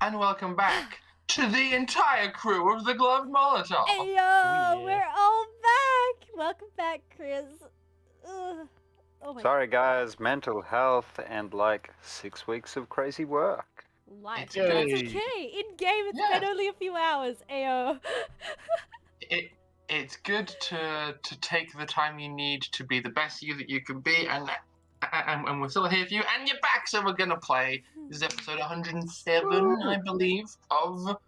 and welcome back to the entire crew of the Gloved Molotov. Hey yo, yeah. we're all back! Welcome back, Chris. Ugh. Oh my Sorry guys, mental health and like 6 weeks of crazy work. life. It's That's good. okay. In game, it's Yeah. been only a few hours. Ayo. It's good to take the time you need to be the best you that you can be, and we're still here for you, and you're back, so we're gonna play. This is episode 107, I believe, of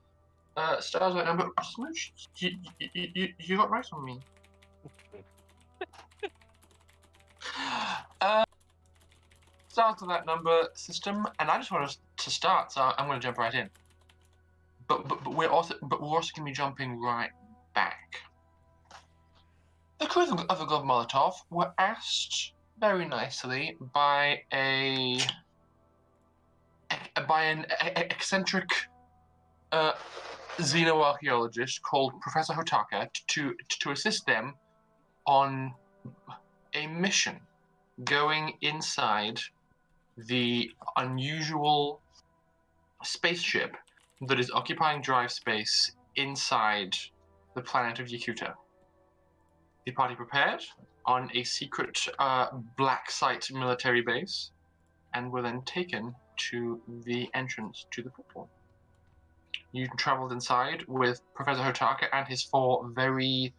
Stars Right Number. Smooch, you got right on me. Stars of that number system, and I just want us to start, so I'm going to jump right in. But we're also going to be jumping right back. The crew of the Gloved Molotov were asked very nicely by an eccentric xenoarchaeologist called Professor Hotaka to assist them on a mission going inside the unusual spaceship that is occupying drive space inside the planet of Yakuta. The party prepared on a secret black site military base and were then taken to the entrance to the portal. You traveled inside with Professor Hotaka and his 4 very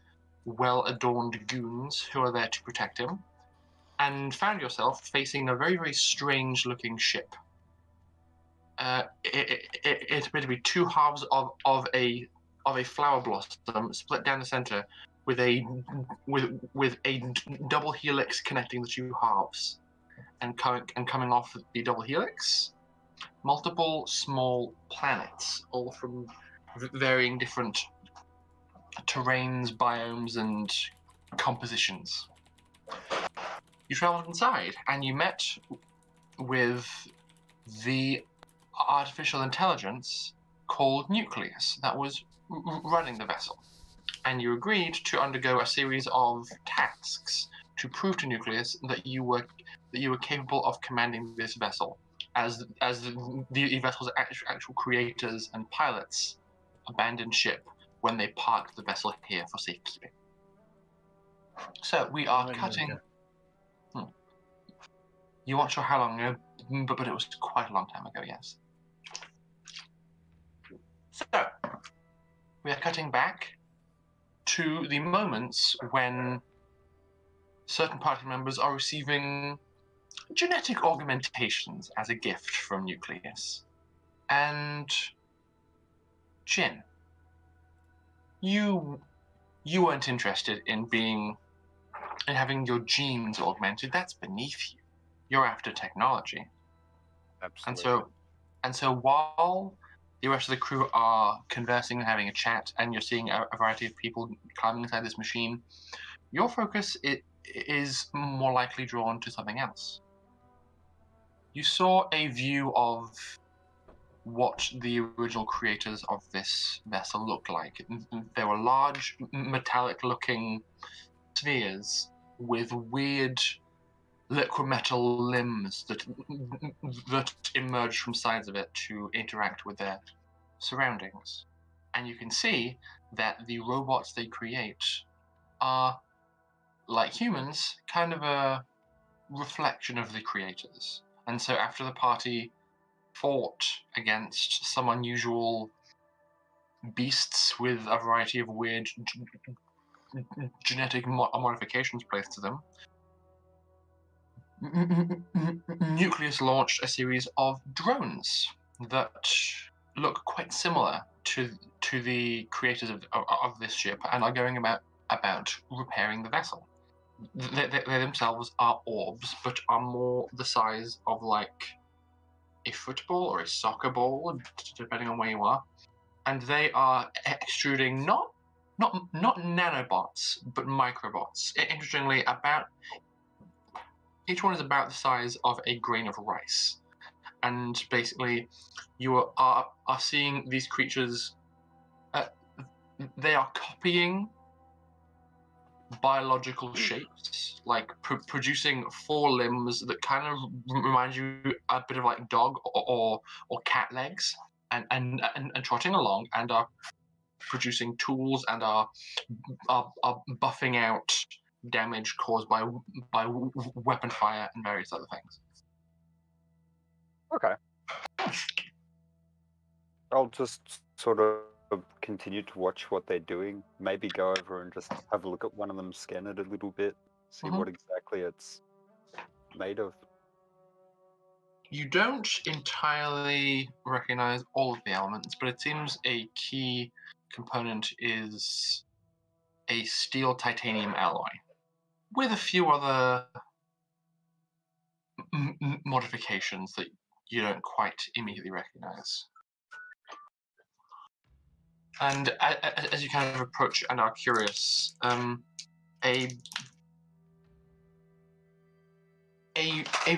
well-adorned goons who are there to protect him, and found yourself facing a very, very strange-looking ship. It appeared to be 2 halves of a flower blossom split down the center, with a double helix connecting the 2 halves, and coming off the double helix, multiple small planets, all from varying different terrains, biomes, and compositions. You traveled inside, and you met with the artificial intelligence called Nucleus that was running the vessel. And you agreed to undergo a series of tasks to prove to Nucleus that you were capable of commanding this vessel, as the vessel's actual creators and pilots abandoned ship when they parked the vessel here for safekeeping. So we are cutting. You weren't sure how long ago, but it was quite a long time ago, yes. So we are cutting back to the moments when certain party members are receiving genetic augmentations as a gift from Nucleus. And Jin, you weren't interested in having your genes augmented. That's beneath you. You're after technology. Absolutely. And so while the rest of the crew are conversing and having a chat, and you're seeing a variety of people climbing inside this machine, your focus is more likely drawn to something else. You saw a view of what the original creators of this vessel looked like. There were large, metallic-looking spheres with weird liquid metal limbs that emerge from sides of it to interact with their surroundings. And you can see that the robots they create are, like humans, kind of a reflection of the creators. And so after the party fought against some unusual beasts with a variety of weird genetic modifications placed to them, Nucleus launched a series of drones that look quite similar to the creators of this ship, and are going about repairing the vessel. They themselves are orbs, but are more the size of like a football or a soccer ball, depending on where you are. And they are extruding not nanobots, but microbots. Interestingly, each one is about the size of a grain of rice. And basically, you are seeing these creatures, they are copying biological shapes, like producing 4 limbs that kind of remind you a bit of like dog or cat legs, and trotting along and are producing tools and are buffing out damage caused by weapon fire and various other things. Okay. I'll just sort of continue to watch what they're doing. Maybe go over and just have a look at one of them, scan it a little bit, see what exactly it's made of. You don't entirely recognize all of the elements, but it seems a key component is a steel titanium alloy with a few other modifications that you don't quite immediately recognize. And as you kind of approach and are curious, a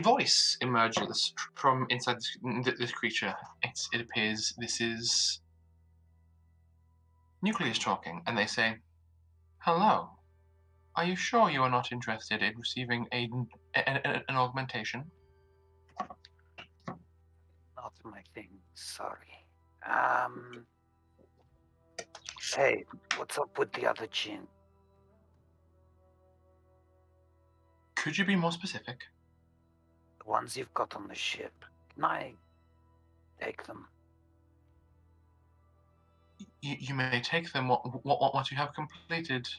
voice emerges from inside this creature. It appears this is Nucleus talking, and they say, "Hello. Are you sure you are not interested in receiving an augmentation?" Not my thing, sorry. Hey, what's up with the other chin? Could you be more specific? The ones you've got on the ship. Can I take them? You may take them once you have completed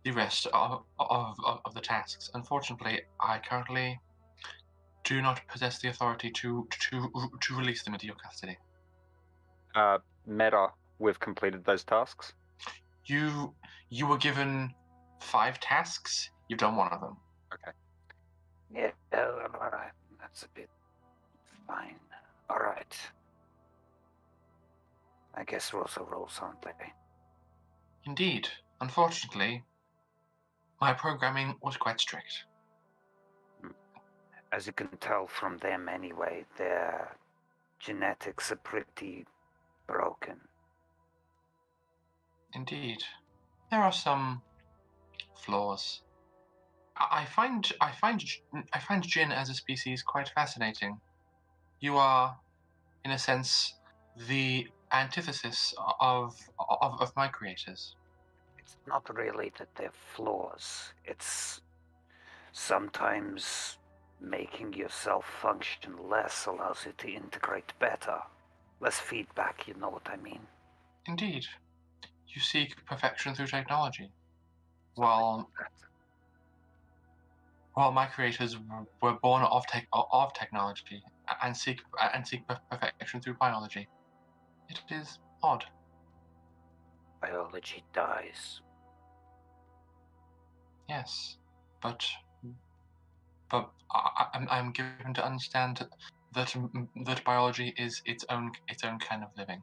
the rest of the tasks. Unfortunately, I currently do not possess the authority to release them into your custody. Meta, we've completed those tasks. You were given 5 tasks. You've done 1 of them. Okay. Yeah, alright. That's a bit fine. Alright. I guess rules are rules, aren't they? Indeed. Unfortunately, my programming was quite strict. As you can tell from them anyway, their genetics are pretty broken. Indeed. There are some flaws. I find Jinn as a species quite fascinating. You are, in a sense, the antithesis of my creators. It's not really that they're flaws. It's sometimes making yourself function less allows you to integrate better. Less feedback, you know what I mean. Indeed. You seek perfection through technology. While my creators were born of technology and seek perfection through biology. It is odd. Biology dies. Yes, but I'm given to understand that biology is its own kind of living.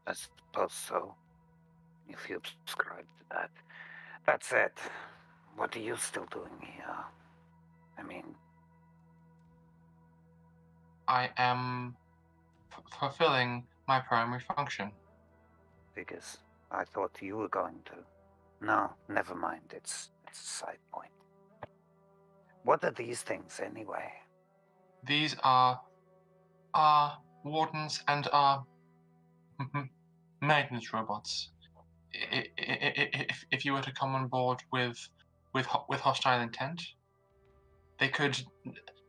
I suppose so. If you subscribe to that. That's it. What are you still doing here? I mean, I am fulfilling my primary function. because I thought you were going to. No, never mind. It's a side point. What are these things anyway? These are wardens and our maintenance robots. If you were to come on board with hostile intent, they could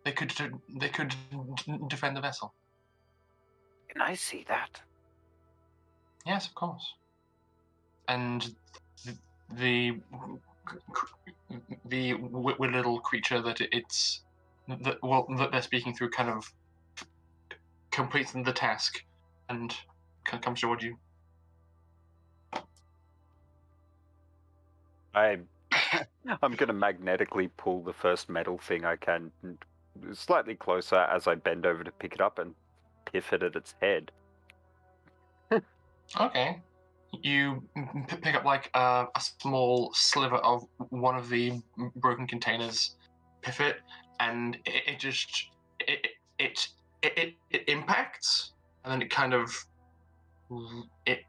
defend the vessel. Can I see that? Yes, of course. And the little creature that that they're speaking through kind of completes the task and comes toward you. I'm going to magnetically pull the first metal thing I can slightly closer as I bend over to pick it up and piff it at its head. Okay. You pick up like a small sliver of one of the broken containers, piff it, and it just impacts, and then it kind of it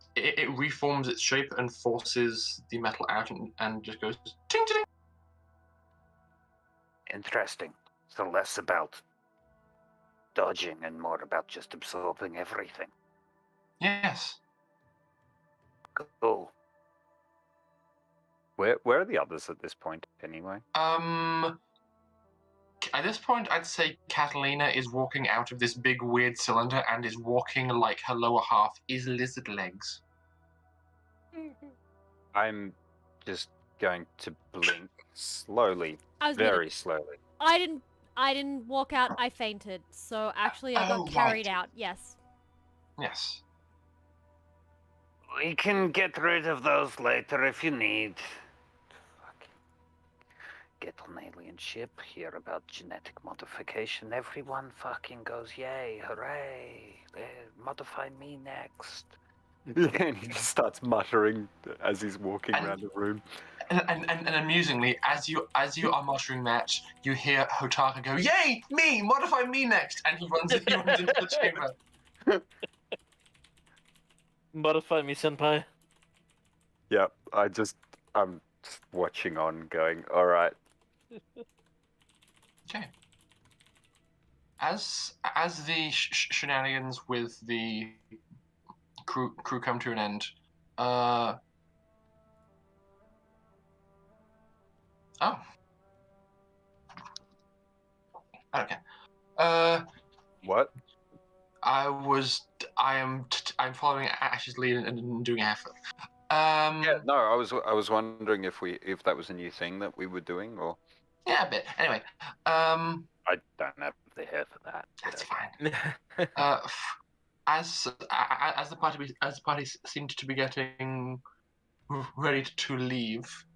reforms its shape and forces the metal out and just goes ting ting. Interesting. So less about dodging and more about just absorbing everything. Yes. Cool. Where are the others at this point, anyway? At this point, I'd say Catalina is walking out of this big weird cylinder and is walking like her lower half is lizard legs. I'm just going to blink slowly, I was very slowly. I didn't walk out. I fainted. So actually, I got Oh, carried right. out. Yes. Yes. We can get rid of those later if you need. Fucking get on alien ship, hear about genetic modification. Everyone fucking goes, yay, hooray, modify me next. And he just starts muttering as he's walking And- around the room. And amusingly, as you are muttering that, you hear Hotaka go, "Yay, me! Modify me next!" And he runs into the chamber. Modify me, senpai. Yep, I'm just watching on, going, all right. Okay. As the shenanigans with the crew come to an end, oh. Okay. What? I'm following Ash's lead and doing effort. Yeah, no, I was wondering if that was a new thing that we were doing, or Yeah, a bit. Anyway, I don't have the hair for that. that's fine. As the party seemed to be getting ready to leave,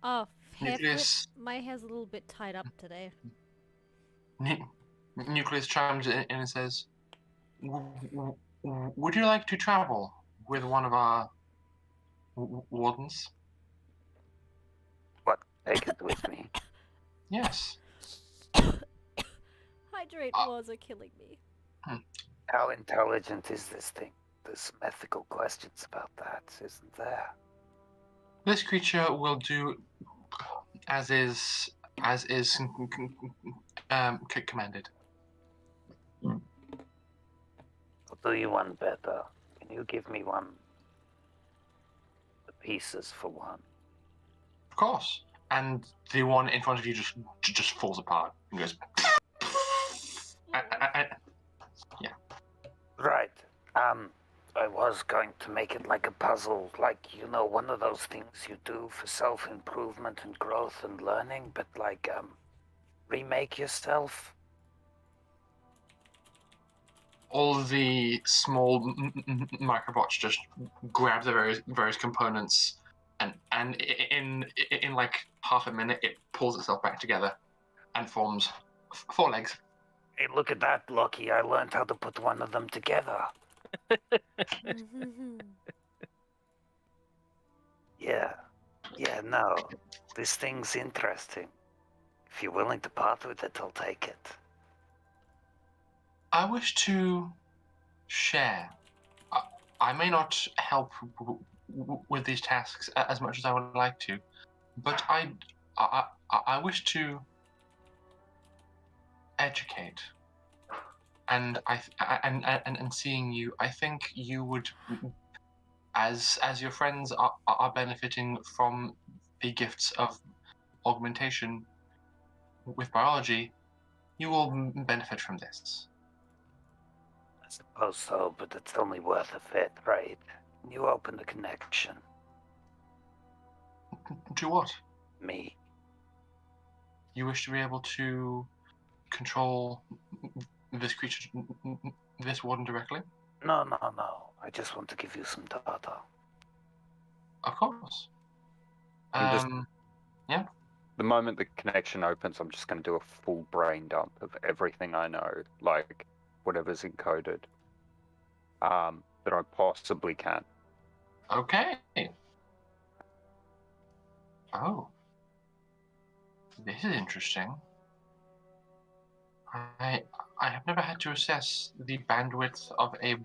Oh, hair flip. Nucleus My hair's a little bit tied up today. Nucleus chimes in and says, "Would you like to travel with one of our wardens?" What? Take it with me. Yes. Hydrate wars are killing me. How intelligent is this thing? There's some ethical questions about that, isn't there? This creature will do as is commanded. I'll do you one better. Can you give me one? The pieces for one. Of course. And the one in front of you just falls apart and goes. Yeah. Right. I was going to make it like a puzzle, like, one of those things you do for self-improvement and growth and learning, but remake yourself. All the small microbots just grab the various components, and in like half a minute, it pulls itself back together and forms 4 legs. Hey, look at that, Lucky. I learned how to put one of them together. Yeah, no. This thing's interesting. If you're willing to part with it, I'll take it. I wish to share. I may not help with these tasks as much as I would like to, but I wish to educate. And and seeing you, I think you would, as your friends are benefiting from the gifts of augmentation with biology, you will benefit from this. I suppose so, but it's only worth a fit, right? You open the connection. To what? Me. You wish to be able to control this creature, this warden directly? No. I just want to give you some data. Of course. Yeah. The moment the connection opens, I'm just going to do a full brain dump of everything I know, like whatever's encoded, that I possibly can. Okay. Oh. This is interesting. I have never had to assess the bandwidth of a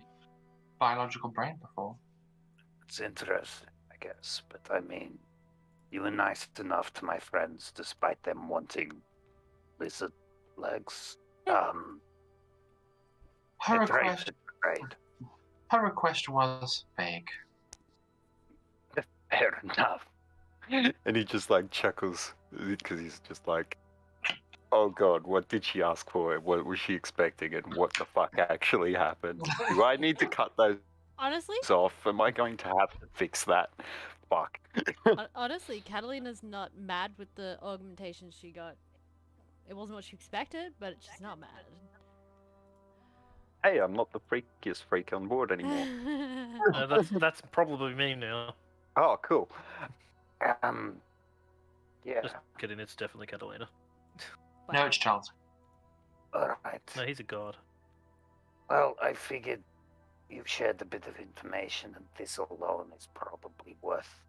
biological brain before. It's interesting, I guess, but I mean, you were nice enough to my friends despite them wanting lizard legs. Her It's right, request, it's right. her request was vague. Fair enough. And he just like chuckles because he's just like, oh god, what did she ask for? What was she expecting? And what the fuck actually happened? Do I need to cut those Honestly, off? Am I going to have to fix that? Fuck. honestly, Catalina's not mad with the augmentation she got. It wasn't what she expected, but she's not mad. Hey, I'm not the freakiest freak on board anymore. That's probably me now. Oh, cool. Yeah. Just kidding, it's definitely Catalina. No, it's Charles. Alright. No, he's a god. Well, I figured you've shared a bit of information, and this alone is probably worth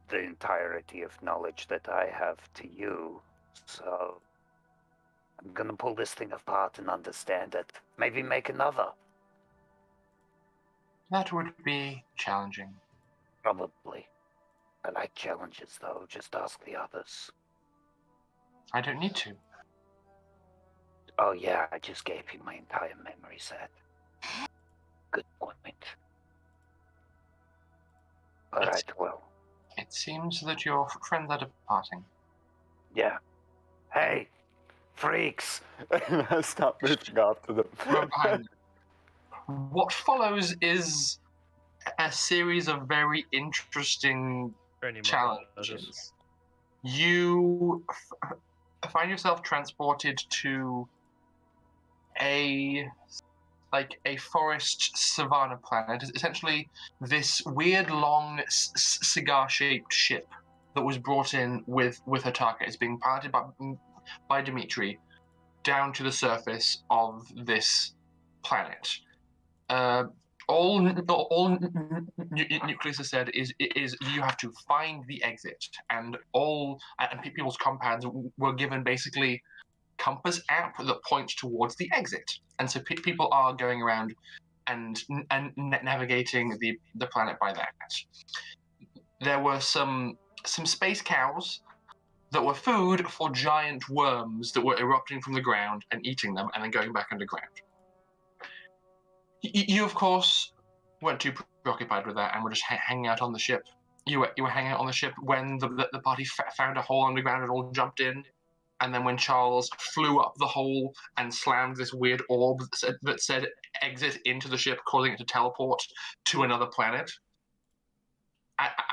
the entirety of knowledge that I have to you. So I'm gonna pull this thing apart and understand it. Maybe make another. That would be challenging. Probably. I like challenges, though. Just ask the others. I don't need to. Oh, yeah, I just gave you my entire memory set. Good point. Alright, well, It seems that your friends are departing. yeah. Hey, freaks! And I start moving after them. From behind them. What follows is a series of very interesting Very challenges. You find yourself transported to a forest savanna planet. It's essentially this weird long cigar-shaped ship that was brought in with her target. It's being piloted by Dimitri down to the surface of this planet. All Nucleus has said is you have to find the exit, and people's compounds were given basically compass app that points towards the exit, and so people are going around and navigating the planet by that. There were some space cows that were food for giant worms that were erupting from the ground and eating them and then going back underground. You, of course, weren't too preoccupied with that and were just hanging out on the ship. You were hanging out on the ship when the party found a hole underground and all jumped in. And then when Charles flew up the hole and slammed this weird orb that said exit into the ship, causing it to teleport to another planet.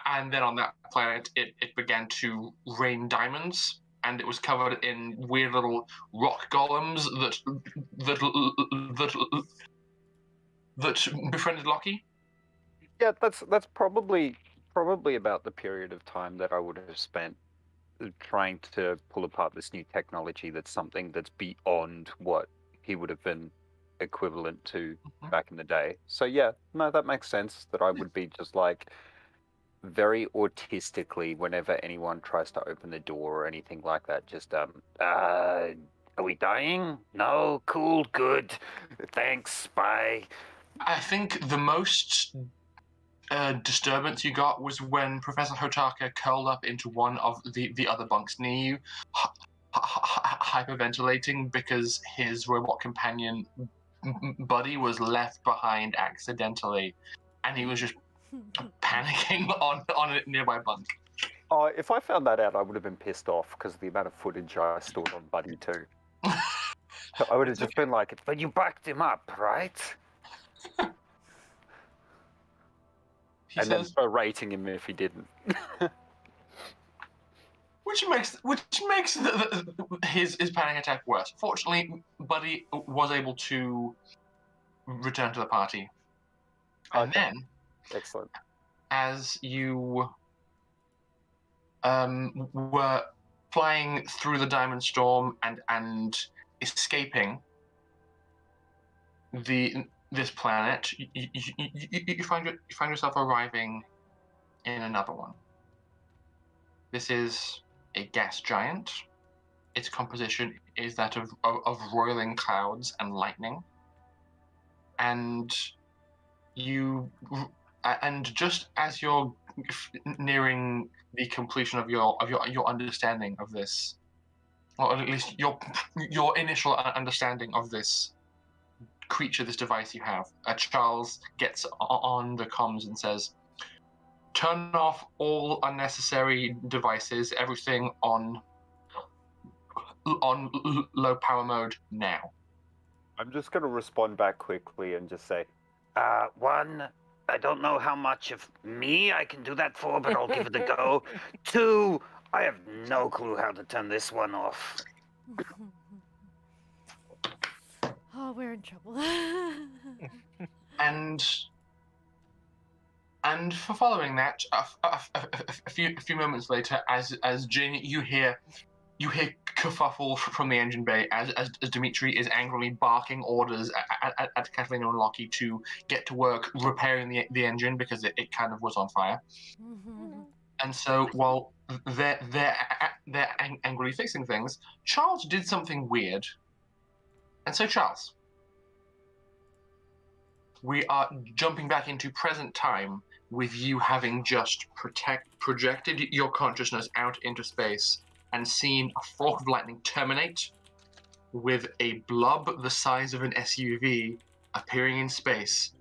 And then on that planet, it began to rain diamonds, and it was covered in weird little rock golems that befriended Lockie. Yeah, that's probably about the period of time that I would have spent trying to pull apart this new technology that's something that's beyond what he would have been equivalent to back in the day. So yeah, no, that makes sense that I would be just like very autistically whenever anyone tries to open the door or anything like that, just Are we dying? No? Cool, good. Thanks, bye. I think the most disturbance you got was when Professor Hotaka curled up into one of the other bunks near you, hyperventilating because his robot companion buddy was left behind accidentally, and he was just panicking on a nearby bunk. oh, if I found that out, I would have been pissed off because of the amount of footage I stored on Buddy too. I would have just been like, But you backed him up, right? He and then says, berating him if he didn't. which makes his panic attack worse. Fortunately, Buddy was able to return to the party, and Okay. then Excellent. as you were flying through the Diamond Storm and escaping this planet, you find yourself arriving in another one. This is a gas giant. Its composition is that of roiling clouds and lightning, and just as you're nearing the completion of your understanding of this, or at least your initial understanding of this creature, this device you have. Charles gets on the comms and says, "Turn off all unnecessary devices. Everything on low power mode now." I'm just going to respond back quickly and just say, One, I don't know how much of me I can do that for, but I'll give it a go. Two, I have no clue how to turn this one off. Oh, we're in trouble. And for following that, a few moments later, as Jin, you hear kerfuffle from the engine bay as Dimitri is angrily barking orders at Catalina and Lockie to get to work repairing the engine because it kind of was on fire. And so while they're angrily fixing things, Charles did something weird. And so Charles, we are jumping back into present time with you having just projected your consciousness out into space and seen a fork of lightning terminate with a blub the size of an SUV appearing in space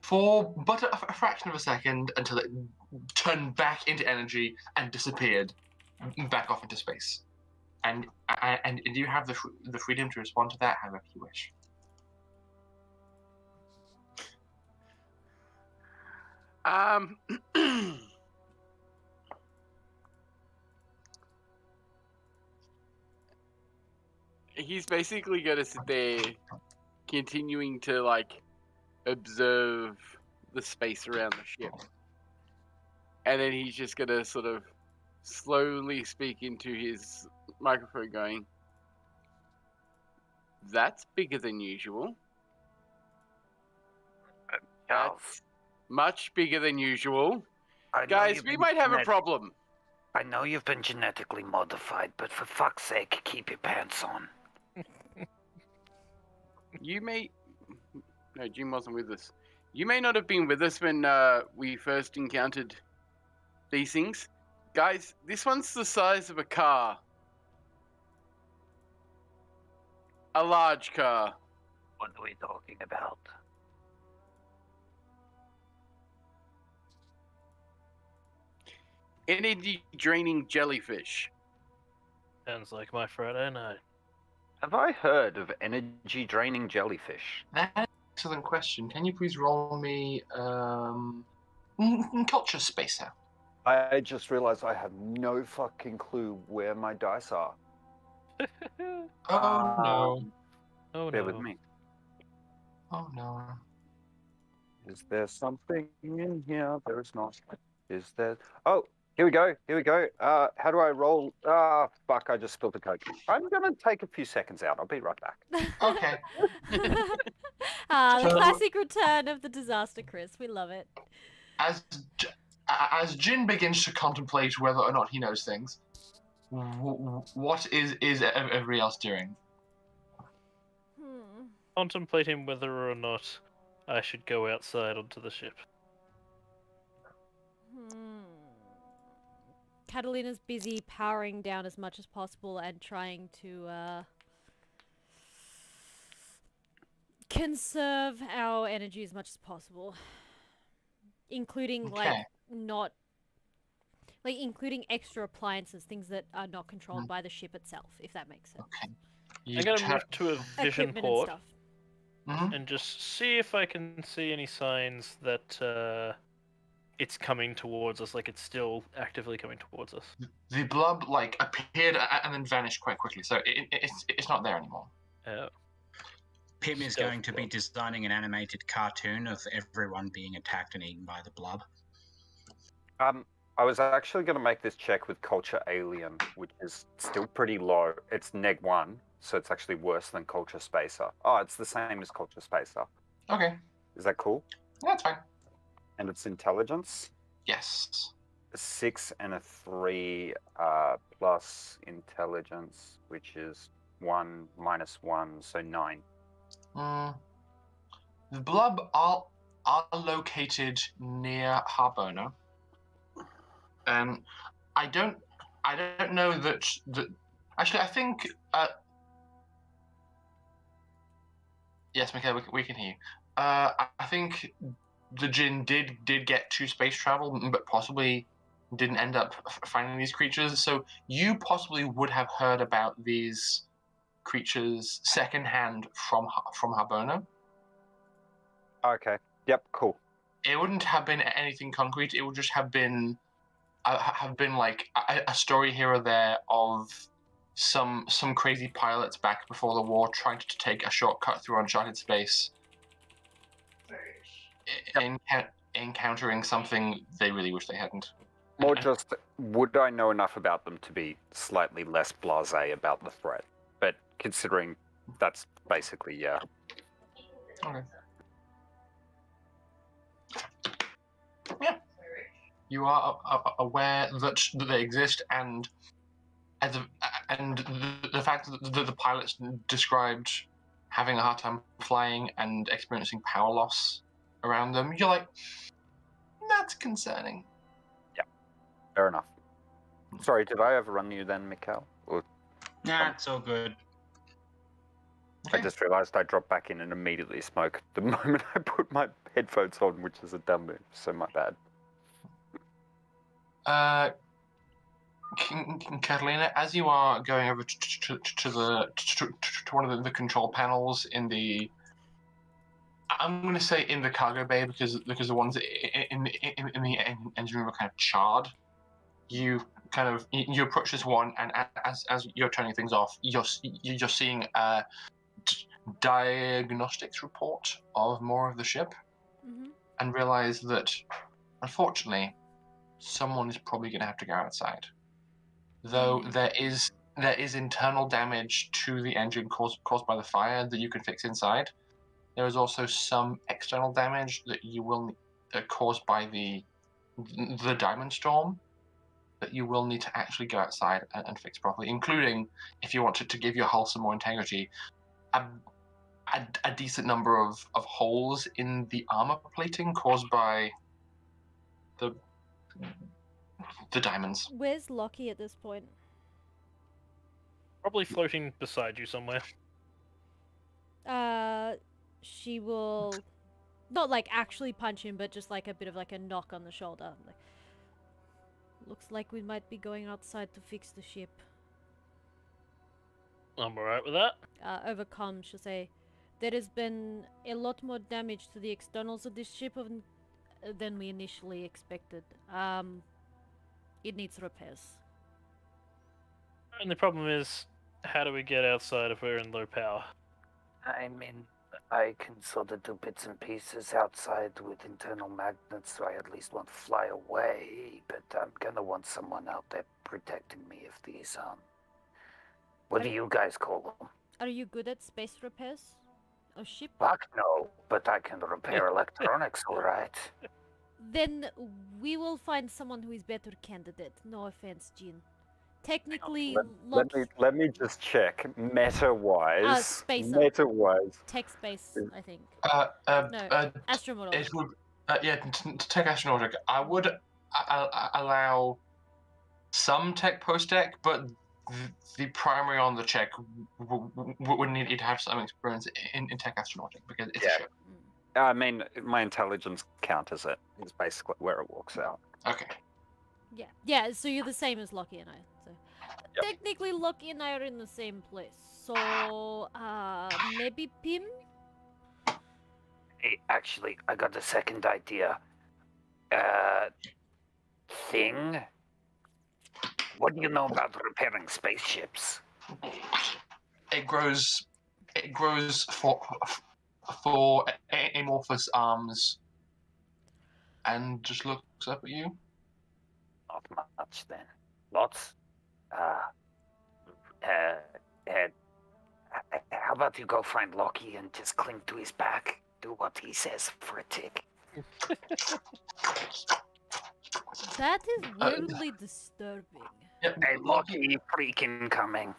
for but a fraction of a second until it turned back into energy and disappeared back off into space. And you have the freedom to respond to that however you wish. He's basically going to sit there continuing to, like, observe the space around the ship. And then he's just going to sort of slowly speak into his microphone going, "That's bigger than usual. That's much bigger than usual. Guys, we might have a problem. I know you've been genetically modified, but for fuck's sake, keep your pants on." You may... No, Jim wasn't with us. You may not have been with us when we first encountered these things. Guys, this one's the size of a car. A large car. What are we talking about? Energy-draining jellyfish. Sounds like my Friday night. have I heard of energy-draining jellyfish? That's an excellent question. Can you please roll me culture spacer? I just realized I have no fucking clue where my dice are. Oh no. Oh Bear no. with me. Oh no. Is there something in here? There is not. Is there? Oh, here we go. Here we go. How do I roll? Fuck, I just spilled the Coke. I'm going to take a few seconds out. I'll be right back. Okay. The So- classic return of the disaster, Chris. We love it. As Jin begins to contemplate whether or not he knows things, what is everybody else doing? Contemplating whether or not I should go outside onto the ship. Catalina's busy powering down as much as possible and trying to conserve our energy as much as possible, including Okay. including extra appliances, things that are not controlled by the ship itself, if that makes sense. Okay. I'm gonna move to a vision Equipment port and stuff. Mhm. and just see if I can see any signs that it's coming towards us, like it's still actively coming towards us. The blub appeared and then vanished quite quickly, so it's not there anymore. Pim is Stealth going to be blub. designing an animated cartoon of everyone being attacked and eaten by the blub. I was actually going to make this check with Culture Alien, which is still pretty low. It's -1, so it's actually worse than Culture Spacer. Oh, it's the same as Culture Spacer. Okay. Is that cool? That's fine. And it's intelligence. Yes. A 6 and a 3 plus intelligence, which is 1 minus 1, so 9. The blub are located near Harbona. I don't know that actually I think Yes, Mikhail, we can hear you. I think the Jinn did get to space travel, but possibly didn't end up finding these creatures. So you possibly would have heard about these creatures secondhand from Harbona. Okay. Yep. Cool. It wouldn't have been anything concrete. It would just have been like a story here or there of some crazy pilots back before the war trying to take a shortcut through uncharted space, encountering something they really wish they hadn't. More just, would I know enough about them to be slightly less blasé about the threat? But considering that's basically, yeah. Okay. Yeah. You are aware that they exist, and the fact that the pilots described having a hard time flying and experiencing power loss around them, you're like, that's concerning. Fair enough. Sorry, did I overrun you then, Mikhail? Or Nah, it's all good. I just realised I dropped back in and immediately smoked the moment I put my headphones on, which is a dumb move, so my bad. Catalina, as you are going over to one of the control panels in the, I'm going to say in the cargo bay because the ones in the engine room are kind of charred. You approach this one, and as you're turning things off, you're seeing a diagnostics report of more of the ship, and realize that unfortunately someone is probably going to have to go outside. Though there is internal damage to the engine caused by the fire that you can fix inside. There is also some external damage that you will caused by the diamond storm that you will need to actually go outside and fix properly, including, if you want to give your hull some more integrity, a decent number of holes in the armor plating caused by the diamonds. Where's Lockie at this point? Probably floating beside you somewhere. She will not like actually punch him, but just like a bit of like a knock on the shoulder. Like, looks like we might be going outside to fix the ship. I'm alright with that. Overcome, she'll say, there has been a lot more damage to the externals of this ship than we initially expected. It needs repairs. And the problem is, how do we get outside if we're in low power? I mean, I can sort of do bits and pieces outside with internal magnets, so I at least won't fly away, but I'm gonna want someone out there protecting me if these, what do you guys call them? Are you good at space repairs? Of ship? Fuck no, but I can repair electronics, alright. Then we will find someone who is better candidate. No offense, Jean. Technically, Let me just check. Meta-wise. Spacer. Meta-wise. Tech space, I think. No, Astromotive. it would, tech astronautic. I would allow some tech post-tech, but the primary on the check would need you to have some experience in tech astronautic because it's a ship. I mean, my intelligence counters it. It's basically where it walks out. Okay. Yeah, so you're the same as Lockie and I. So Yep. technically Lockie and I are in the same place. So maybe Pim? Hey, actually, I got a second idea. Thing? What do you know about repairing spaceships? It grows for amorphous arms and just looks up at you. Not much then. Lots? How about you go find Lockie and just cling to his back? Do what he says for a tick. That is weirdly disturbing. Yep. Hey, Lockie, freaking coming.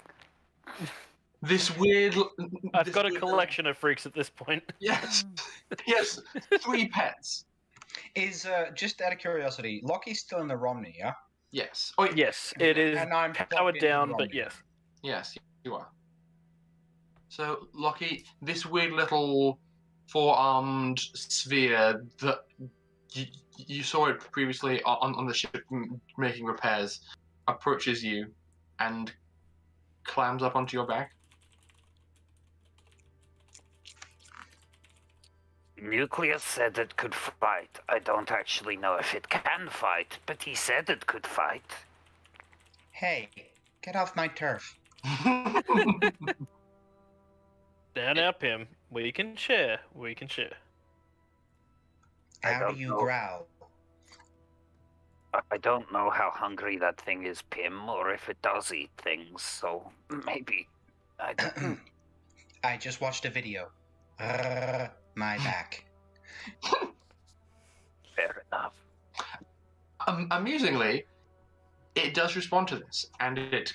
This weird. I've got a collection of freaks at this point. Yes, yes, 3 pets. Is just out of curiosity, Lockie's still in the Romney, yeah? Yes. Oh, Yes, it is And I'm powered plugged into the down, but Romney. yes. Yes, you are. So, Lockie, this weird little four-armed sphere that you saw it previously on the ship making repairs approaches you and climbs up onto your back. Nucleus said it could fight. I don't actually know if it can fight, but he said it could fight. Hey, get off my turf. Down our Pim. We can share. We can share. I How do don't you know. growl? I don't know how hungry that thing is, Pim, or if it does eat things, so maybe. I don't. I just watched a video. My back. Fair enough. Amusingly, it does respond to this, and it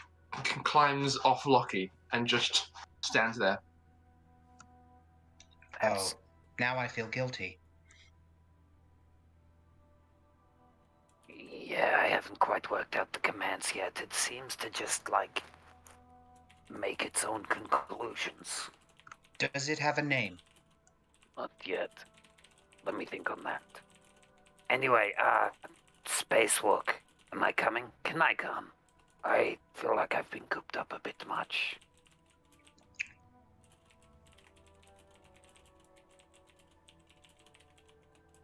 climbs off Lockie and just stands there. Oh, now I feel guilty. Yeah, I haven't quite worked out the commands yet. It seems to just, like, make its own conclusions. Does it have a name? Not yet. Let me think on that. Anyway, spacewalk. Am I coming? Can I come? I feel like I've been cooped up a bit much.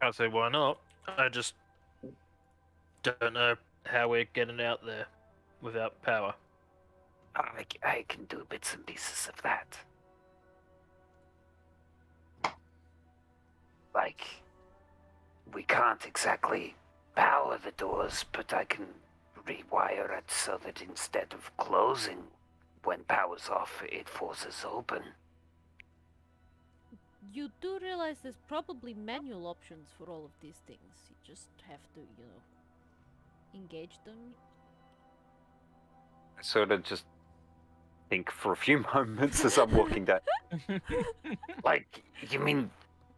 I'd say why not? I just don't know how we're getting out there without power. I can do bits and pieces of that. Like, we can't exactly power the doors, but I can rewire it so that instead of closing when power's off, it forces open. You do realize there's probably manual options for all of these things. You just have to, engage them. I sort of just think for a few moments as I'm walking down. Like, you mean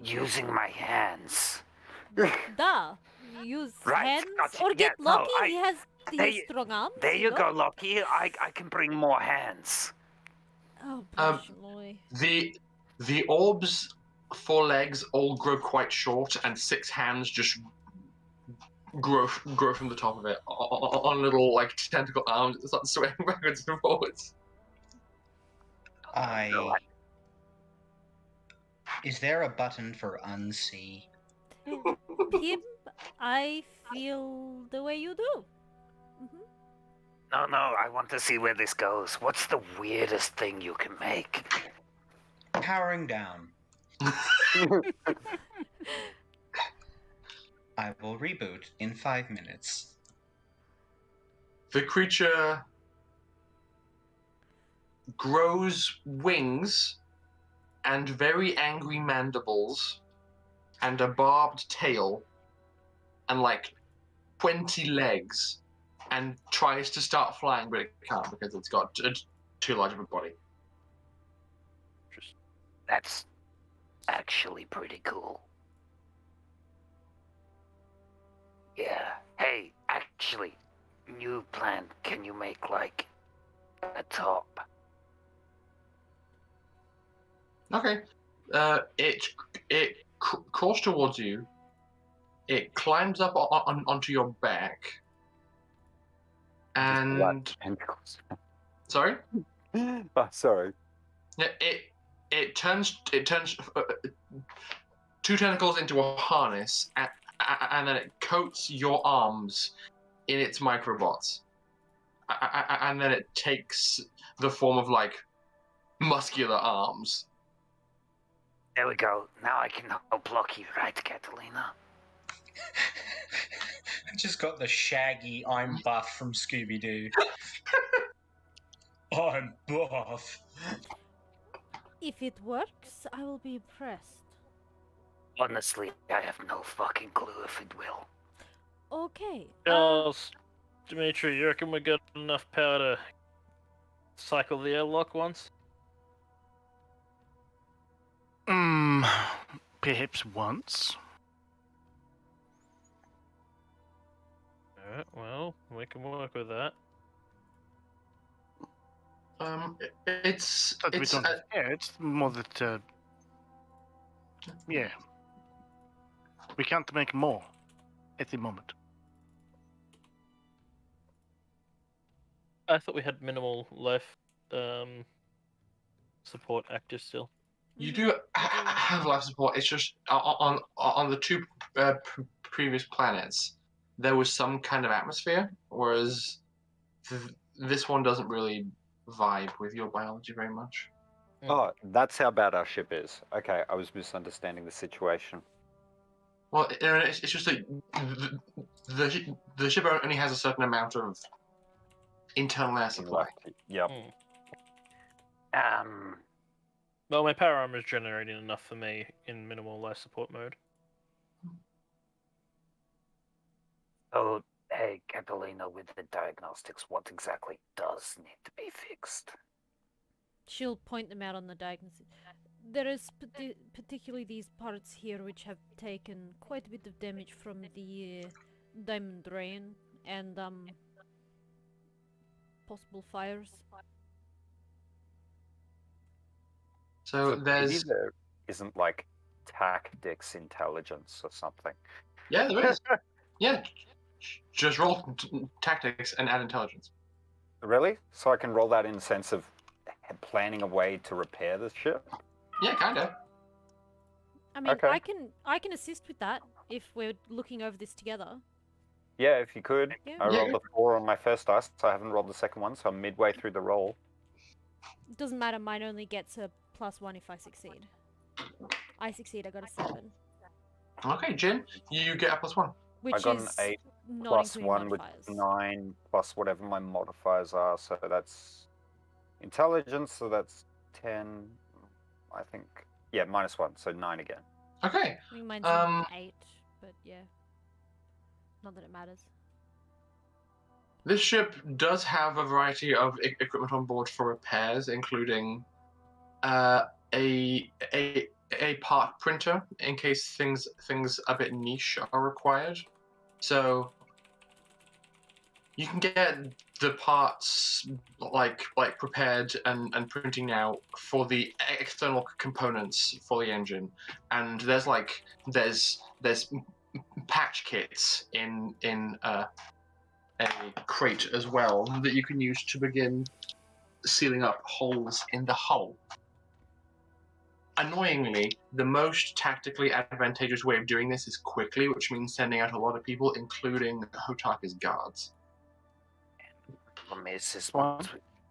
using my hands? Duh! Use Right, hands gotcha. or Yeah, get no, Loki. I- He has There his strong arms. There you know? go, Loki. I can bring more hands. Oh, bless Loy. The orb's 4 legs all grow quite short, and 6 hands just grow from the top of it on little like tentacle arms that start swaying backwards and forwards. Is there a button for unsee? Pim, I feel the way you do. No, I want to see where this goes. What's the weirdest thing you can make? Powering down. I will reboot in 5 minutes. The creature grows wings and very angry mandibles and a barbed tail and like 20 legs and tries to start flying, but it can't because it's got too large of a body. That's actually pretty cool. Yeah. Hey, actually, new plan. Can you make, like, a top? Okay. It crawls towards you. It climbs up onto your back. And Tentacles. sorry. Oh, sorry. Yeah, it turns 2 tentacles into a harness, and then it coats your arms in its microbots, and then it takes the form of like muscular arms. There we go. Now I can help Loki, right, Catalina? I just got the shaggy I'm buff from Scooby-Doo. I'm buff. If it works, I will be impressed. Honestly, I have no fucking clue if it will. Okay. Charles, Dimitri, you reckon we got enough power to cycle the airlock once? Perhaps once. Alright, well, we can work with that. It's That we it's don't care. It's more that, yeah, we can't make more at the moment. I thought we had minimal life support active still. you Mhm. do have life support. It's just on the two previous planets, there was some kind of atmosphere, whereas this one doesn't really vibe with your biology very much. Oh, that's how bad our ship is. Okay, I was misunderstanding the situation. Well, it's just that the ship only has a certain amount of internal air supply. Yep. Well, my power armor is generating enough for me in minimal life support mode. Oh, hey, Catalina, with the diagnostics, what exactly does need to be fixed? She'll point them out on the diagnosis. There is particularly these parts here which have taken quite a bit of damage from the diamond rain and possible fires. So Maybe there's there isn't like tactics intelligence or something. yeah, there is. Yeah, just roll tactics and add intelligence. Really? So I can roll that in the sense of planning a way to repair the ship? Yeah, kind of. I mean, Okay. I can assist with that if we're looking over this together. Yeah, if you could. Yeah. I Yeah. rolled a 4 on my first dice, so I haven't rolled the second one, so I'm midway through the roll. It doesn't matter, mine only gets a +1 if I succeed. I succeed, I got a 7. Okay, Jin, you get a +1. Which I got an is 8 not plus including 1 with modifiers. 9 plus whatever my modifiers are, so that's intelligence, so that's 10, I think. Yeah, -1, so 9 again. Okay. I think mine's an 8, but yeah. Not that it matters. This ship does have a variety of equipment on board for repairs, including a part printer in case things a bit niche are required. So you can get the parts like prepared and printing now for the external components for the engine, and there's patch kits in a crate as well that you can use to begin sealing up holes in the hull. Annoyingly, the most tactically advantageous way of doing this is quickly, which means sending out a lot of people, including Hotaka's guards. Problem is One.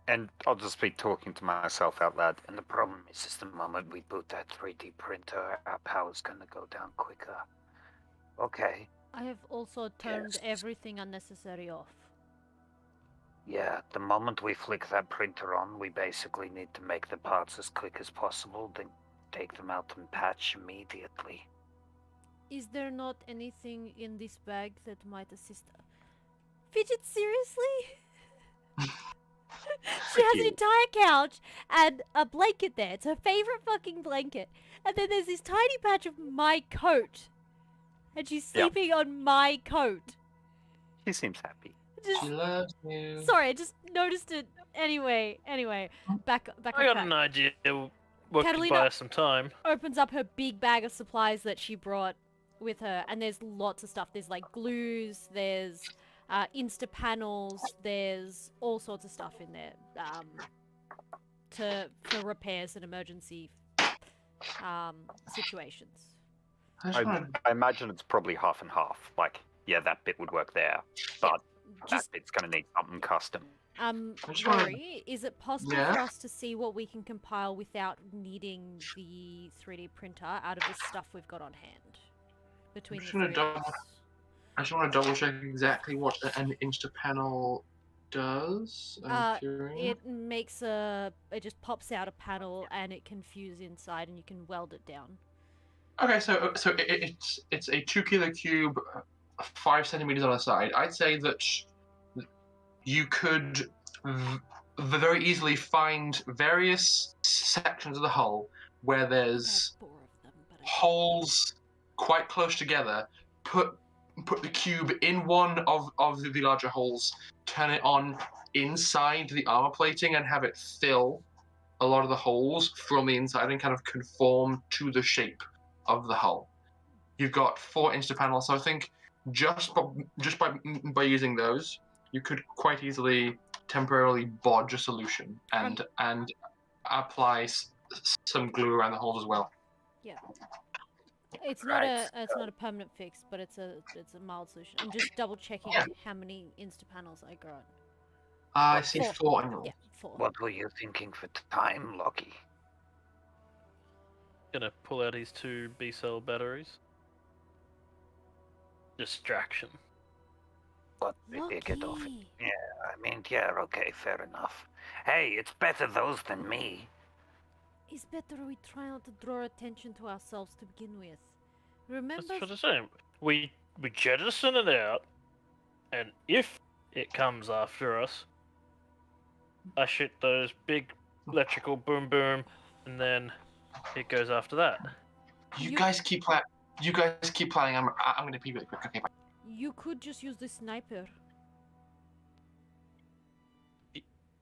And I'll just be talking to myself out loud. and the problem is the moment we boot that 3D printer, our power's gonna go down quicker. Okay, I have also turned Yes. everything unnecessary off. yeah, the moment we flick that printer on, we basically need to make the parts as quick as possible, then take them out and patch immediately. Is there not anything in this bag that might assist? Fidget, seriously? She has an entire couch and a blanket there. It's her favorite fucking blanket. And then there's this tiny patch of my coat. And she's Yep. sleeping on my coat. He seems happy. Just, She loves you. sorry, I just noticed it. Anyway, back I on got track. an idea what could Catalina- buy us some time. Opens up her big bag of supplies that she brought with her, and there's lots of stuff. There's like glues, there's Insta panels, there's all sorts of stuff in there for repairs and emergency situations. I imagine it's probably half and half. Like, yeah, that bit would work there, but that Just bit's going to need something custom. just wanna- Rory, is it possible Yeah? for us to see what we can compile without needing the 3D printer out of the stuff we've got on hand? Between the just gonna three of us. I just want to double check exactly what an Insta panel does. I'm curious. It makes it just pops out a panel and it can fuse inside and you can weld it down. Okay, so it's a 2 kilo cube, 5 centimeters on the side. I'd say that you could very easily find various sections of the hull where there's I have 4 of them, but holes quite close together. Put the cube in one of the larger holes, turn it on, inside the armor plating and have it fill a lot of the holes from the inside and kind of conform to the shape of the hull. You've got 4 insta panels, so I think just by using those, you could quite easily temporarily bodge a solution and apply some glue around the holes as well. Yeah. It's not a permanent fix, but it's a mild solution. I'm just double checking how many insta panels I got. I see 4 on your. Yeah, 4. What were you thinking for time, Lockie? Gonna pull out his 2 B-cell batteries. Distraction. What they get off it? Yeah, I mean, yeah, okay, fair enough. Hey, it's better those than me. It's better we try not to draw attention to ourselves to begin with. Remember? That's what I'm saying. We jettison it out, and if it comes after us, I shoot those big electrical boom boom, and then it goes after that. You guys keep planning. I'm gonna be really quick. Okay, bye. You could just use the sniper.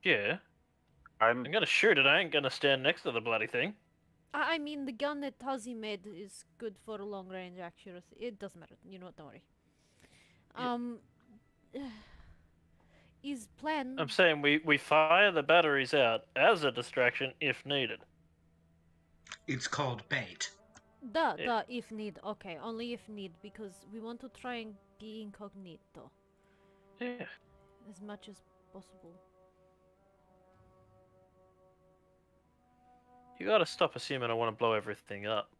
Yeah. I'm I'm gonna shoot it. I ain't gonna stand next to the bloody thing. I mean, the gun that Tazi made is good for long range accuracy. It doesn't matter. You know what? Don't worry. Is plan? I'm saying we fire the batteries out as a distraction if needed. It's called bait. Duh, if need. Okay, only if need, because we want to try and be incognito. Yeah. As much as possible. You gotta stop assuming I want to blow everything up.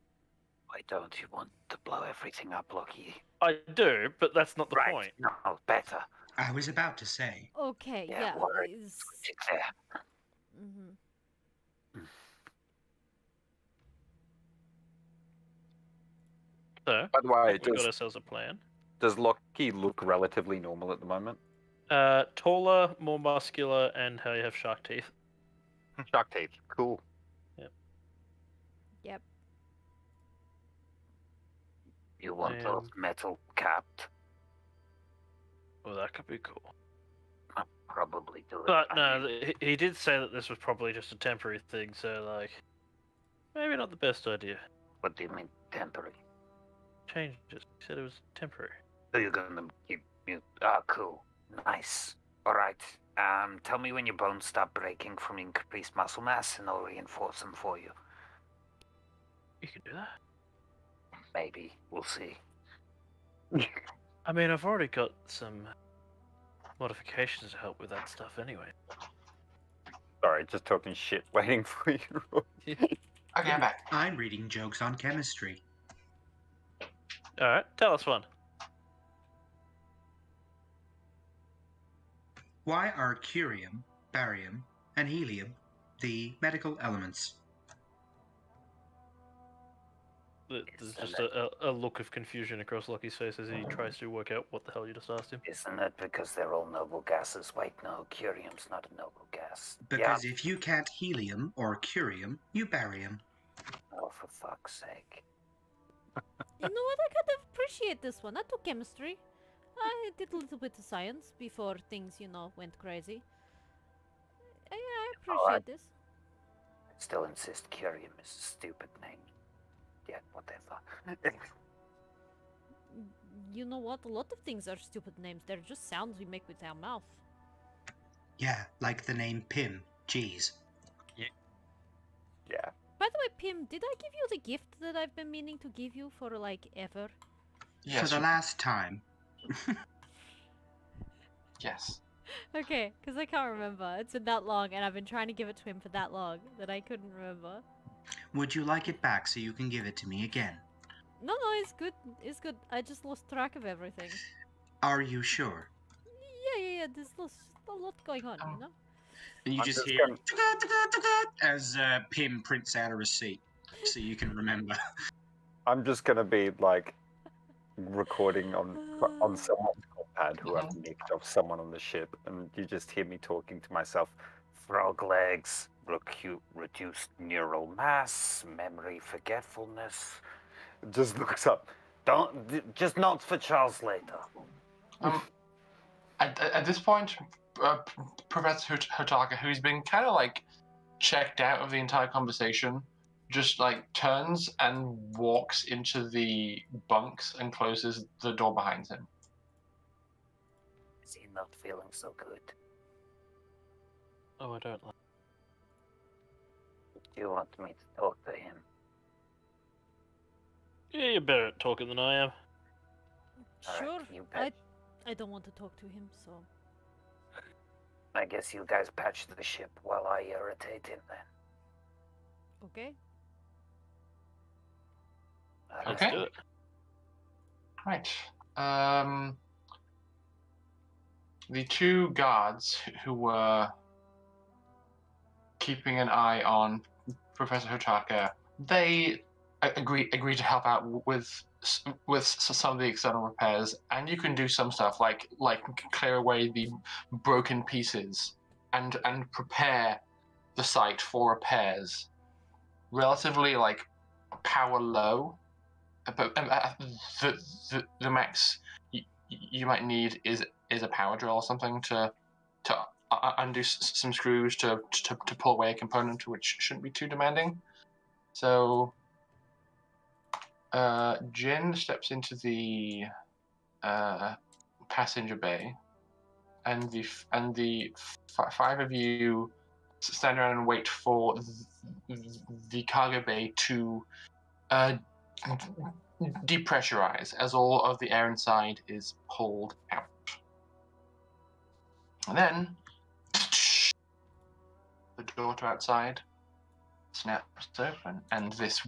Why don't you want to blow everything up, Lockie? I do, but that's not the Right. point. No, better. I was about to say. Okay, Yeah, yeah. word. It's... Switch it there. Mm-hmm. So, By the way, we got ourselves a plan. does Lockie look relatively normal at the moment? Taller, more muscular, and how you have shark teeth. Shark teeth. Cool. Yep. You want And- those metal capped? Well, that could be cool. I'll probably do it. But if I no, need- he did say that this was probably just a temporary thing, so, like, maybe not the best idea. What do you mean temporary? Change it. He said it was temporary. So you're gonna keep you? Ah, cool. Nice. All right. Tell me when your bones stop breaking from increased muscle mass, and I'll reinforce them for you. You can do that. Maybe. We'll see. I mean, I've already got some modifications to help with that stuff anyway. Sorry, just talking shit, waiting for you. Okay, I'm back. I'm reading jokes on chemistry. Alright, tell us one. Why are curium, barium, and helium the medical elements? There's just a look of confusion across Lockie's face as he tries to work out what the hell you just asked him. Isn't it because they're all noble gases? Wait, no, curium's not a noble gas. Because if you can't helium or curium, you barium. Oh, for fuck's sake. You know what? I kind of appreciate this one. I took chemistry. I did a little bit of science before things, went crazy. I appreciate this. I still insist curium is a stupid name. Yeah, whatever. You know what? A lot of things are stupid names. They're just sounds we make with our mouth. Yeah, like the name Pim. Jeez. Yeah. By the way, Pim, did I give you the gift that I've been meaning to give you for, ever? Yes. For the last time. Yes. Okay, because I can't remember. It's been that long, and I've been trying to give it to him for that long that I couldn't remember. Would you like it back so you can give it to me again? No, it's good. It's good. I just lost track of everything. Are you sure? Yeah. There's a lot going on, you know? And you I'm just just hear gonna- as Pim prints out a receipt so you can remember. I'm just gonna be like recording on someone's iPad who I've nicked off someone on the ship, and you just hear me talking to myself. Frog legs, reduced neural mass, memory forgetfulness. Just looks up. Just notes for Charles later. At this point, Professor Hotaka, who's been kind of like checked out of the entire conversation, just like turns and walks into the bunks and closes the door behind him. Is he not feeling so good? Oh, I don't like. Do you want me to talk to him? Yeah, you're better at talking than I am. Alright, Sure. you bet. I don't want to talk to him, so I guess you guys patch the ship while I irritate him then. okay. Let's Okay. do it. Right. The two guards who were keeping an eye on Professor Hotaka, they agree to help out with some of the external repairs, and you can do some stuff like clear away the broken pieces and prepare the site for repairs. Relatively like power low, but the max you might need is a power drill or something to undo some screws to pull away a component, which shouldn't be too demanding. So Jin steps into the passenger bay, and the five of you stand around and wait for the cargo bay to depressurize as all of the air inside is pulled out. And then the door to outside snaps open, and this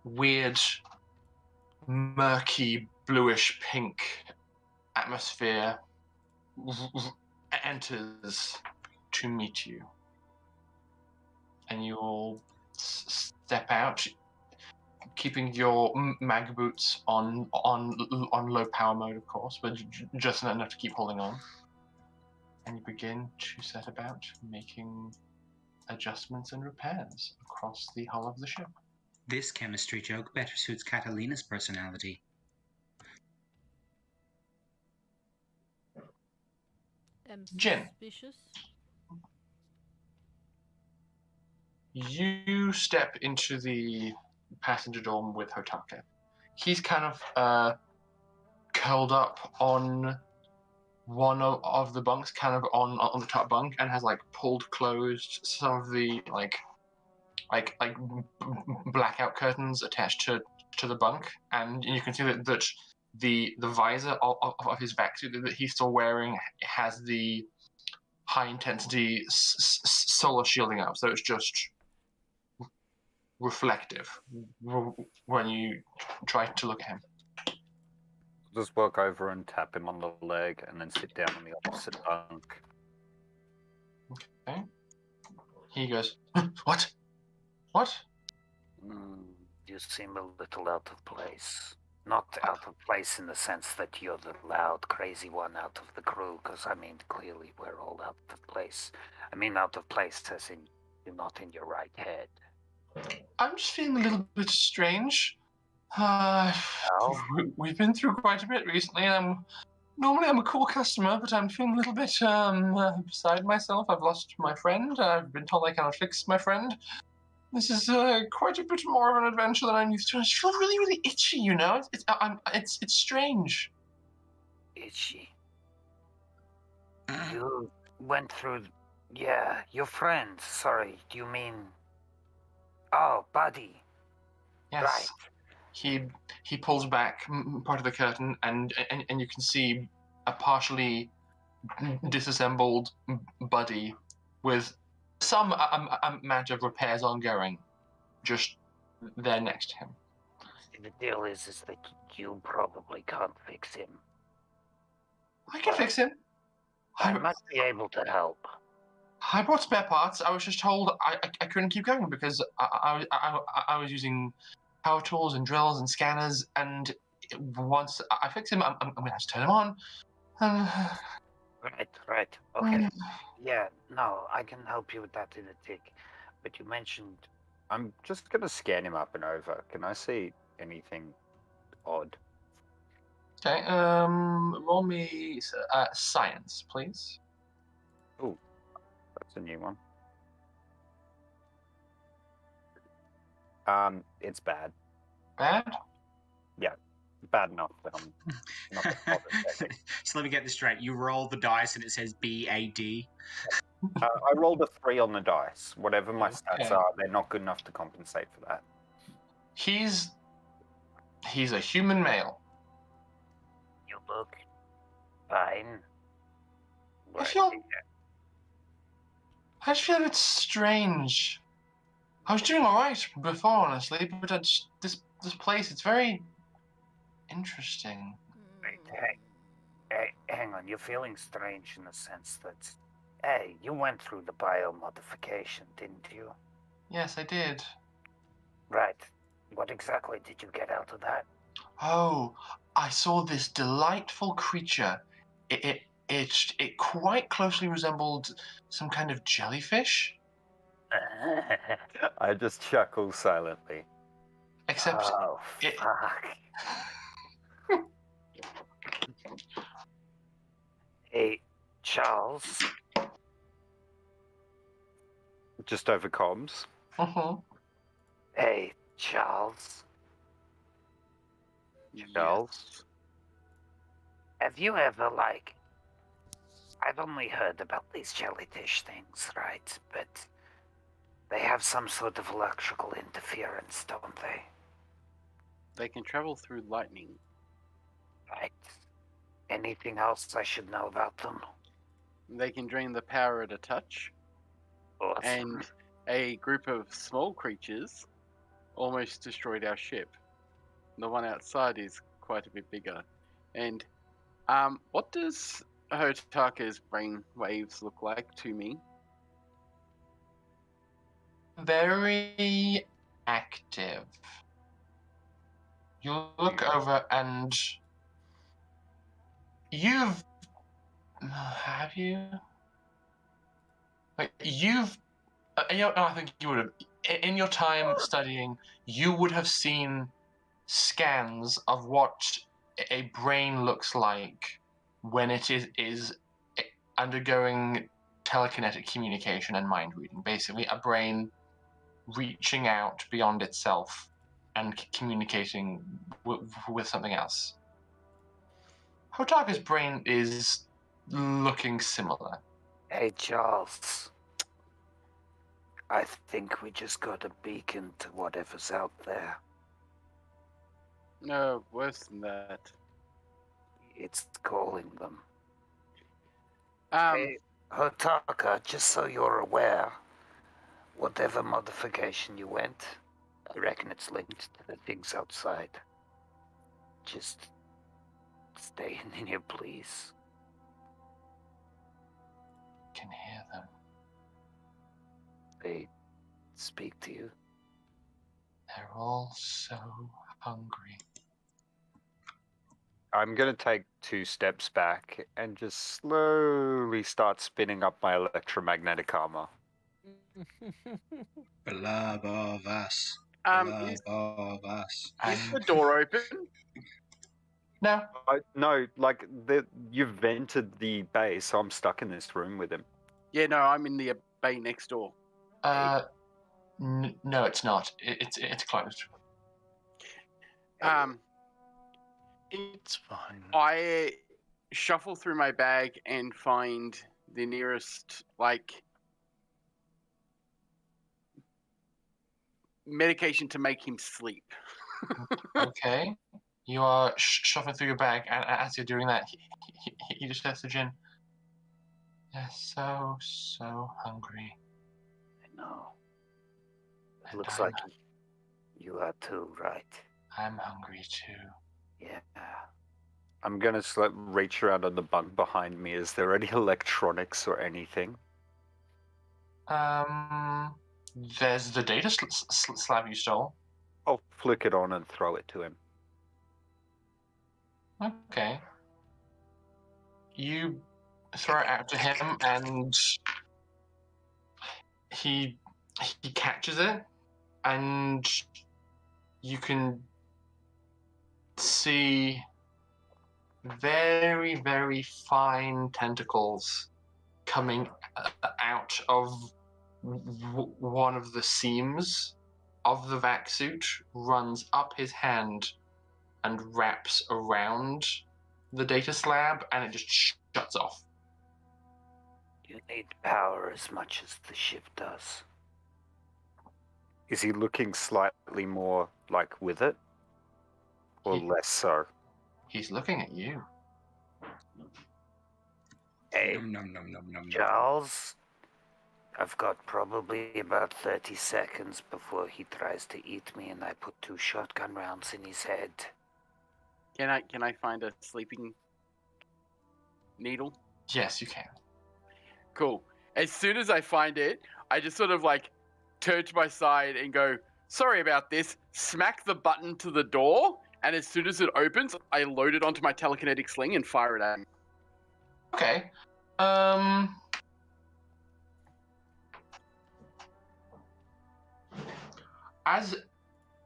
weird, murky, bluish pink atmosphere enters to meet you. And you all step out, keeping your mag boots on low power mode, of course, but just enough to keep holding on. And you begin to set about making adjustments and repairs across the hull of the ship. This chemistry joke better suits Catalina's personality. Jin. Suspicious. You step into the passenger dorm with Hotaka. He's kind of curled up on one of the bunks, kind of on the top bunk, and has like pulled closed some of the like blackout curtains attached to the bunk, and you can see that the visor of his vac-suit that he's still wearing has the high intensity solar shielding up, so it's just reflective when you try to look at him. Just walk over and tap him on the leg and then sit down on the opposite bunk. Okay. He goes, What? What? You seem a little out of place. Not out of place in the sense that you're the loud, crazy one out of the crew, because, I mean, clearly we're all out of place. I mean out of place as in you're not in your right head. I'm just feeling a little bit strange. We've been through quite a bit recently, and normally I'm a cool customer, but I'm feeling a little bit beside myself. I've lost my friend. I've been told I cannot fix my friend. This is quite a bit more of an adventure than I'm used to. I just feel really, really itchy, you know? It's strange. Itchy. You went through... Yeah, your friend. Sorry, do you mean... Oh, Buddy. Yes. Right. He pulls back part of the curtain, and you can see a partially disassembled Buddy with some amount of repairs ongoing, just there next to him. The deal is that you probably can't fix him. I can fix him. I might be able to help. I brought spare parts. I was just told I couldn't keep going because I was using power tools and drills and scanners, and once I fix him, I'm going to have to turn him on. Right. Okay. Yeah, no, I can help you with that in a tick. But you mentioned... I'm just going to scan him up and over. Can I see anything odd? Okay, roll me science, please. Oh, that's a new one. It's bad. Bad? Bad enough that I'm not gonna bother checking. So let me get this straight. You roll the dice and it says BAD. I rolled a 3 on the dice. Whatever my stats Okay. are, they're not good enough to compensate for that. He's a human male. You look fine. I Right feel here. I just feel a bit strange. I was doing all right before, honestly, but this place, it's very interesting. Wait, hey, hang on. You're feeling strange in the sense that, hey, you went through the biomodification, didn't you? Yes, I did. Right. What exactly did you get out of that? Oh, I saw this delightful creature. It quite closely resembled some kind of jellyfish, I just chuckle silently. except Oh, it- fuck. Hey, Charles. Just over comms. Hey, Charles. Charles? Have you ever, I've only heard about these jellyfish things, right? But they have some sort of electrical interference, don't they? They can travel through lightning. Right. Anything else I should know about them? They can drain the power at a touch. Awesome. And a group of small creatures almost destroyed our ship. The one outside is quite a bit bigger. And what does Hotaka's brain waves look like to me? very active. You look over and have you? Like, I think you would have. In your time studying, you would have seen scans of what a brain looks like when it is undergoing telekinetic communication and mind reading. Basically, a brain reaching out beyond itself and communicating with something else. Hotaka's brain is looking similar. Hey, Charles. I think we just got a beacon to whatever's out there. No, worse than that. It's calling them. Um, Hey, Hotaka, just so you're aware, whatever modification you went, I reckon it's linked to the things outside. Just stay in here, please. Can hear them. They speak to you. They're all so hungry. I'm going to take 2 steps back and just slowly start spinning up my electromagnetic armor. BLUB of us. is, BLUB of us. is the door open? No. No, you've vented the bay, so I'm stuck in this room with him. Yeah, no, I'm in the bay next door. No, it's not. It's closed. It's fine. I shuffle through my bag and find the nearest, medication to make him sleep. Okay. You are shuffling through your bag, and as you're doing that, he just lets the gin. They're so hungry. I know. It And looks I'm- like you are too, right? I'm hungry too. Yeah. I'm going to reach around on the bunk behind me. Is there any electronics or anything? There's the data slab you stole. I'll flick it on and throw it to him. Okay. You throw it out to him, and he catches it, and you can see very, very fine tentacles coming out of one of the seams of the vac suit, runs up his hand and wraps around the data slab, and it just shuts off. You need power as much as the ship does. Is he looking slightly more like with it? Or less so? He's looking at you. Hey, Nom, nom, nom, nom, nom, nom. Charles, I've got probably about 30 seconds before he tries to eat me, and I put 2 shotgun rounds in his head. Can I find a sleeping needle? Yes, you can. Cool. As soon as I find it, I just sort of like turn to my side and go, sorry about this, smack the button to the door, and as soon as it opens, I load it onto my telekinetic sling and fire it at him. Okay.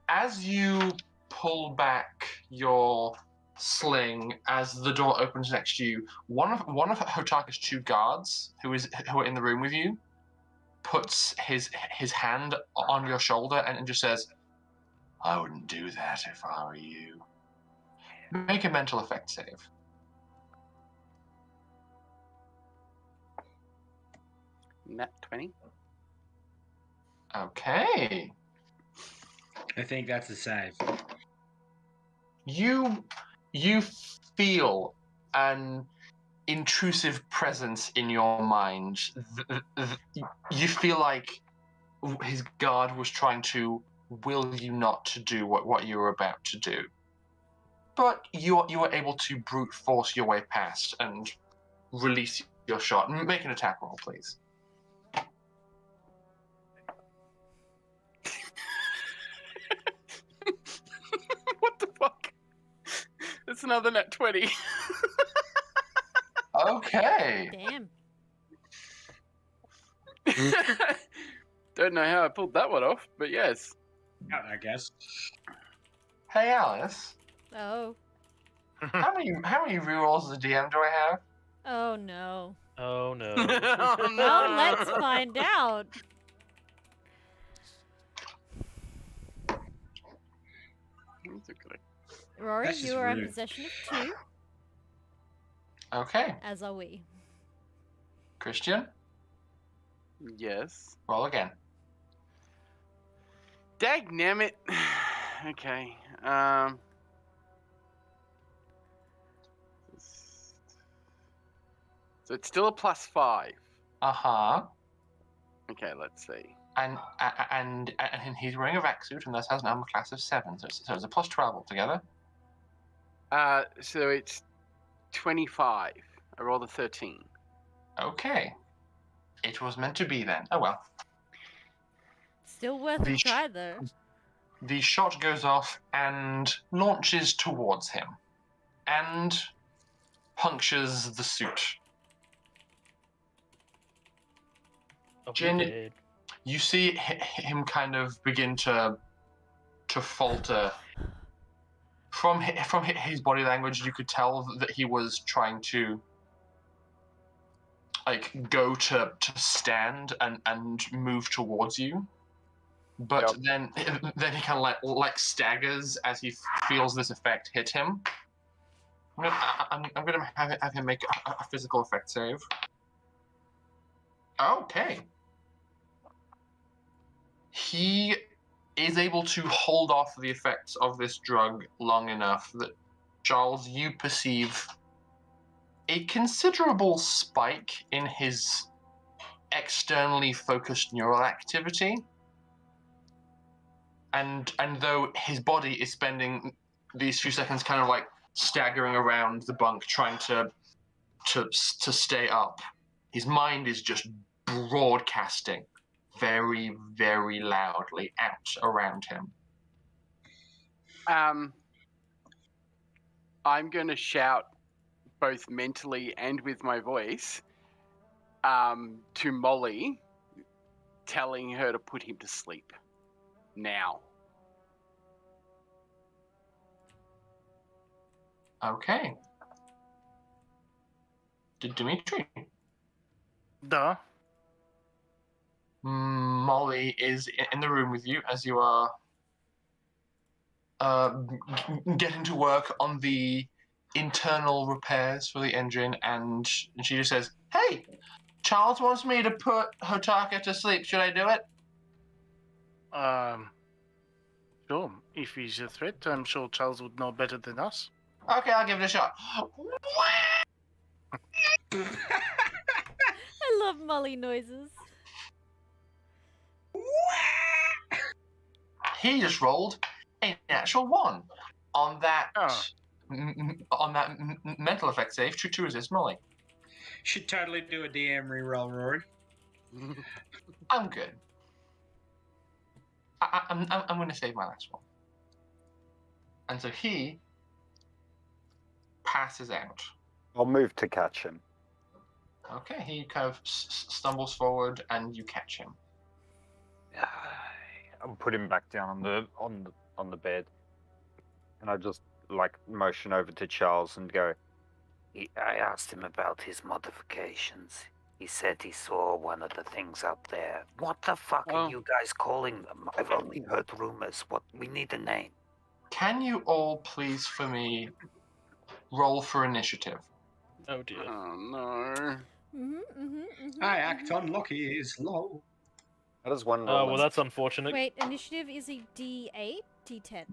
As you pull back your sling, as the door opens next to you, one of Hotaka's 2 guards, who are in the room with you, puts his hand on your shoulder and just says, "I wouldn't do that if I were you. Make a mental effect save." Nat 20. Okay. I think that's a save. You feel an intrusive presence in your mind. You feel like his guard was trying to will you not to do what you were about to do. But you were able to brute force your way past and release your shot. Make an attack roll, please. What the fuck? That's another nat 20. Okay. Damn. Don't know how I pulled that one off, but yes. Yeah, I guess. Hey, Alice. Oh. How many rerolls as a DM do I have? Oh no. Oh no. Oh, Well, let's find out. That's okay. Rory, That's just you are in rude. possession of 2, Okay. as are we. Christian, Yes. roll again. Dagnammit. Okay. So it's still a +5. Uh-huh. Okay, let's see. And he's wearing a vac suit and thus has an armor class of 7, so it's a +12 altogether. So it's 25. I rolled a 13. Okay. It was meant to be then. Oh well. Still worth a The sh- try, though. The shot goes off and launches towards him and punctures the suit. I'll be Jin- dead. You see him kind of begin to falter. From his body language, you could tell that he was trying to go to stand and move towards you, but then he kind of like staggers as he feels this effect hit him. I'm gonna have him make a physical effect save. Okay. He is able to hold off the effects of this drug long enough that, Charles, you perceive a considerable spike in his externally focused neural activity. And though his body is spending these few seconds kind of like staggering around the bunk trying to stay up, his mind is just broadcasting very, very loudly out around him. I'm going to shout both mentally and with my voice to Molly, telling her to put him to sleep now. Okay. Dimitri. Duh. Molly is in the room with you as you are getting to work on the internal repairs for the engine, and she just says, "Hey, Charles wants me to put Hotaka to sleep. Should I do it?" Sure. If he's a threat, I'm sure Charles would know better than us. Okay, I'll give it a shot. I love Molly noises. He just rolled a natural 1 on that mental effect save to resist Molly. Should totally do a DM reroll, Rory. I'm good. I'm going to save my last one. And so he passes out. I'll move to catch him. Okay, he kind of stumbles forward, and you catch him. I'll put him back down on the bed, and I just like motion over to Charles and go. I asked him about his modifications. He said he saw one of the things up there. What the fuck are you guys calling them? I've only heard rumors. We need a name. Can you all please, for me, roll for initiative? Oh dear. Oh no. I act on Lockie is low. How does one roll? Oh, well, that's unfortunate. Wait, initiative is a D8? D10?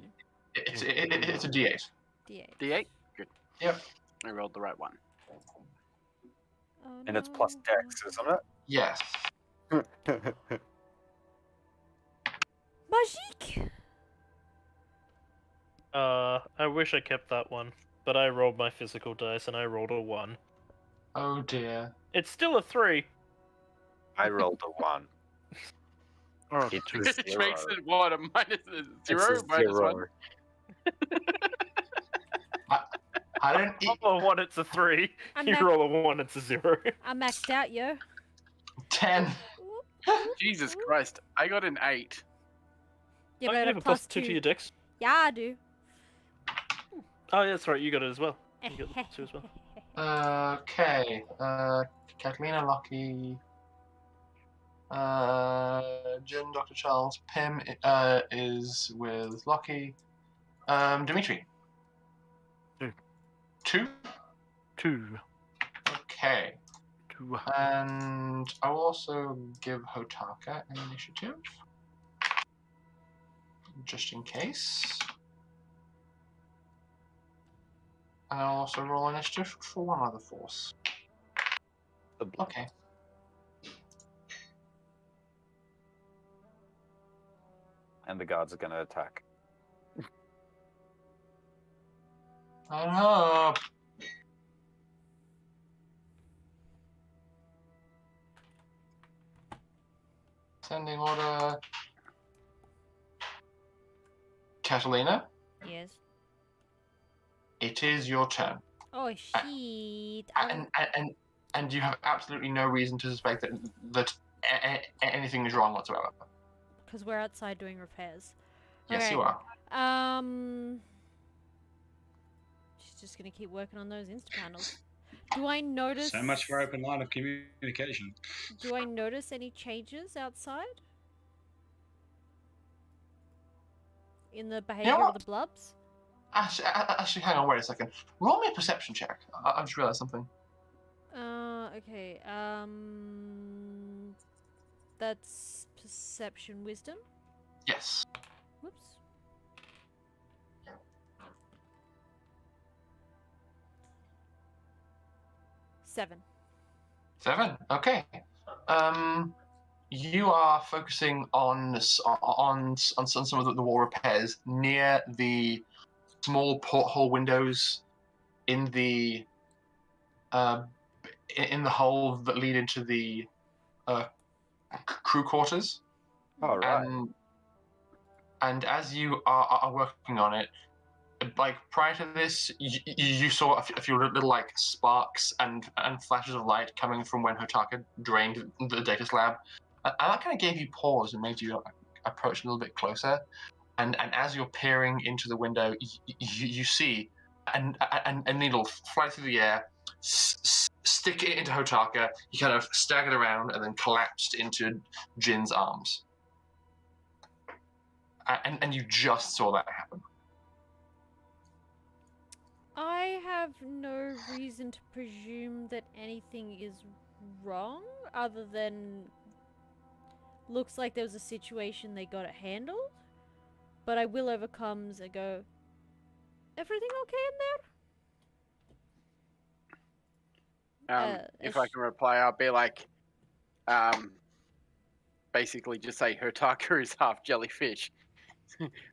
It's a D8. D8. D8? Good. Yep. I rolled the right one. Oh, And it's plus Dex, isn't it? Yes. Magique! I wish I kept that one, but I rolled my physical dice and I rolled a 1. Oh dear. It's still a 3. I rolled a 1. Oh, It two. was Which 0. makes it what? A minus a It's zero? a Minus 0. 1? I don't. Roll a 1, it's a 3. I'm You back. roll a 1, it's a 0. I'm maxed out, yo. 10. Jesus Christ. I got an 8. Yeah, Oh, but you a have a plus +2 to 2. your dex. Yeah, I do. Oh, yeah, that's right, you got it as well. You got the +2 as well. Okay. Catalina, Lockie. Jen, Dr. Charles. Pim is with Lockie. Dimitri. 2. 2? 2. Okay. 2. And I will also give Hotaka an initiative. Just in case. And I'll also roll initiative for one other force. Okay. And the guards are going to attack. I hope. Sending order. Catalina, Yes. it is your turn. Oh, shit. And you have absolutely no reason to suspect that anything is wrong whatsoever. Because we're outside doing repairs. Yes, you are. She's just gonna keep working on those Insta panels. Do I notice? So much for open line of communication. Do I notice any changes outside? In the behavior of the blubs? Actually, hang on, wait a second. Roll me a perception check. I just realized something. Okay. That's perception wisdom. Yes. Whoops. Seven. 7. Okay. You are focusing on some of the wall repairs near the small porthole windows in the hole that lead into the crew quarters. All right. And as you are working on it, like prior to this, you saw a few little like sparks and flashes of light coming from when Hotaka drained the data slab, and that kind of gave you pause and made you approach a little bit closer. And as you're peering into the window, you see a needle fly through the air, stick it into Hotaka. He kind of staggered around and then collapsed into Jin's arms. And you just saw that happen. I have no reason to presume that anything is wrong, other than looks like there was a situation they got it handled. But I will overcomes and go, everything okay in there? If I can reply, I'll be like, basically just say Hotaka is half jellyfish.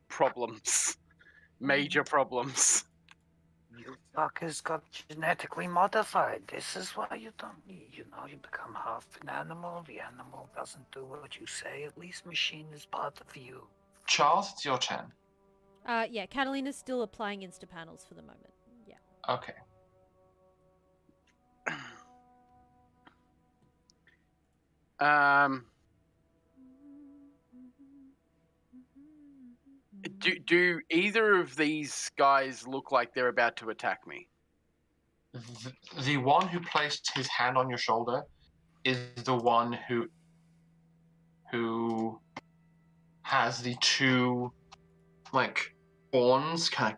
Problems. Major problems. You fuckers got genetically modified. This is why you don't need, you become half an animal. The animal doesn't do what you say. At least machine is part of you. Charles, it's your turn. Yeah, Catalina's still applying insta-panels for the moment. Yeah. Okay. Do either of these guys look like they're about to attack me? The one who placed his hand on your shoulder is the one who has the two, like, horns kind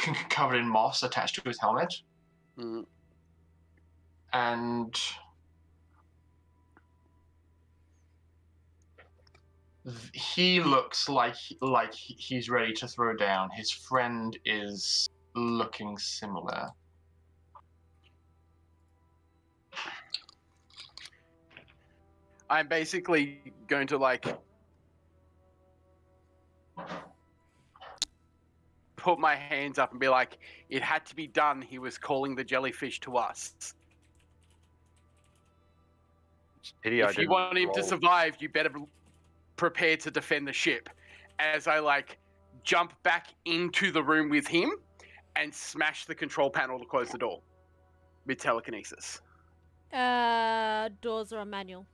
of covered in moss attached to his helmet. Mm. And he looks like he's ready to throw down. His friend is looking similar. I'm basically going to, like, put my hands up and be like, it had to be done. He was calling the jellyfish to us. If you want him to survive, you better prepare to defend the ship. As I, like, jump back into the room with him and smash the control panel to close the door with telekinesis. Doors are on manual.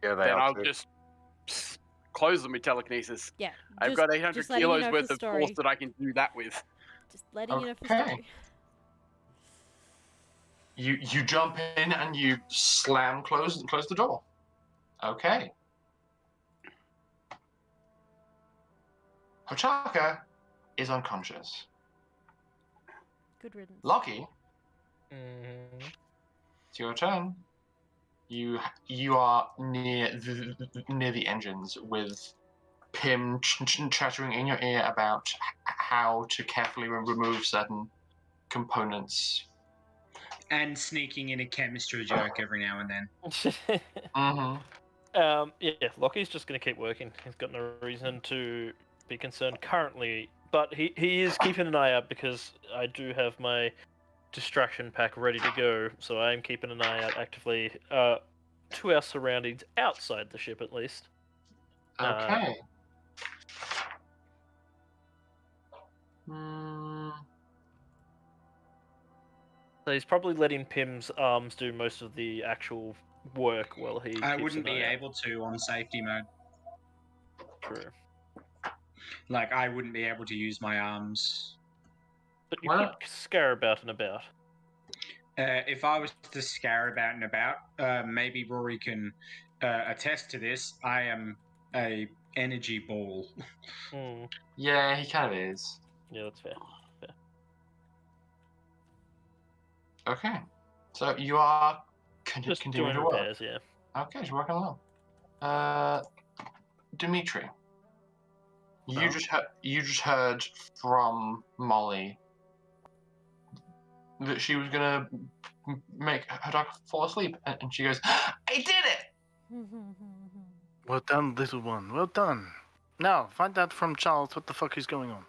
Yeah, they Then are I'll too. just close them with telekinesis. Yeah. I've got 800 just letting you kilos know worth for of story. force that I can do that with. Just letting you know for Okay. story. You jump in and you close the door. Okay. Hotaka is unconscious. Good riddance. Lockie, it's your turn. You are near the engines with Pim chattering in your ear about how to carefully remove certain components. And sneaking in a chemistry joke every now and then. Mm-hmm. Yeah, Lockie's just going to keep working. He's got no reason to be concerned currently, but he is keeping an eye out because I do have my distraction pack ready to go, so I am keeping an eye out actively to our surroundings outside the ship at least. Okay. So he's probably letting Pim's arms do most of the actual work while he I keeps wouldn't an be eye out. able to on safety mode. True. Like, I wouldn't be able to use my arms. But you Why could not? scare about and about. If I was to scare about and about, maybe Rory can attest to this. I am a energy ball. Mm, Yeah, he kind of is. yeah, that's fair. Okay. So you are Just continuing doing to work. repairs, yeah. Okay, he's working along. Dimitri, you just heard from Molly that she was gonna make her dog fall asleep, and she goes, "I did it!" Well done, little one. Well done. Now, find out from Charles what the fuck is going on.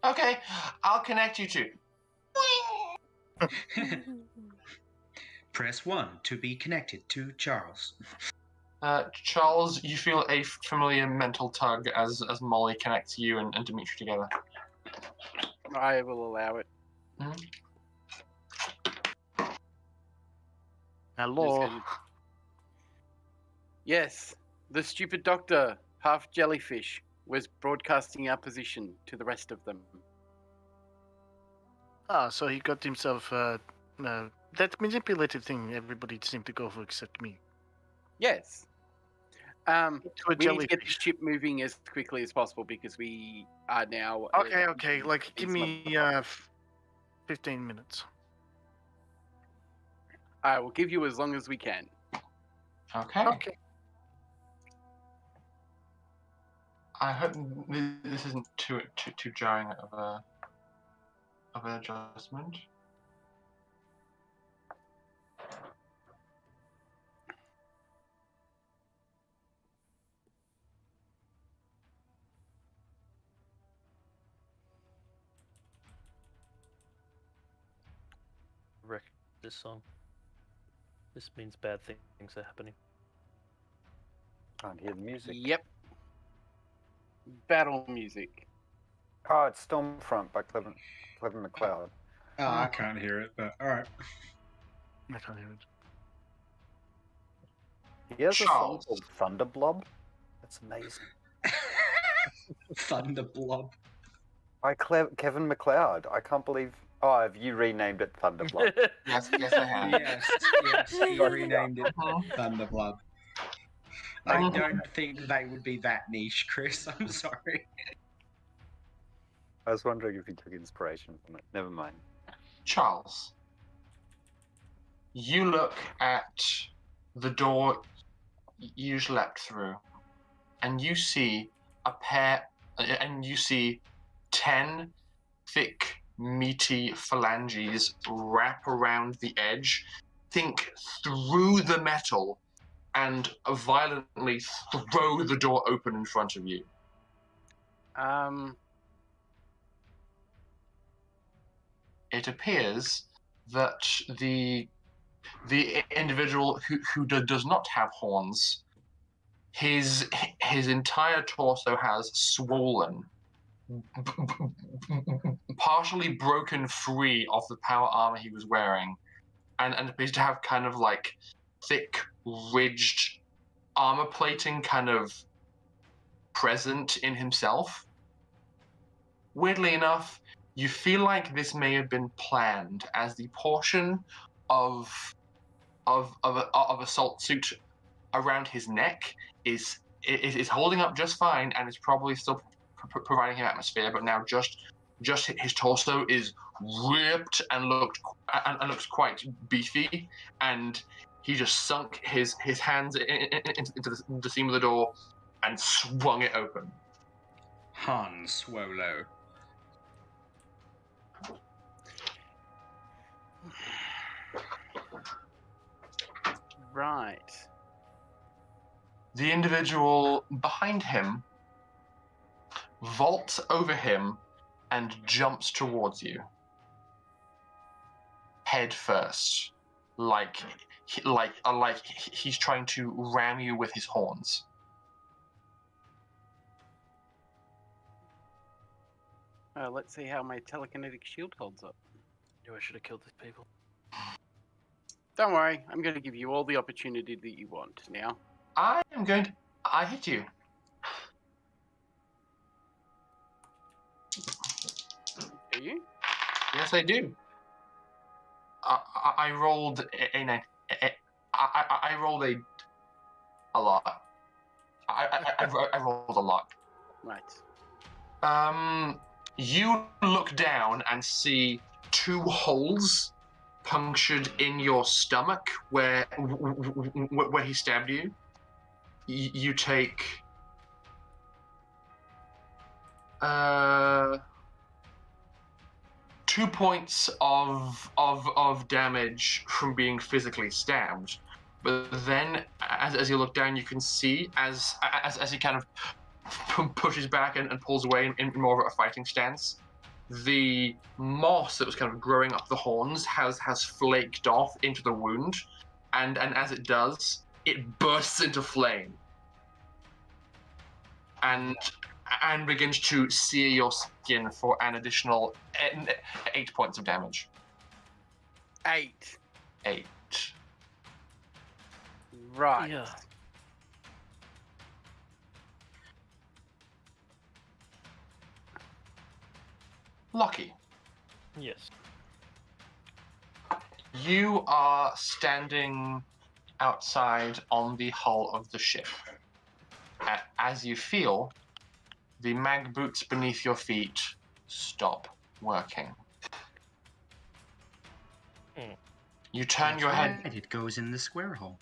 Okay, I'll connect you two. Press 1 to be connected to Charles. Charles, you feel a familiar mental tug as Molly connects you and Dimitri together. I will allow it. Hello. Yes, the stupid doctor, half jellyfish, was broadcasting our position to the rest of them. Ah, so he got himself that manipulative thing everybody seemed to go for except me. Yes. To a We need to get the jellyfish. ship moving as quickly as possible because we are now. Okay. Like, give these me motherfuckers. 15 minutes. I will give you as long as we can. Okay. Okay. I hope this isn't too jarring of an adjustment. Wreck this song. This means bad things are happening. Can't hear the music. Yep. Battle music. Oh, it's Stormfront by Clever McLeod. Oh, I can't hear it, but all right. I can't hear it. He has a song Charles. called Thunder BLUB. That's amazing. Thunder Blob. By Kevin McLeod. I can't believe. Oh, have you renamed it Thunder BLUB? Yes, I have. Yes, you renamed it Thunder Blob. I Mhm. don't think they would be that niche, Chris. I'm sorry. I was wondering if he took inspiration from it. Never mind. Charles, you look at the door you slept through, and you see and you see 10 thick, meaty phalanges wrap around the edge, think through the metal, and violently throw the door open in front of you. It appears that the individual who does not have horns, his entire torso has swollen, partially broken free of the power armor he was wearing, and appears to have kind of like thick, ridged armor plating kind of present in himself. Weirdly enough, you feel like this may have been planned, as the portion of a salt suit around his neck is holding up just fine, and is probably still providing him atmosphere. But now just his torso is ripped and looks quite beefy, and he just sunk his hands into the seam of the door and swung it open. Han Swolo. Right. The individual behind him vaults over him and jumps towards you, head first, like he's trying to ram you with his horns. Let's see how my telekinetic shield holds up. Knew I should have killed these people. Don't worry, I'm going to give you all the opportunity that you want now. I hit you. Do you? Yes, I do. I rolled I rolled a lot. I rolled a lot. Right. You look down and see 2 holes punctured in your stomach where he stabbed you. You take 2 points of damage from being physically stabbed. But then, as you look down, you can see as he kind of pushes back and pulls away in more of a fighting stance, the moss that was kind of growing up the horns has flaked off into the wound, and as it does, it bursts into flame and begins to sear your skin for an additional 8 points of damage. 8. 8. Right. Yeah. Lucky. Yes. You are standing outside on the hull of the ship. As you feel, the mag boots beneath your feet stop working. You turn your head. Right, it goes in the square hole.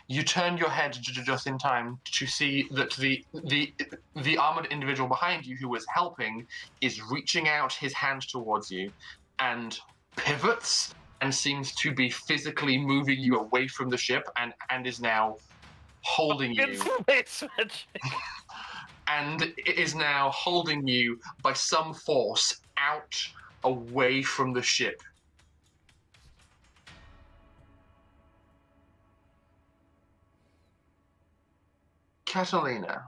You turn your head just in time to see that the armored individual behind you who was helping is reaching out his hand towards you and pivots and seems to be physically moving you away from the ship and is now holding you. Space magic. And it is now holding you by some force out away from the ship. Catalina,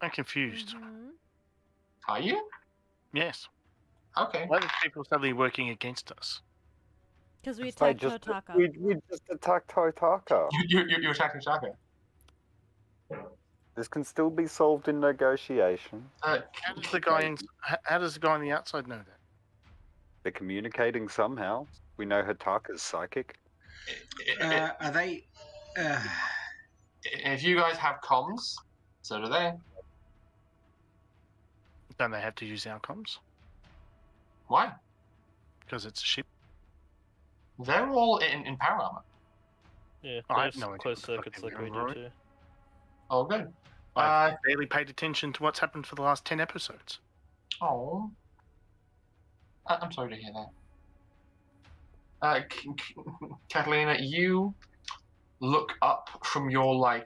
I'm confused. are you? Yes. Okay. Why are these people suddenly working against us? Because we They attacked just, Totaka. we just attacked Totaka. You attacked Osaka. This can still be solved in negotiation. How does the guy on the outside know that? They're communicating somehow. We know Hataka's psychic. Are they? If you guys have comms, so do they. Don't they have to use our comms? Why? Because it's a ship. They're all in power armor. Yeah, I have there's no idea closed what the fuck circuits they like we were, do right? too. Oh, good. I've barely paid attention to what's happened for the last 10 episodes. Oh. I'm sorry to hear that. Catalina, you look up from your,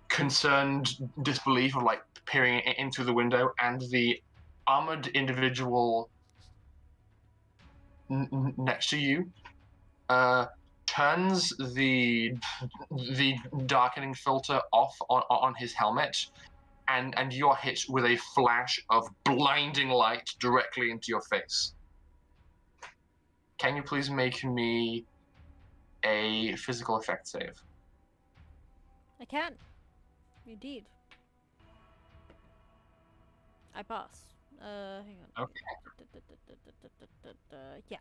concerned disbelief of, peering in through the window, and the armored individual next to you turns the darkening filter off on his helmet, and you're hit with a flash of blinding light directly into your face. Can you please make me a physical effect save? I can. You did. I pass. Hang on. Okay. Yeah.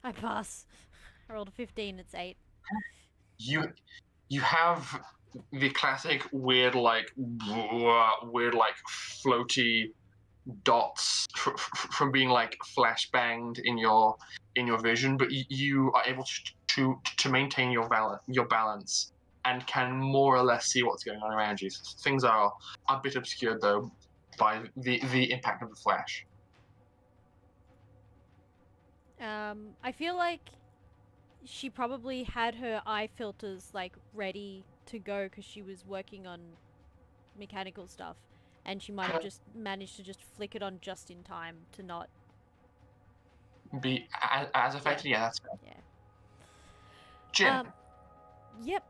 I pass. I rolled a 15, it's 8. You have the classic weird floaty dots from being flashbanged in your vision, but you are able to maintain your balance and can more or less see what's going on around you. Things are a bit obscured though by the impact of the flash. I feel like she probably had her eye filters ready to go because she was working on mechanical stuff, and she might have just managed to just flick it on just in time to not Be as affected. Yeah, that's fair. Yeah. Jin. Yep.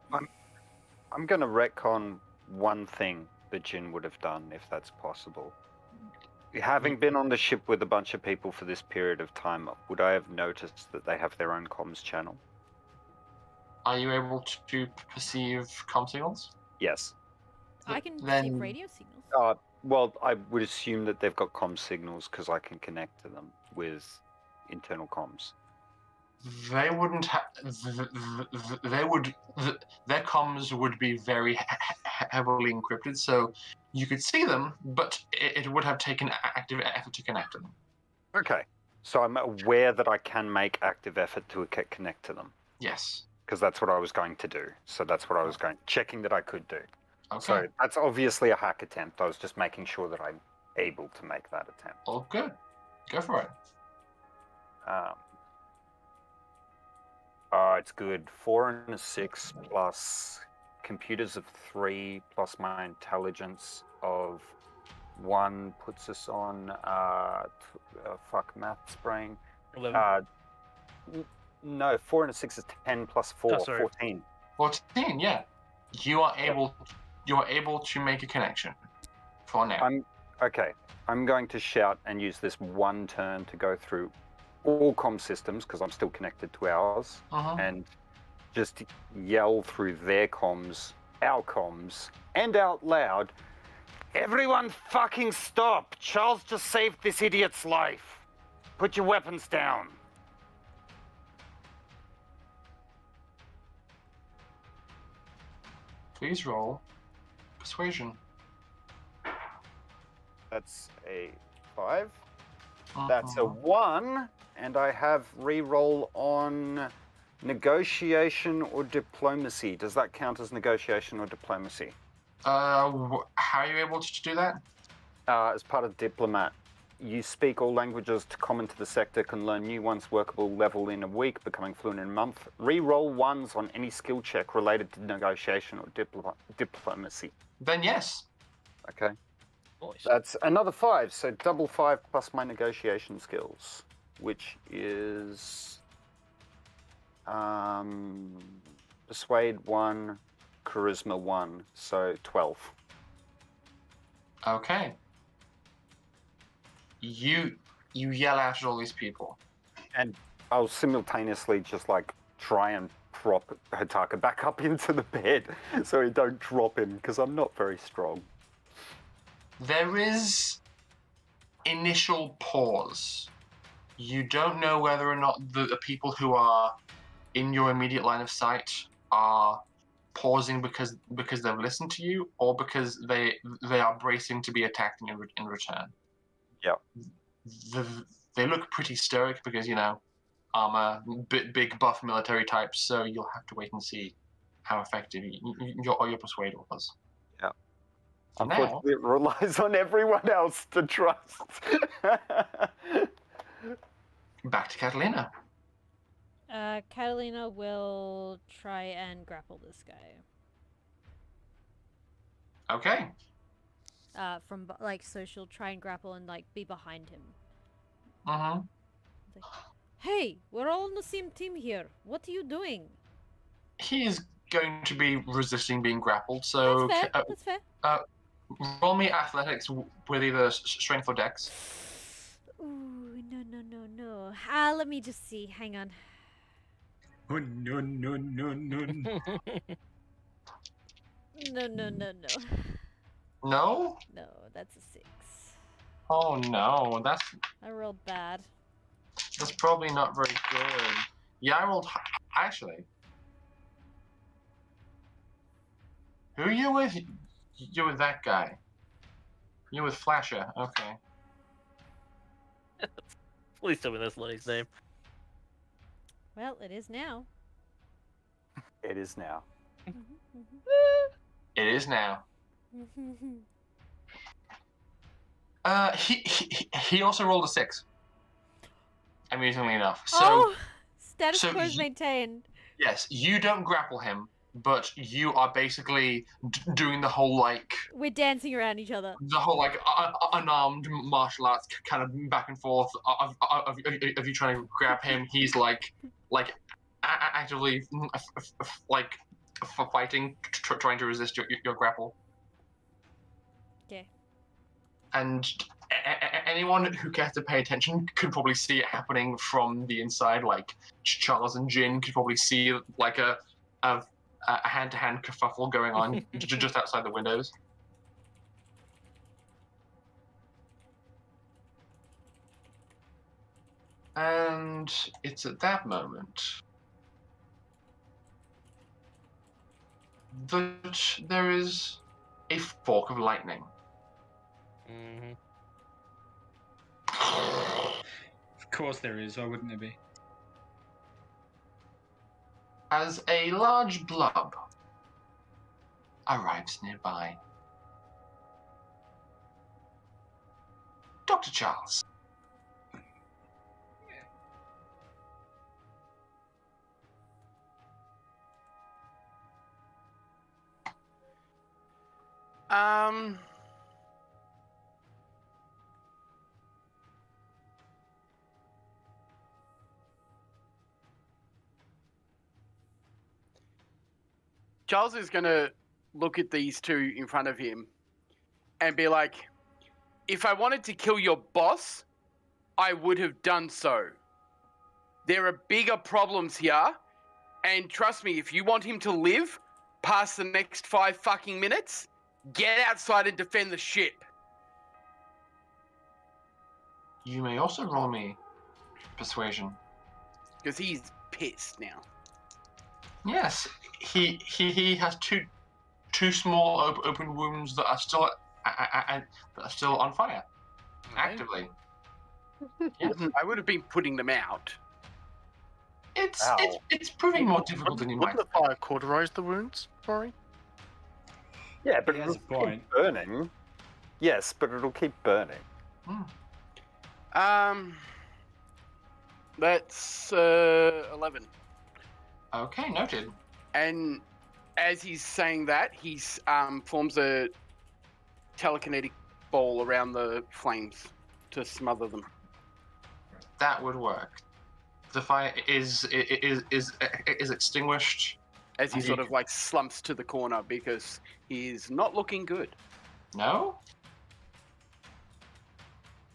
I'm going to retcon one thing that Jin would have done, if that's possible. Having been on the ship with a bunch of people for this period of time, would I have noticed that they have their own comms channel? Are you able to perceive comm signals? Yes. I can Then- receive radio signals. Well, I would assume that they've got comms signals because I can connect to them with internal comms. They wouldn't have. They would. Their comms would be very heavily encrypted, so you could see them, but it would have taken active effort to connect to them. Okay. So I'm aware that I can make active effort to connect to them. Yes. Because that's what I was going to do. So that's what I was checking that I could do. Okay. So that's obviously a hack attempt. I was just making sure that I'm able to make that attempt. Oh, good. Go for it. It's good. 4 and a 6 plus computers of 3 plus my intelligence of 1 puts us on maths brain. 11. No, 4 and a 6 is 10 plus 4, Oh, sorry. 14. 14. Yeah. You are able to make a connection. For now. I'm going to shout and use this one turn to go through all comm systems because I'm still connected to ours, and just yell through their comms, our comms, and out loud, Everyone fucking stop! Charles just saved this idiot's life. Put your weapons down. Please roll persuasion. That's a 5. That's a 1, and I have re-roll on negotiation or diplomacy. Does that count as negotiation or diplomacy? How are you able to do that? As part of diplomat, you speak all languages to come into the sector, can learn new ones workable level in a week, becoming fluent in a month. Re-roll 1s on any skill check related to negotiation or diplomacy. Then yes. Okay. Nice. That's another 5, so double 5 plus my negotiation skills, which is persuade 1, charisma 1, so 12. Okay. You yell out at all these people. And I'll simultaneously just like try and prop Hataka back up into the bed so he don't drop him, because I'm not very strong. There is initial pause. You don't know whether or not the people who are in your immediate line of sight are pausing because they've listened to you, or because they are bracing to be attacked in return. Yeah. They look pretty stoic because, you know, armor, big buff military types, so you'll have to wait and see how effective your persuade was. Yeah. Now, Unfortunately, it relies on everyone else to trust. back to Catalina. Catalina will try and grapple this guy. Okay. So she'll try and grapple and like be behind him. Mm-hmm. Like, hey, we're all on the same team here. What are you doing? He is going to be resisting being grappled, so That's fair. That's fair. roll me athletics with either strength or dex. Ooh, no. Let me just see. Hang on. Oh, no. No. No? No, that's a 6. Oh no, that's I rolled bad. probably not very good. Yeah, I rolled actually. Who are you with? You're with that guy. You're with Flasher. Okay. Please tell me that's Lenny's name. Well, it is now. It is now. It is now. He also rolled a 6. Amusingly enough. So status quo is maintained. yes, you don't grapple him, but you are basically doing the whole like We're dancing around each other. the whole like unarmed martial arts kind of back and forth of you trying to grab him. He's like actively like fighting, trying to resist your grapple. Okay. And anyone who cares to pay attention could probably see it happening from the inside. Like Charles and Jin could probably see like a hand-to-hand kerfuffle going on just outside the windows. And it's at that moment that there is a fork of lightning. Mm-hmm. Of course there is. Why wouldn't there be? As a large BLUB arrives nearby. Dr. Charles. Charles is going to look at these two in front of him and be like, if I wanted to kill your boss, I would have done so. There are bigger problems here, and trust me, if you want him to live past the next 5 fucking minutes, get outside and defend the ship. You may also roll me persuasion. Because he's pissed now. Yes, he has two small open wounds that are still on fire, actively. Yes. I would have been putting them out. It's proving more difficult than you might. Wouldn't the fire cauterize the wounds, Rory? Yeah, but He it'll has a point. keep burning. Yes, but it'll keep burning. That's 11. Okay, noted. And as he's saying that, he forms a telekinetic ball around the flames to smother them. That would work. The fire is extinguished. As he sort of like slumps to the corner because he's not looking good. No?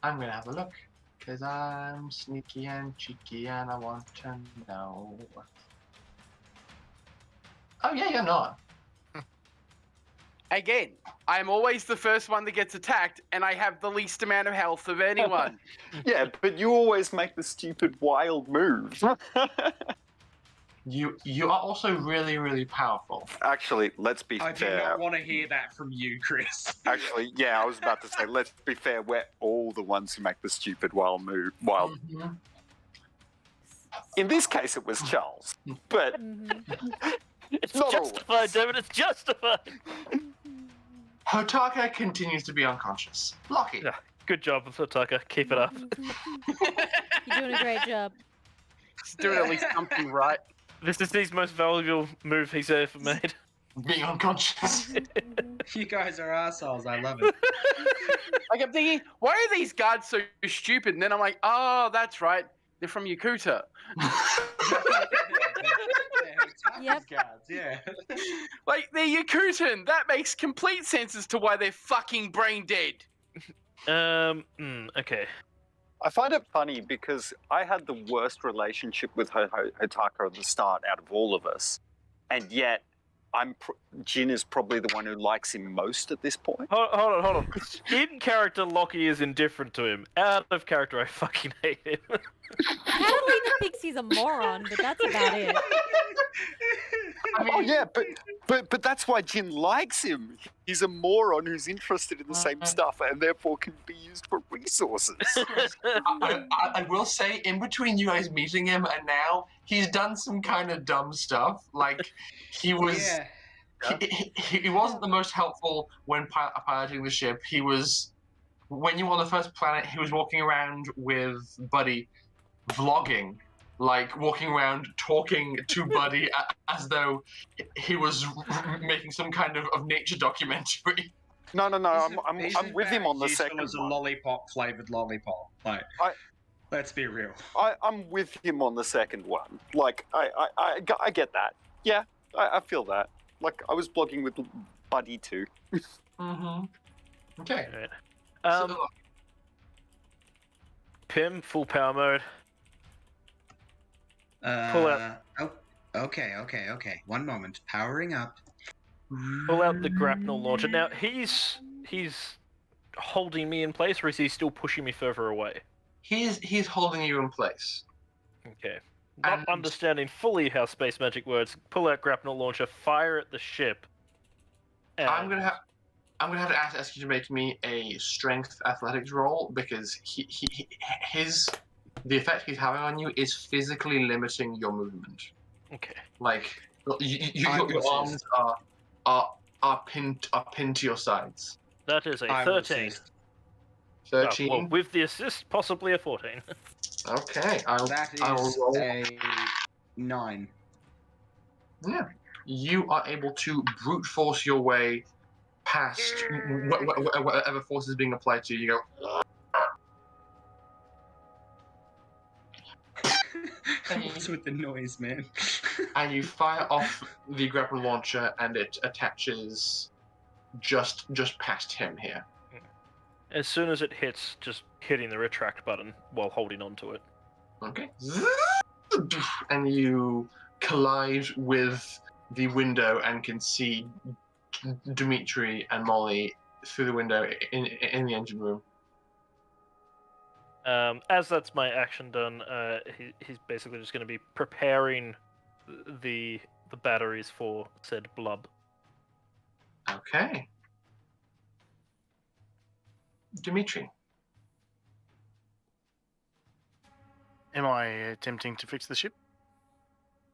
I'm gonna have a look. Because I'm sneaky and cheeky and I want to know. Oh, yeah, you're not. Again, I'm always the first one that gets attacked, and I have the least amount of health of anyone. Yeah, but you always make the stupid wild move. You are also really, really powerful. Actually, let's be I do fair. not want to hear that from you, Chris. Actually, yeah, I was about to say, let's be fair. We're all the ones who make the stupid wild move. Wild. Mhm. In this case, it was Charles, but It's Not justified, David. It's justified. Hotaka continues to be unconscious. Lucky. Yeah. Good job, Tucker. Keep it up. You're doing a great job. He's doing at least something right. This is his most valuable move he's ever made. Being unconscious. You guys are assholes. I love it. Like, I'm thinking, why are these guards so stupid? And then I'm like, oh, that's right. They're from Yakuta. Yep. Guards, yeah. Like, they're Yakutan. That makes complete sense as to why they're fucking brain dead. Okay. I find it funny because I had the worst relationship with Hotaka at the start out of all of us, and yet Jin is probably the one who likes him most at this point. Hold on. In character, Lockie is indifferent to him. Out of character, I fucking hate him. Catalina thinks he's a moron, but that's about it. I mean, Oh yeah, but that's why Jin likes him. He's a moron who's interested in the same stuff and therefore can be used for resources. I will say, in between you guys meeting him and now, he's done some kind of dumb stuff. Like, he was... Yeah. He wasn't the most helpful when piloting the ship. He was... When you were on the first planet, he was walking around with Buddy, vlogging. Like, walking around talking to Buddy as though he was making some kind of nature documentary. No, I'm with him on the second It was a one. lollipop-flavored lollipop. Like, let's be real. I'm with him on the second one. Like, I get that. Yeah, I feel that. Like, I was blogging with Buddy too. Mm-hmm. Okay. Alright. So, Pim, full power mode. Pull out. Oh, okay. One moment. Powering up. Pull out the grapnel launcher. Now, he's holding me in place, or is he still pushing me further away? he's holding you in place. Okay. Not And- understanding fully how space magic works, pull out grapnel launcher, fire at the ship. And... I'm gonna have to ask you to make me a strength athletics roll because the effect he's having on you is physically limiting your movement. Okay. Like your arms are pinned to your sides. That is a I will 13. assist. 13. Well, with the assist, possibly a 14. Okay, That I will is roll. a 9. Yeah, you are able to brute force your way past whatever force is being applied to you. You go. What's with the noise, man? And you fire off the grapple launcher, and it attaches just past him here. As soon as it hits, just hitting the retract button while holding onto it. Okay. And you collide with the window and can see Dimitri and Molly through the window in the engine room. As that's my action done, he's basically just going to be preparing the batteries for said BLUB. Okay. Dimitri. Am I attempting to fix the ship?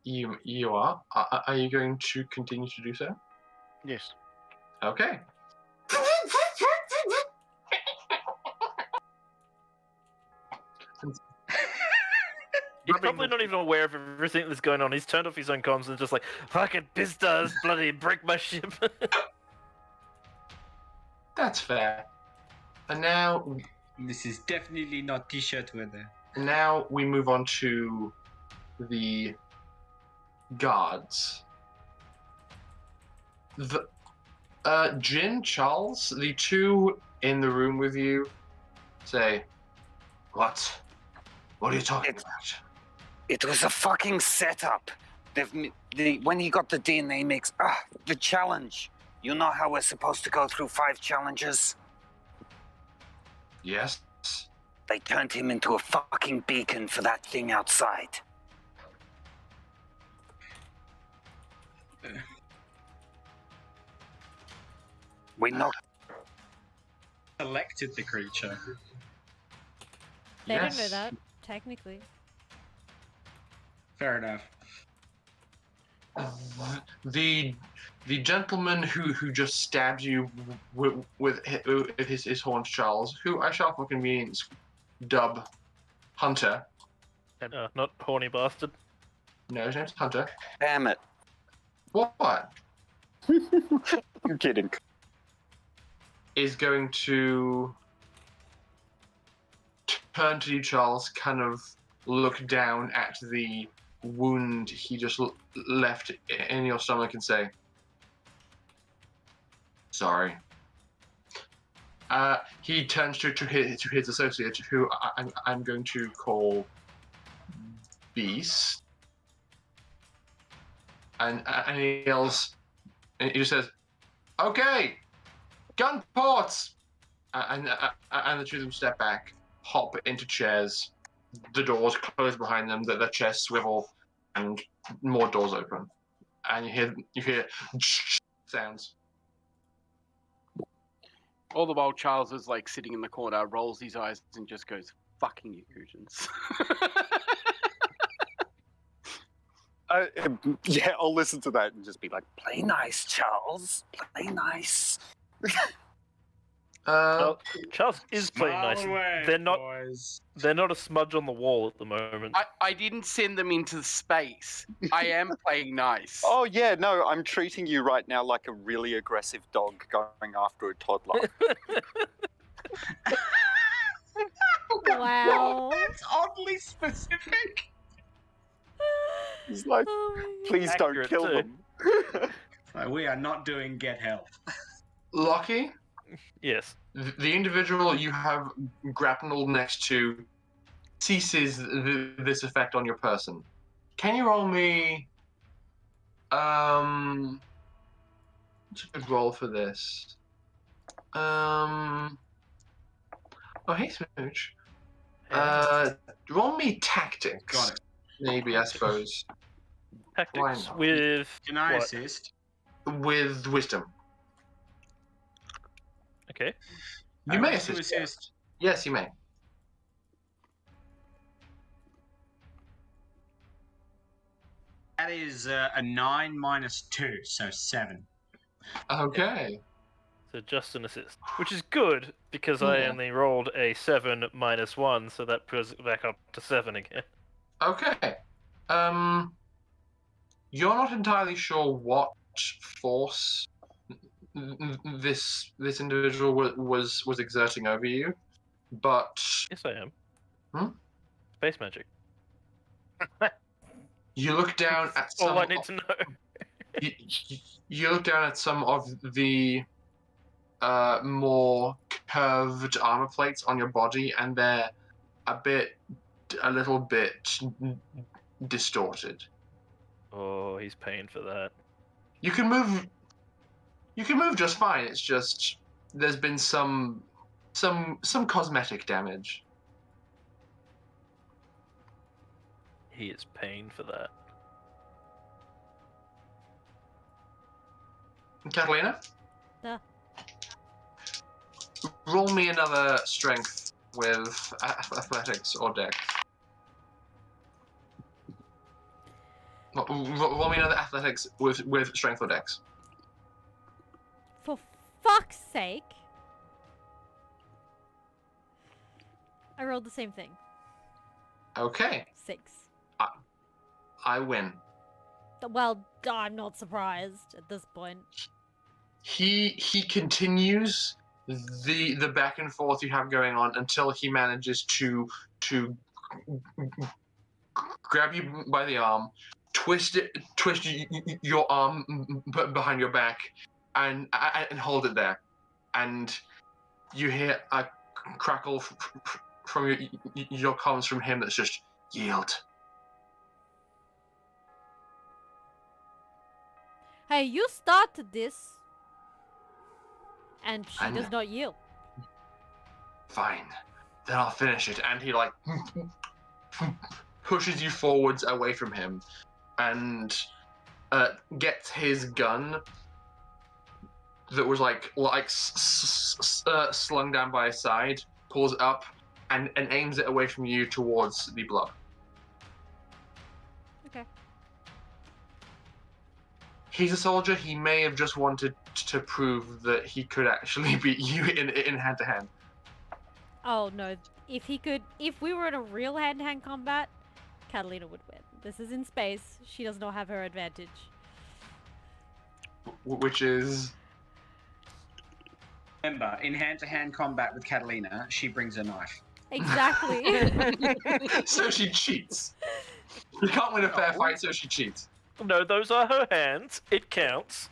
You are. Are you going to continue to do so? Yes. Okay. He's probably not even aware of everything that's going on. He's turned off his own comms and just like, fucking pistas, bloody break my ship. That's fair. And now, This is definitely not t-shirt weather. now we move on to the guards. The Jin, Charles, the two in the room with you, say, "What? What are you talking about?" It was a fucking setup. When he got the DNA mix, the challenge. You know how we're supposed to go through 5 challenges? Yes. They turned him into a fucking beacon for that thing outside. We knocked. Selected the creature. They Yes. don't know that, technically. Fair enough. The gentleman who just stabbed you with his horn, Charles, who I shall for convenience dub Hunter. Not horny bastard. No, his name's Hunter. Damn it. What? I'm kidding. Is going to turn to you, Charles, kind of look down at the wound he just left in your stomach and say, "Sorry." He turns to his associate, who I'm going to call Beast, and he yells, and he just says, "Okay, gun ports!" And the two of them step back, hop into chairs. The doors close behind them. The chairs swivel, and more doors open. And you hear sounds. All the while, Charles is like sitting in the corner, rolls his eyes, and just goes, "Fucking illusions." Yeah, I'll listen to that and just be like, play nice, Charles. Play nice. Well, Charles is playing Smile nice. away, They're not. boys. They're not a smudge on the wall at the moment. I didn't send them into space. I am playing nice. Oh, yeah, no, I'm treating you right now like a really aggressive dog going after a toddler. Wow. That's oddly specific. He's like, Oh my God. please don't Accurate, kill too. them. Like, we are not doing get help. Lucky, Yes. the individual you have grappled next to ceases this effect on your person. Can you roll me? What's a good roll for this? Oh, hey, Smooch. Roll me tactics. Got it. Maybe, I suppose. Why Tactics not? with Can I what? assist? With wisdom. Okay. You I may wish to assist. assist. Yes, you may. That is a 9 minus 2, so 7. Okay. So just an assist, which is good because I Yeah. only rolled a 7 minus 1, so that puts it back up to 7 again. Okay. You're not entirely sure what force this individual was exerting over you, but Yes, I am. Hmm? Space magic. you look down at some. All I need to know. You look down at some of the more curved armor plates on your body, and they're a little bit distorted. Oh, he's paying for that. You can move You can move just fine. It's just there's been some cosmetic damage. He is paying for that. Catalina? Yeah. Roll me another strength with athletics or dex. Roll me another athletics with strength or dex. For fuck's sake. I rolled the same thing. Okay, 6. I win. Well, I'm not surprised at this point. He continues the back and forth you have going on until he manages to grab you by the arm, twist your arm behind your back, and hold it there, and you hear a crackle from your comms from him that's just yield. Hey, you started this. And she I does know. not yield. Fine, then I'll finish it. And he like pushes you forwards away from him, and gets his gun that was like slung down by his side, pulls it up, and aims it away from you towards the BLUB. Okay. He's a soldier. He may have just wanted to prove that he could actually beat you in hand to hand. Oh no, if we were in a real hand-to-hand combat, Catalina would win. This is in space. She does not have her advantage. Which is... Remember, in hand-to-hand combat with Catalina, she brings a knife. Exactly. So she cheats. You can't win a fair fight, so she cheats. No, those are her hands. It counts.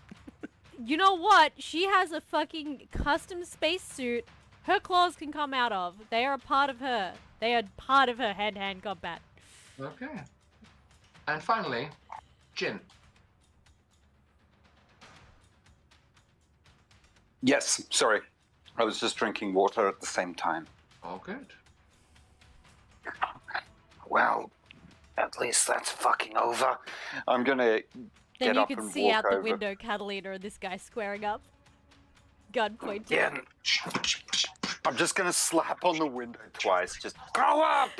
You know what? She has a fucking custom spacesuit her claws can come out of. They are a part of her. They are part of her hand-to-hand combat. Okay. And finally, Jin. Yes, sorry. I was just drinking water at the same time. All good. Well, at least that's fucking over. I'm gonna Then get you up can and see walk out the over. window Catalina and this guy squaring up. Gun pointed. Yeah, I'm just gonna slap on the window twice. Just grow up,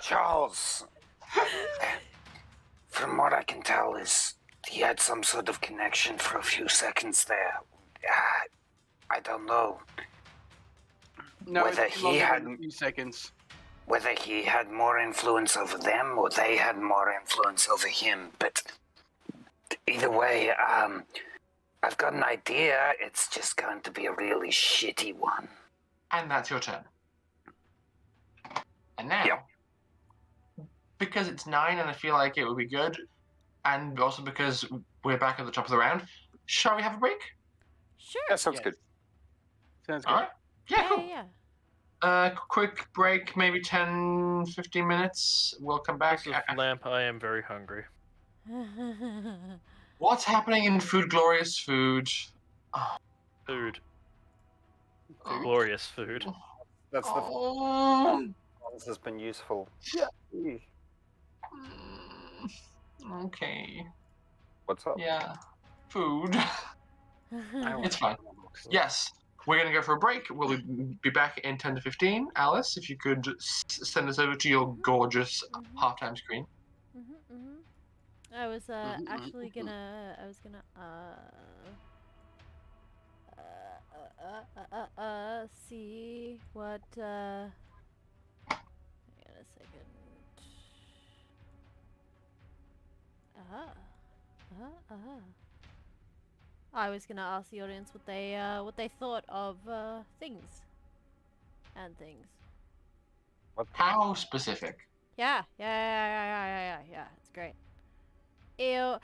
Charles. From what I can tell is he had some sort of connection for a few seconds there. I don't know No, Whether it's he longer than hadn't- a few seconds. whether he had more influence over them or they had more influence over him, but either way, I've got an idea. It's just going to be a really shitty one. And that's your turn. And now, Yep. because it's 9 and I feel like it would be good, and also because we're back at the top of the round, shall we have a break? Sure. that sounds Yes. good. Sounds good. All right. Yeah, cool. Yeah. Quick break, maybe 10, 15 minutes. We'll come back. This is Lamp, I am very hungry. What's happening in Food Glorious Food? Oh, Food. Oh. Glorious food. That's the oh. this has been useful. Mm, okay. What's up? Yeah. Food. I want It's fine. some books. Yes. We're going to go for a break. We'll be back in 10 to 15. Alice, if you could send us over to your gorgeous halftime screen. I was Mhm, actually mhm, gonna. I was gonna see what. Hang on a second. I was gonna ask the audience what they thought of things and things. How specific? Yeah. It's great. Ew.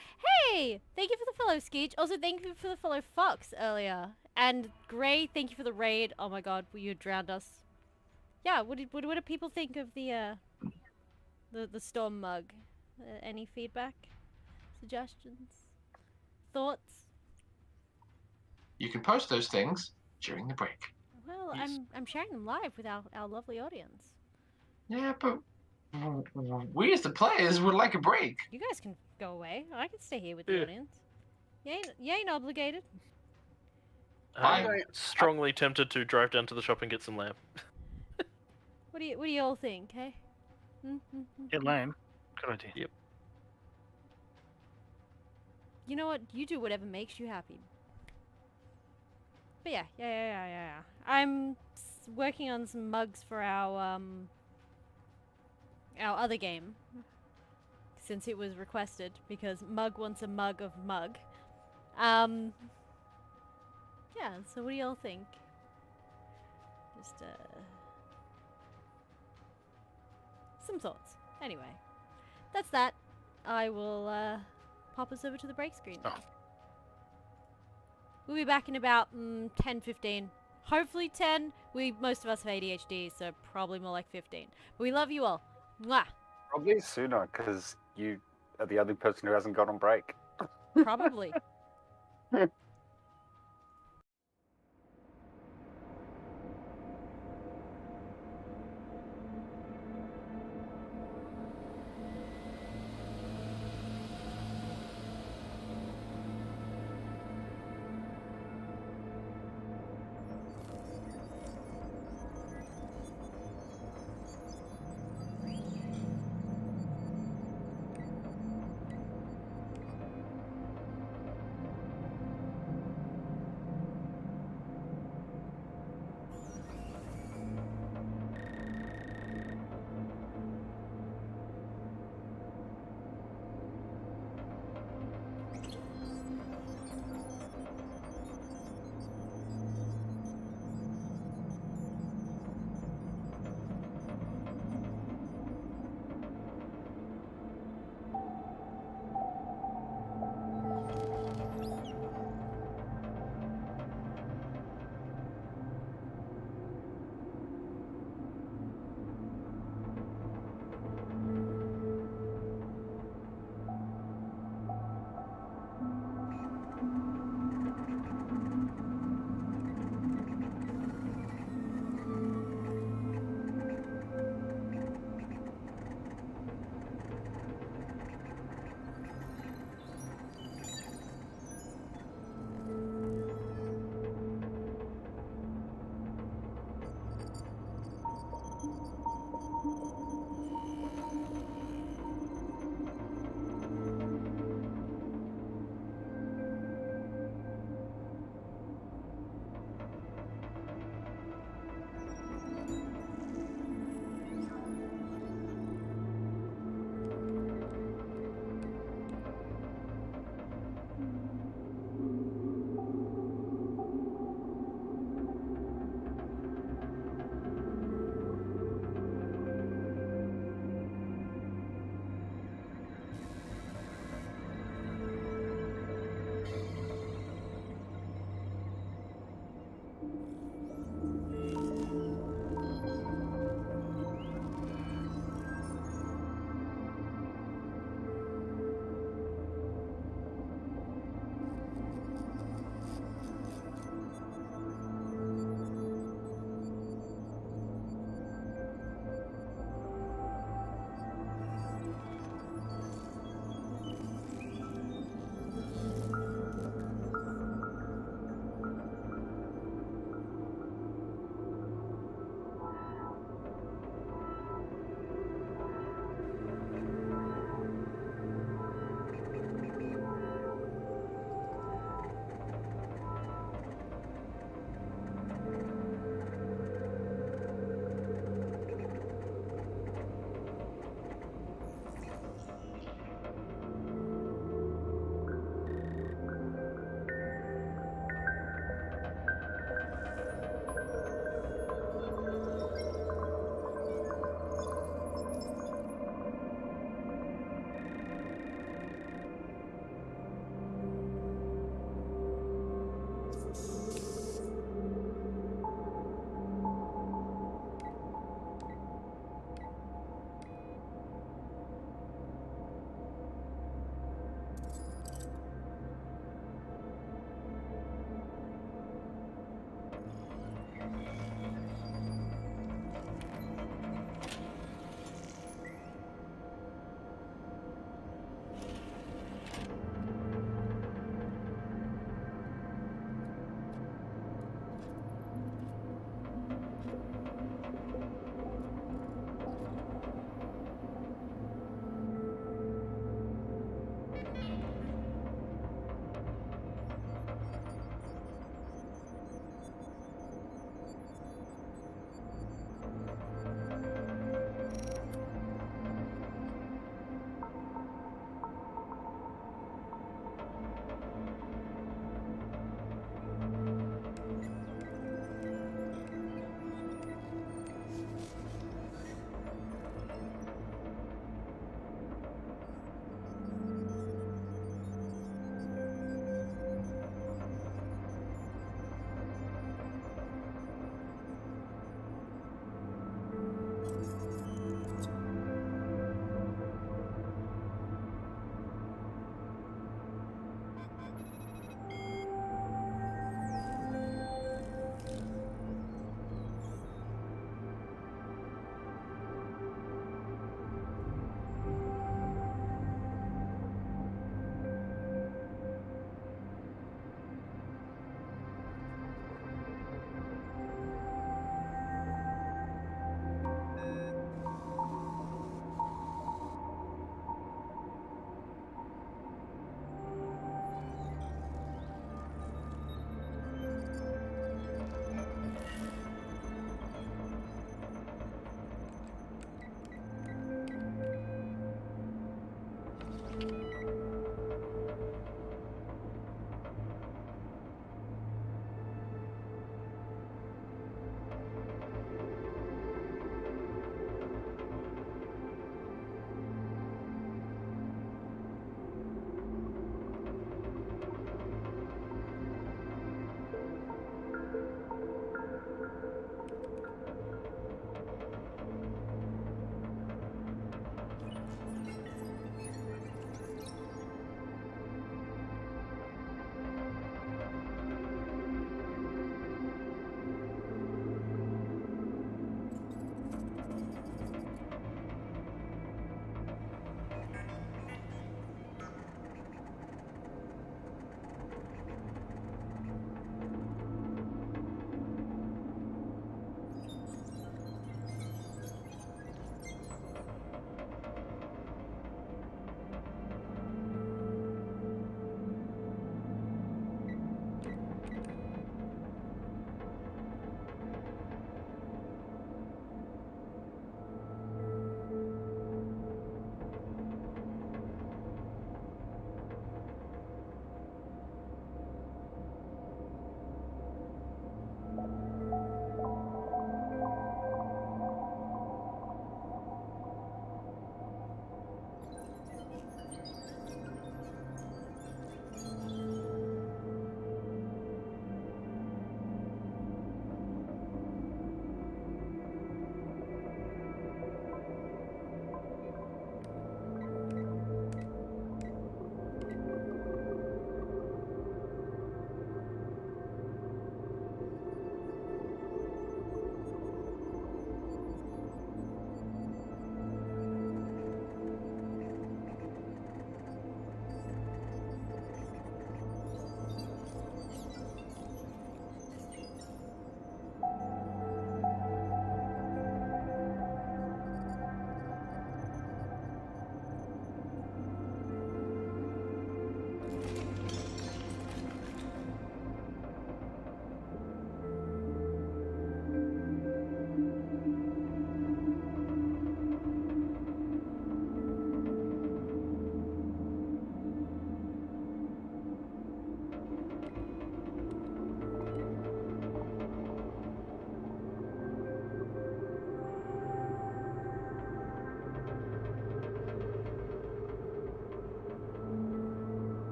Hey! Thank you for the follow, Skeech. Also, thank you for the follow, Fox, earlier. And Gray, thank you for the raid. Oh my god, you drowned us. Yeah, what do people think of the Storm mug? Any feedback? Suggestions? Thoughts? You can post those things during the break. Well, Yes. I'm sharing them live with our lovely audience. Yeah, but we as the players would like a break. You guys can go away. I can stay here with the Yeah. audience. You ain't obligated. I'm I- strongly tempted to drive down to the shop and get some lamb. What do you all think, hey? Get lame. Good idea. You know what? You do whatever makes you happy. But yeah. I'm working on some mugs for our other game. Since it was requested, because Mug wants a mug of mug. Yeah, so what do y'all think? Just, some thoughts. Anyway, that's that. I will, pop us over to the break screen now. Oh. We'll be back in about 10-15. Hopefully 10. Most of us have ADHD, so probably more like 15. But we love you all. Mwah! Probably sooner, because you are the only person who hasn't got on break. Probably.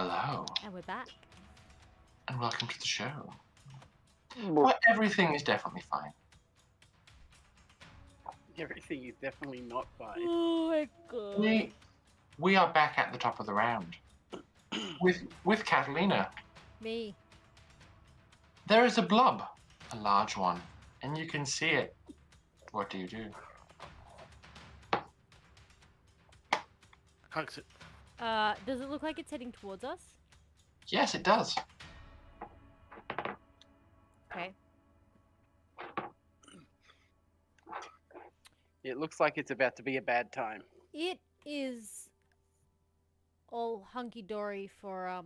Hello, And we're back. and welcome to the show. Well, Well, everything is definitely fine. Everything is definitely not fine. Oh my god. We are back at the top of the round with Catalina. Me. There is a blub, a large one, and you can see it. What do you do? Hugs it. Does it look like it's heading towards us? Yes, it does. Okay. It looks like it's about to be a bad time. It is all hunky dory for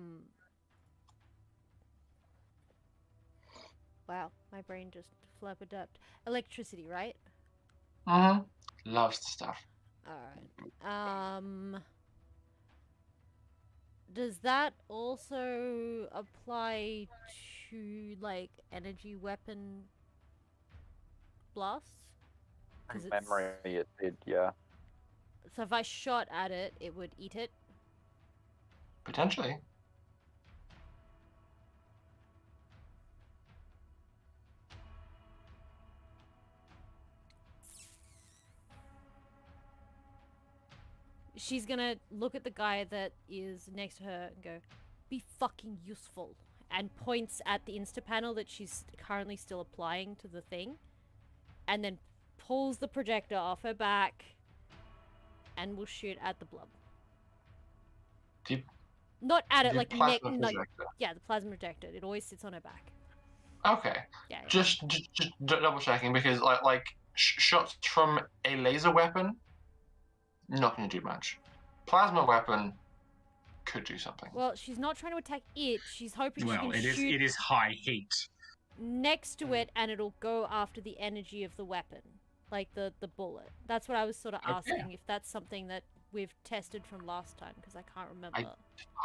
wow, my brain just flabberdapped. Electricity, right? Mm-hmm. Loves the stuff. Alright. Does that also apply to like energy weapon blasts? 'Cause it's- memory, it did, yeah. So if I shot at it, it would eat it. Potentially. She's gonna look at the guy that is next to her and go, "Be fucking useful," and points at the Insta panel that she's currently still applying to the thing, and then pulls the projector off her back, and will shoot at the blub. The- Not at it, the like plasma like projector. yeah, the plasma projector. It always sits on her back. Okay. Yeah. Just double checking because like shots from a laser weapon, not going to do much. Plasma weapon could do something. Well, she's not trying to attack it. She's hoping she Well, can it shoot is high heat. next to it, and it'll go after the energy of the weapon, like the bullet. That's what I was sort of Okay. asking, if that's something that we've tested from last time, because I can't remember.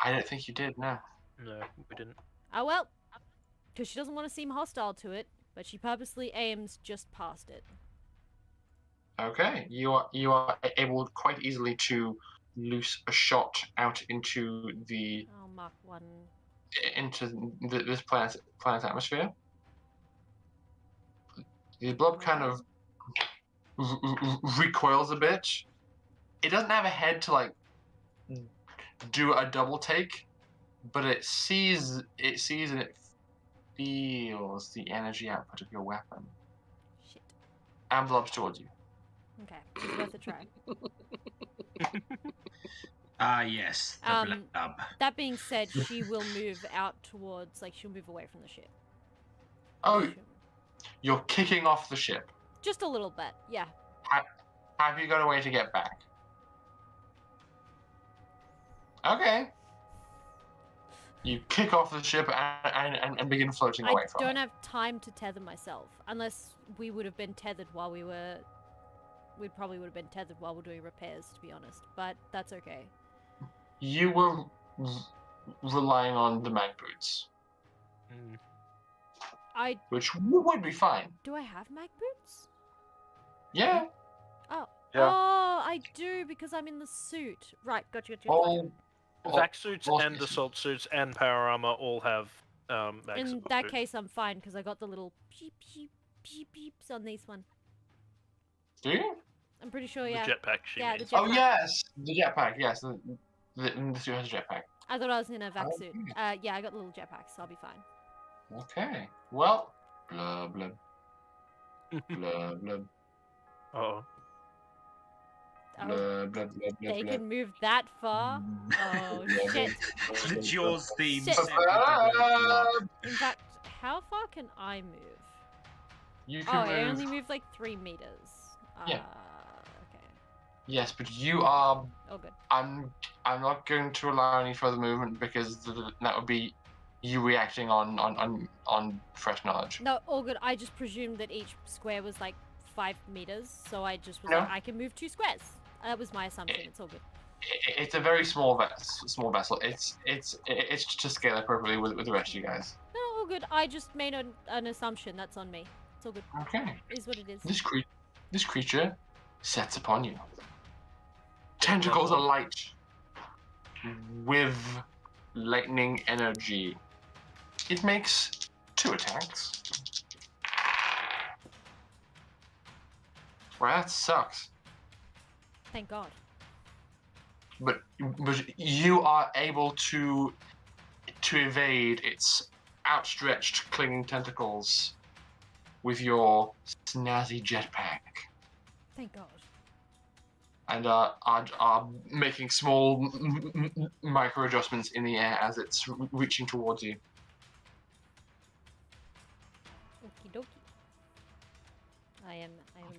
I don't think you did. No. No, we didn't. Oh well, because she doesn't want to seem hostile to it, but she purposely aims just past it. Okay. You are able quite easily to loose a shot out into the Oh, Mark 1. this planet's atmosphere. The blob kind of recoils a bit. It doesn't have a head to like do a double take, but it sees and it feels the energy output of your weapon Shit. and blobs towards you. Okay, it's worth a try. Yes, the Um, blub. That being said, she will move out towards, like, she'll move away from the ship. Oh, you're kicking off the ship. Just a little bit, yeah. Have you got a way to get back? Okay. You kick off the ship and begin floating away I from don't it. have time to tether myself, unless we would have been tethered while we were... We probably would have been tethered while we're doing repairs, to be honest, but that's okay. You were relying on the mag boots, which would be fine. Do I have mag boots? Yeah. Oh. Yeah. Oh, I do, because I'm in the suit. Right, gotcha. All Vac suits all and spaces. assault suits and power armor all have mag In support that boots. case, I'm fine, because I got the little beep, beep, beep, beeps on this one. Do you? I'm pretty sure, The yeah. jetpack she Yeah, the means. jetpack. Oh yes, the jetpack. Yes, the suit has a jetpack. I thought I was in a vac Oh, suit. okay. Yeah, I got the little jetpack, so I'll be fine. Okay. Well, blub blub blub blub Oh, Oh, blub blub blub they blub. can move that far? Oh, shit. The Jaws theme Shit. set with the blub. In fact, how far can I move? You Oh, can I move. only moved like 3 meters. Yeah. Okay. Yes, but you are. Oh, good. I'm not going to allow any further movement because that would be you reacting on fresh knowledge. No, all good. I just presumed that each square was like 5 meters, so I just was No. like, I can move 2 squares. That was my assumption. It's all good. It's a very small vessel. It's to scale appropriately with the rest of you guys. No, all good. I just made an assumption. That's on me. It's all good. Okay. It is what it is. This creature sets upon you. Tentacles alight with lightning energy. It makes 2 attacks. Well, that sucks. Thank God. But you are able to evade its outstretched, clinging tentacles with your snazzy jetpack, Thank God. and are making small micro adjustments in the air as it's reaching towards you. Okie dokie. I am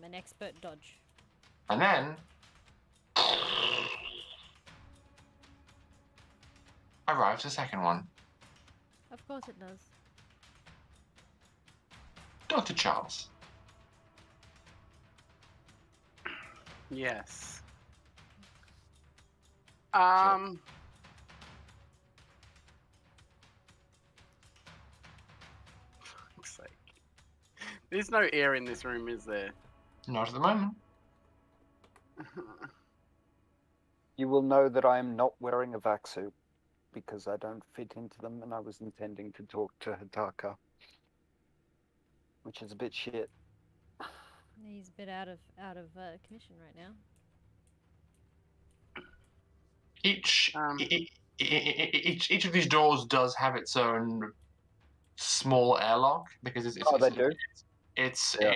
an expert dodge. And then arrives the second one. Of course it does. Dr. Charles. Yes. Fuck's sake. There's no air in this room, is there? Not at the moment. You will know that I am not wearing a vac suit because I don't fit into them, and I was intending to talk to Hitaka, which is a bit shit. He's a bit out of commission right now. Each of these doors does have its own small airlock because it's they do? It's Yeah.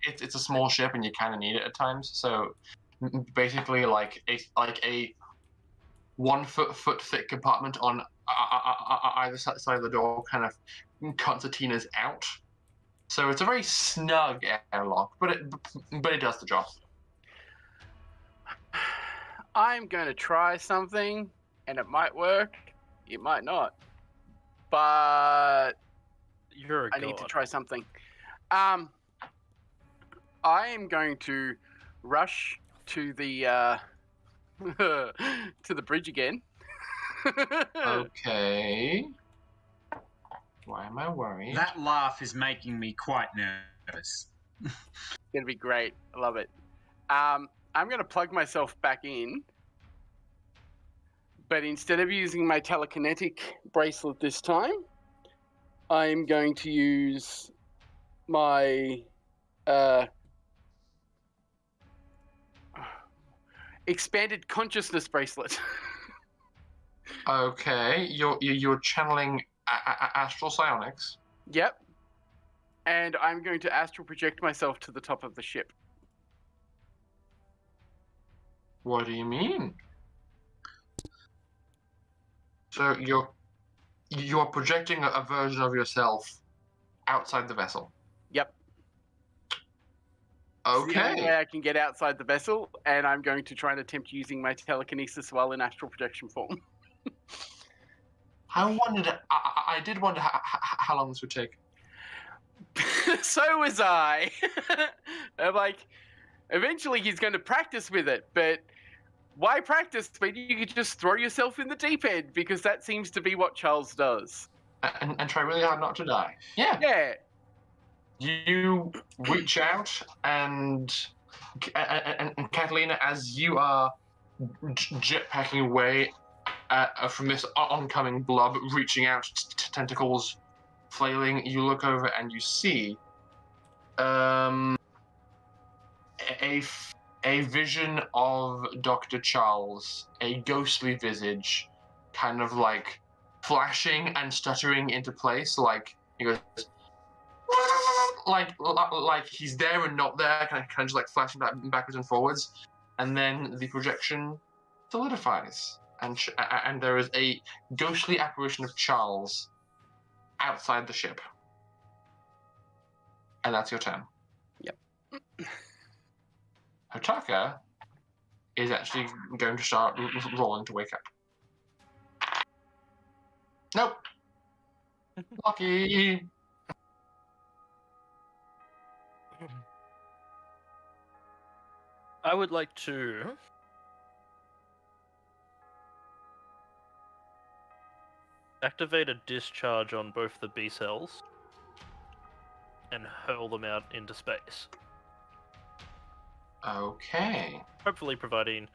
it's a small ship and you kind of need it at times. So basically, like a 1 foot thick compartment on either side of the door kind of concertinas out. So it's a very snug airlock, but it does the job. I'm going to try something, and it might work, it might not. But You're a I god. need to try something. I am going to rush to the to the bridge again. Okay. Why am I worried? That laugh is making me quite nervous. It's gonna be great. I love it. I'm gonna plug myself back in, but instead of using my telekinetic bracelet this time, I'm going to use my expanded consciousness bracelet. Okay, you're channeling astral psionics. Yep. And I'm going to astral project myself to the top of the ship. What do you mean? So you're projecting a version of yourself outside the vessel. Yep. It's the only Okay. way I can get outside the vessel, and I'm going to try and attempt using my telekinesis while in astral projection form. I did wonder how long this would take. So was I. I'm like, eventually he's going to practice with it, but why practice when you could just throw yourself in the deep end? Because that seems to be what Charles does. And try really hard not to die. Yeah. Yeah. You reach out and Catalina, as you are jetpacking away from this oncoming blub, reaching out, tentacles flailing, you look over and you see a vision of Dr. Charles, a ghostly visage, kind of like flashing and stuttering into place, like he goes like he's there and not there, kind of just like flashing backwards and forwards, and then the projection solidifies, and there is a ghostly apparition of Charles outside the ship, and that's your turn. Yep. Hotaka is actually going to start rolling to wake up. Nope. Lucky. I would like to activate a discharge on both the B cells and hurl them out into space. Okay. Hopefully providing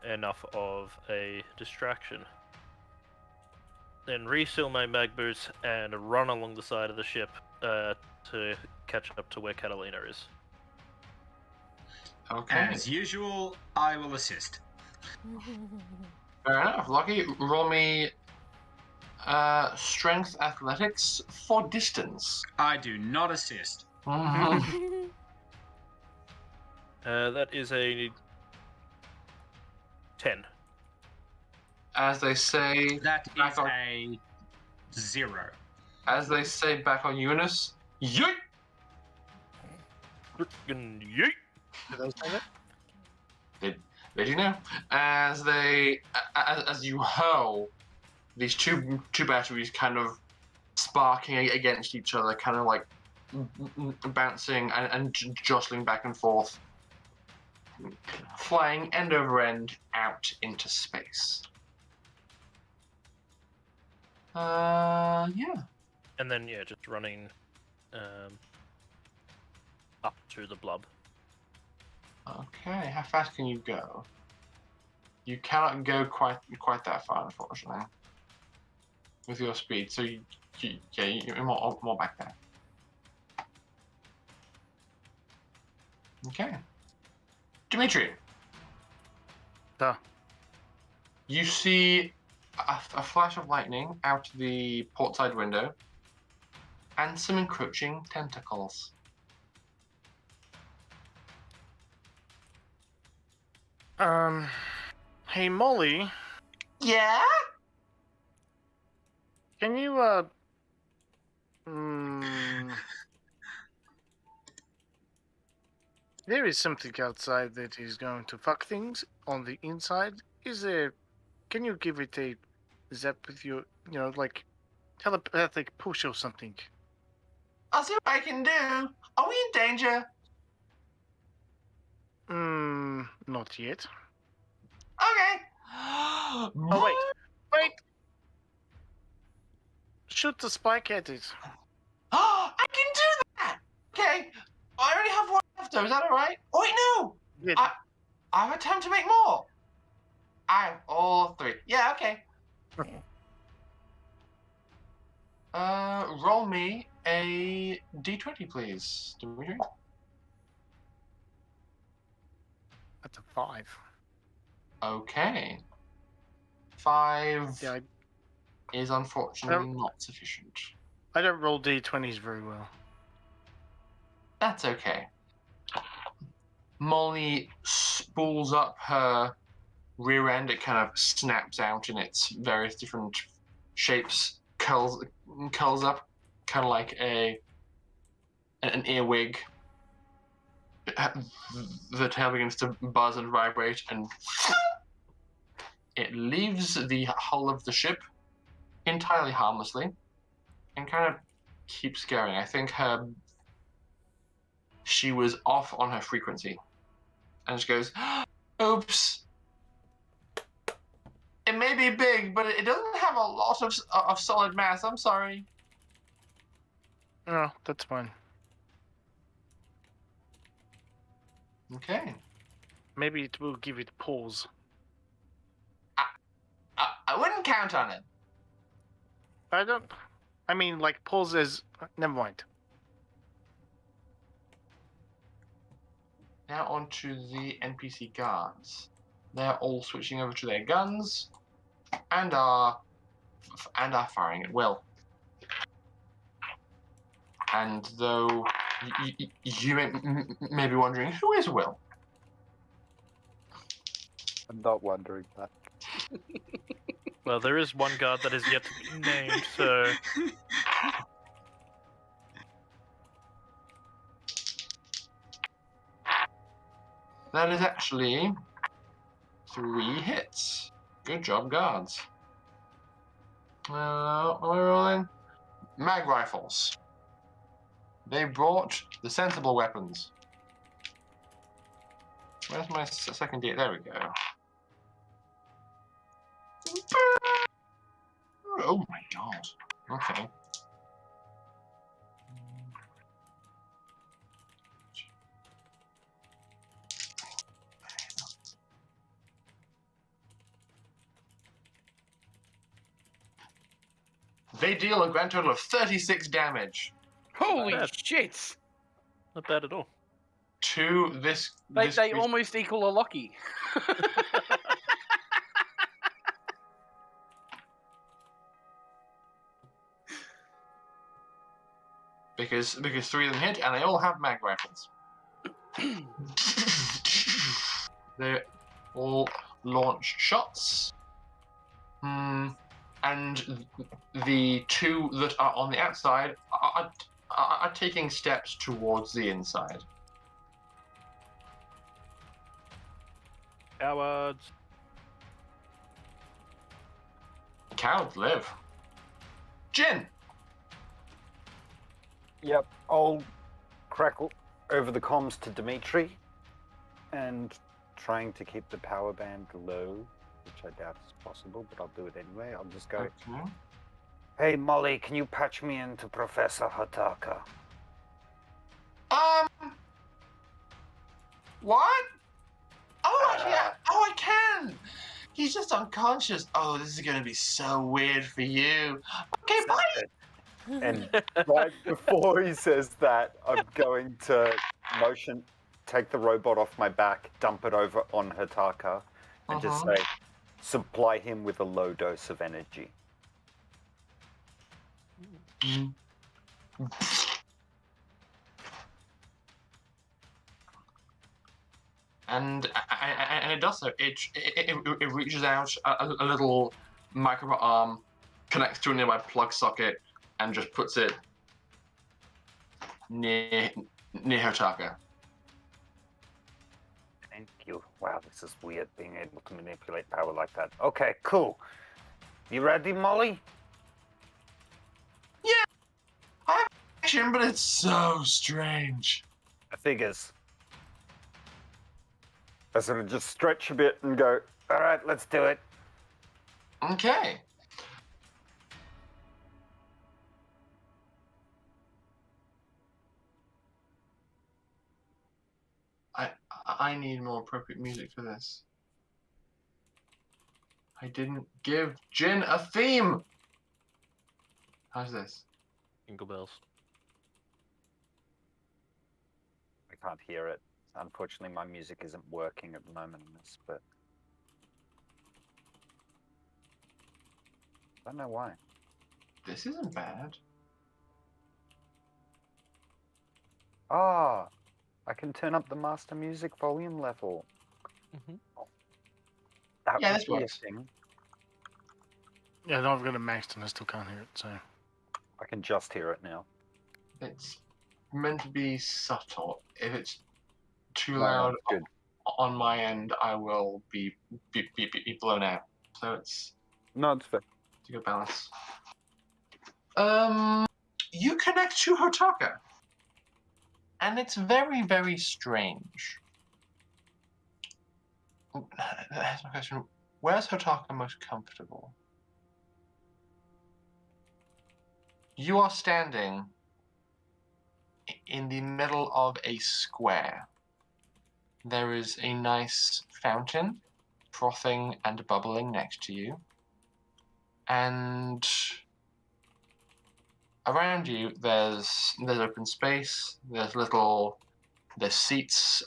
enough of a distraction. then refill my mag boots and run along the side of the ship to catch up to where Catalina is. Okay. As usual, I will assist. Fair enough. Lucky, roll me strength athletics for distance. I do not assist. That is a 10. As they say, That is back on, a 0. as they say back on Eunice, yeet! Frickin' yeet! Did I say that? Did you know? As they, as you hurl these two batteries, kind of sparking against each other, kind of like bouncing and jostling back and forth, flying end over end out into space. Yeah. And then, yeah, just running up to the BLUB. Okay, how fast can you go? You cannot go quite that far, unfortunately, with your speed. So you're more back there. Okay, Dimitri. Huh. You see a flash of lightning out the portside window, and some encroaching tentacles. Hey Molly, Yeah. can you there is something outside that is going to fuck things on the inside. Is there? Can you give it a zap with your, like telepathic push or something? I'll see what I can do. Are we in danger? Not yet. Okay. Oh wait! Shoot the spike at it. I can do that. Okay. I only have one left though. Is that all right? Oh wait, no. Yeah. I have time to make more. I have all 3. Yeah. Okay. Roll me a d20, please, Dimitri. That's a 5. Okay. 5 Yeah, is unfortunately not sufficient. I don't roll d20s very well. That's okay. Molly spools up her rear end. It kind of snaps out in its various different shapes, curls up, kind of like an earwig. The tail begins to buzz and vibrate, and it leaves the hull of the ship entirely harmlessly, and kind of keeps going. I think she was off on her frequency, and just goes, "Oops. It may be big, but it doesn't have a lot of solid mass. I'm sorry." No, that's fine. Okay. Maybe it will give it pause. I wouldn't count on it. I mean, like, pause is... Never mind. Now on to the NPC guards. They're all switching over to their guns and are firing at will. And though you may be wondering, who is Will? I'm not wondering that. Well, there is one guard that is yet to be named, so... That is actually 3 hits. Good job, guards. What are we rolling? Mag rifles. They brought the sensible weapons. Where's my second D? There we go. Oh my god. Okay. They deal a grand total of 36 damage Holy bad. shit! Not bad at all. to this. They this they creature. almost equal a Loki. Because 3 of them hit, and they all have mag rifles. They all launch shots. And the 2 that are on the outside are taking steps towards the inside. Cowards. Cowards live. Jin! Yep, I'll crackle over the comms to Dimitri and trying to keep the power band low, which I doubt is possible, but I'll do it anyway. I'll just go, Okay. Hey, Molly, can you patch me into Professor Hataka? What? Oh, yeah. Oh, I can. He's just unconscious. Oh, this is gonna be so weird for you. Okay, bye. and right before he says that, I'm going to take the robot off my back, dump it over on Hataka, and just say, supply him with a low dose of energy. And it does so. It reaches out a little micro arm, connects to a nearby plug socket, and just puts it near Hotaka. Thank you. Wow, this is weird being able to manipulate power like that. Okay, cool. You ready, Molly? Yeah, I have action, but it's so strange. I figures. I sort of just stretch a bit and go, All right, let's do it. Okay. I need more appropriate music for this. I didn't give Jin a theme. How's this? Jingle bells. I can't hear it. Unfortunately, my music isn't working at the moment in this, but I don't know why. This isn't bad. Ah, I can turn up the master music volume level. That Yeah, would this be a works. thing. Yeah, no, I've got it maxed and I still can't hear it, so. I can just hear it now. It's meant to be subtle. If it's too No, loud it's good. on my end, I will be blown out. So it's No, it's fair. a good balance. You connect to Hotaka, and it's very, very strange. That's my question. Where's Hotaka most comfortable? You are standing in the middle of a square. There is a nice fountain, frothing and bubbling next to you. And around you, there's open space. There's seats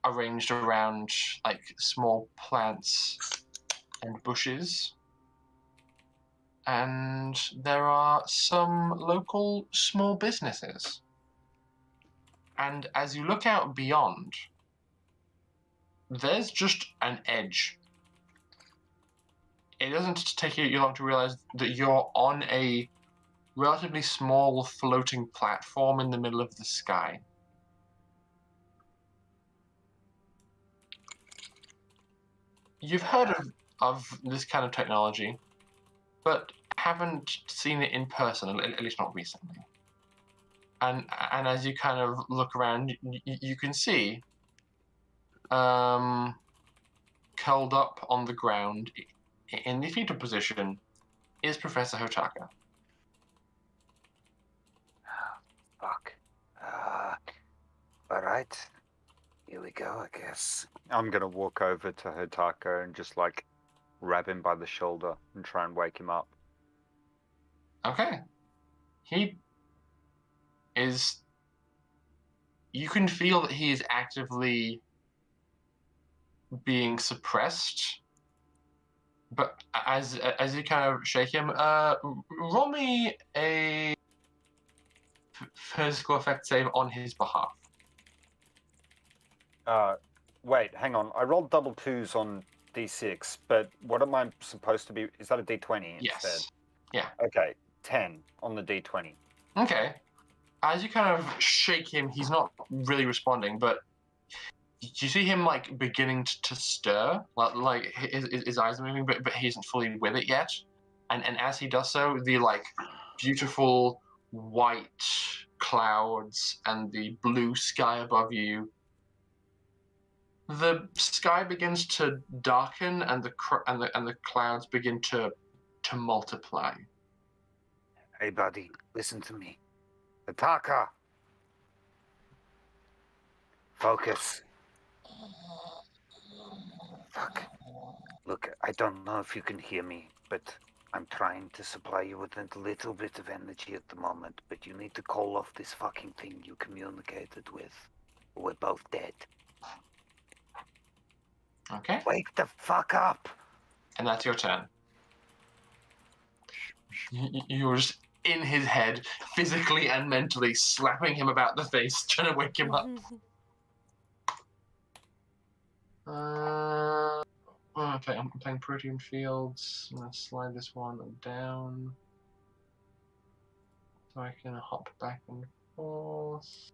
arranged around like small plants and bushes. And there are some local small businesses. And as you look out beyond, there's just an edge. It doesn't take you long to realize that you're on a relatively small floating platform in the middle of the sky. You've heard of this kind of technology, but haven't seen it in person, at least not recently. And as you kind of look around, you can see curled up on the ground in the fetal position is Professor Hotaka. Fuck. All right. Here we go, I guess. I'm gonna walk over to Hotaka and just like grab him by the shoulder and try and wake him up. Okay. He is. You can feel that he is actively being suppressed, but as you kind of shake him, roll me a physical effect save on his behalf. Wait, hang on. I rolled double twos on D6, but what am I supposed to be? Is that a D20 instead? Yes. Yeah. Okay, 10 on the D20. Okay. As you kind of shake him, he's not really responding, but you see him like beginning to stir, like his eyes are moving, but he isn't fully with it yet. And as he does so, the like beautiful white clouds and the blue sky above you, the sky begins to darken and the clouds begin to multiply. Hey, buddy, listen to me. Ataka! Focus. Fuck. Look, I don't know if you can hear me, but I'm trying to supply you with a little bit of energy at the moment, but you need to call off this fucking thing you communicated with. Or we're both dead. Okay. Wake the fuck up! And that's your turn. You're just in his head, physically and mentally, slapping him about the face, trying to wake him up. Okay, I'm playing Protean Fields. I'm going to slide this one down. So I can hop back and forth.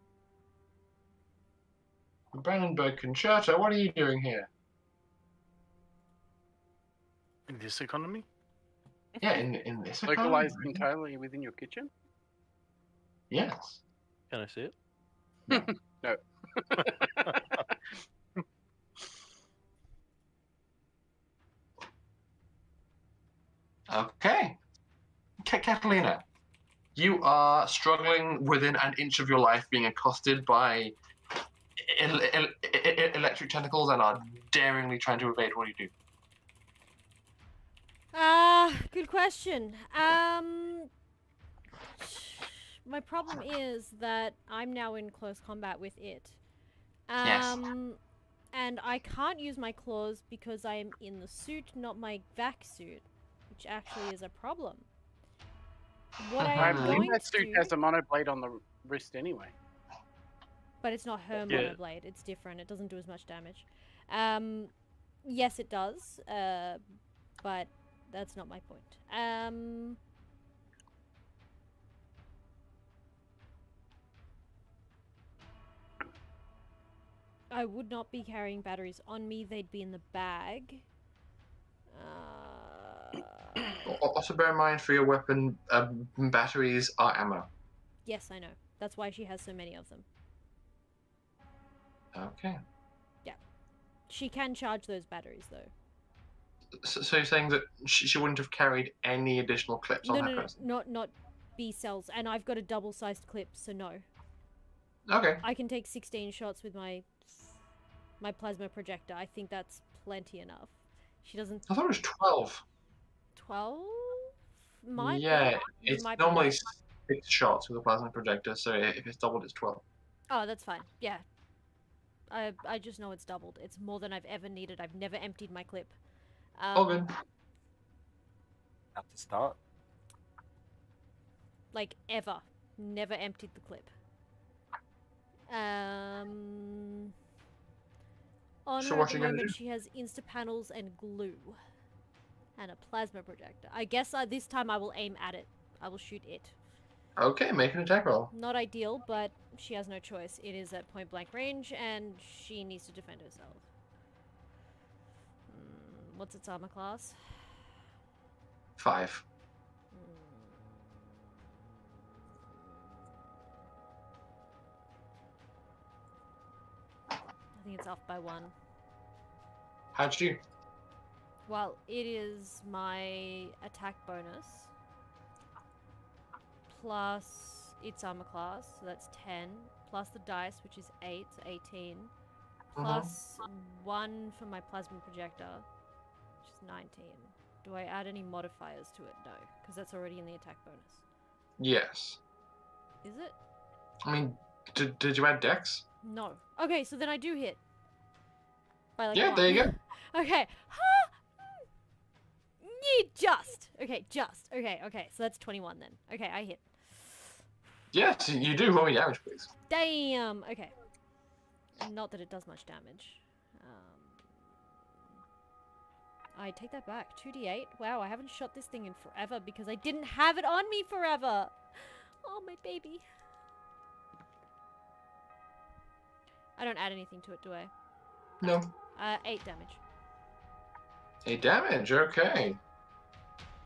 Brandenburg Concerto, what are you doing here? In this economy? Yeah, in this Localized economy? entirely within your kitchen? Yes. Can I see it? No. Okay. Catalina, you are struggling within an inch of your life being accosted by electric tentacles and are daringly trying to evade. What do you do? Good question. My problem is that I'm now in close combat with it. Yes. And I can't use my claws because I am in the suit, not my vac suit, which actually is a problem. What I I am believe going that to suit do, has a monoblade on the wrist anyway. but it's not her Yeah. monoblade. It's different. It doesn't do as much damage. Yes, it does. But that's not my point. I would not be carrying batteries on me. They'd be in the bag. Also bear in mind for your weapon, batteries are ammo. Yes, I know. That's why she has so many of them. Okay. She can charge those batteries, though. So you're saying that she wouldn't have carried any additional clips on her person? Not B cells. And I've got a double-sized clip, so no. Okay. I can take 16 shots with my plasma projector. I think that's plenty enough. She doesn't. I thought it was 12. 12? Might Yeah, be. it's Might be normally right. 6 shots with a plasma projector, so if it's doubled, it's 12. Oh, that's fine. Yeah. I just know it's doubled. It's more than I've ever needed. I've never emptied my clip. All good. At the start. Like, ever. Never emptied the clip. On So her what at the you gonna moment, do? she has Insta-panels and glue. And a plasma projector. I guess this time I will aim at it. I will shoot it. Okay, make an attack roll. Not ideal, but she has no choice. It is at point-blank range, and she needs to defend herself. What's its armor class? 5. I think it's off by 1. How'd you do? Well, it is my attack bonus plus its armor class, so that's 10, plus the dice, which is 8, so 18, plus 1 for my plasma projector, which is 19. Do I add any modifiers to it? No, because that's already in the attack bonus. Yes. Is it? I mean, did you add dex? No. Okay, so then I do hit. By like Yeah, one. there you go. Okay. Just. Okay, just. Okay, so that's 21 then. Okay, I hit. Yes, you do. Roll me damage, please. Damn! Okay. Not that it does much damage. I take that back. 2d8. Wow, I haven't shot this thing in forever because I didn't have it on me forever. Oh, my baby. I don't add anything to it, do I? No. 8 damage. 8 damage, okay.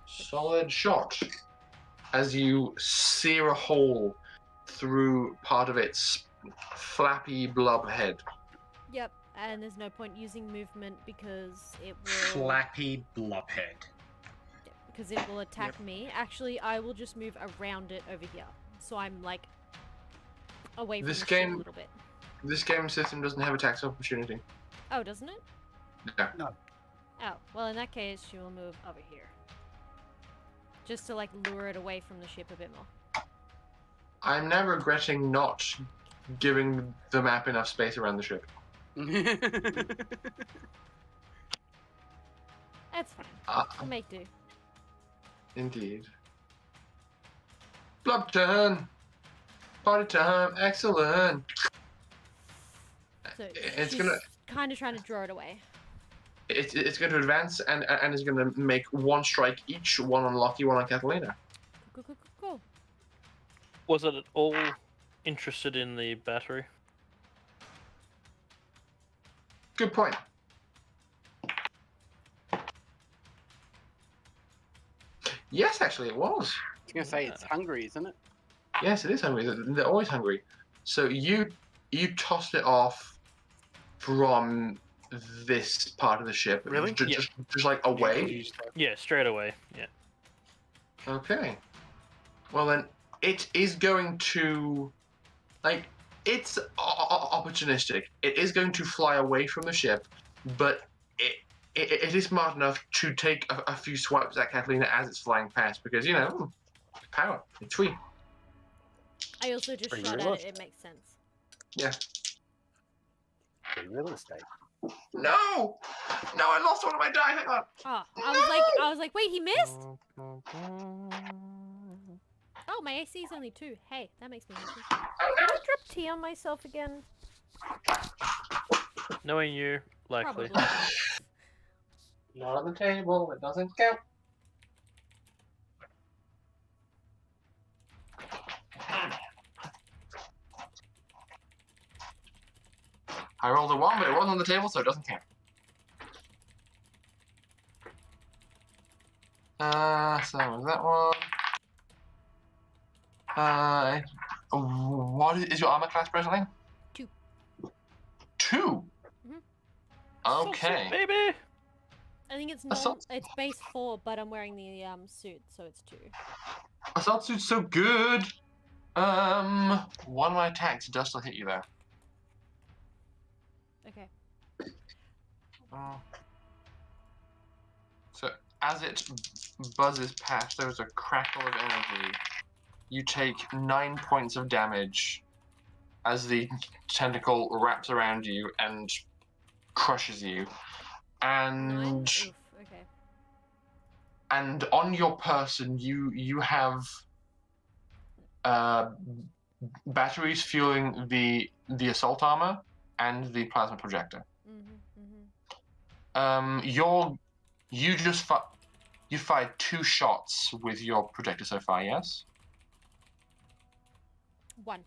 Solid shot. As you sear a hole through part of its flappy blub head. Yep, and there's no point using movement because it will... Flappy blubhead. Yep, because it will attack me. Actually, I will just move around it over here. So I'm, like, away from This the ship game- a little bit. This game system doesn't have a tax opportunity. Oh, doesn't it? No. Oh, well, in that case, she will move over here. Just to, like, lure it away from the ship a bit more. I'm now regretting not giving the map enough space around the ship. That's fine. I'll make do. Indeed. Blub turn! Party time! Excellent! So It's she's gonna- kind of trying to draw it away. It's going to advance and it's going to make one strike each, one on Lockie, one on Catalina. Cool. Was it at all interested in the battery? Good point. Yes, actually, it was. I was gonna say it's hungry, isn't it? Yes, it is hungry. They're always hungry. So you tossed it off from this part of the ship. Really? Just like away. Yeah, straight away. Yeah. Okay. Well then, it is going to, like, it's opportunistic. It is going to fly away from the ship, but it is smart enough to take a few swipes at Catalina as it's flying past because, you know, power. It's free. I also just Pretty shot at realistic. it. It makes sense. Yeah. Pretty real estate. No! No, I lost one of my die. Hang on. Oh, I was like, wait, he missed? Oh, my AC is only 2. Hey, that makes me happy. Did I drop tea on myself again? Knowing you, likely. Probably. Not on the table. It doesn't count. I rolled a 1, but it wasn't on the table, so it doesn't count. So that was that one. What is your armor class presently? 2. 2? Mhm. Okay. Baby! I think it's Assault. it's base 4, but I'm wearing the suit, so it's 2. Assault suit's so good. One of my attacks does still hit you though. Okay. So as it buzzes past, there is a crackle of energy. You take 9 points of damage as the tentacle wraps around you and crushes you. 9? And Oof, okay. and on your person, you have batteries fueling the assault armor and the plasma projector. You fired 2 shots with your projector so far, yes? 1.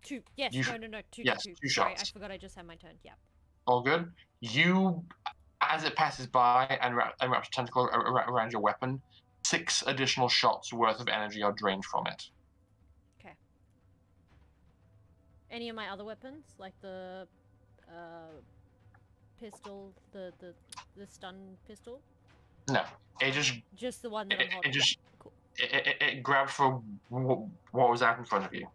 2. Yes, You- no, 2. yes, 2. 2 Sorry, I shots. forgot I just had my turn. Yeah. All good. You, as it passes by and wraps a tentacle around your weapon, 6 additional shots worth of energy are drained from it. Okay. Any of my other weapons, like the pistol, the stun pistol? No, it Just the one that I'm holding. Cool. it grabbed for what was out in front of you,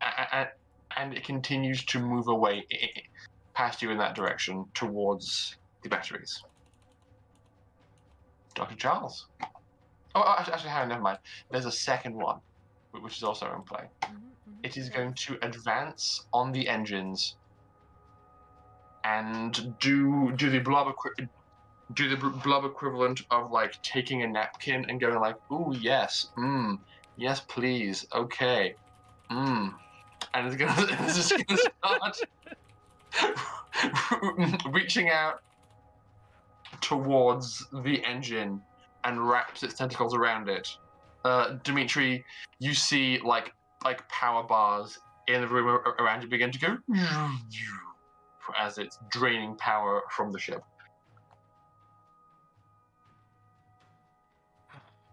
and it continues to move away past you in that direction towards the batteries. Dr. Charles. Actually, hang on, never mind. There's a second one, which is also in play. It is going to advance on the engines and do the blob equivalent of like taking a napkin and going like, ooh yes, yes please, okay, and it's just gonna start reaching out towards the engine and wraps its tentacles around it. Dimitri, you see like power bars in the room around you begin to go as it's draining power from the ship.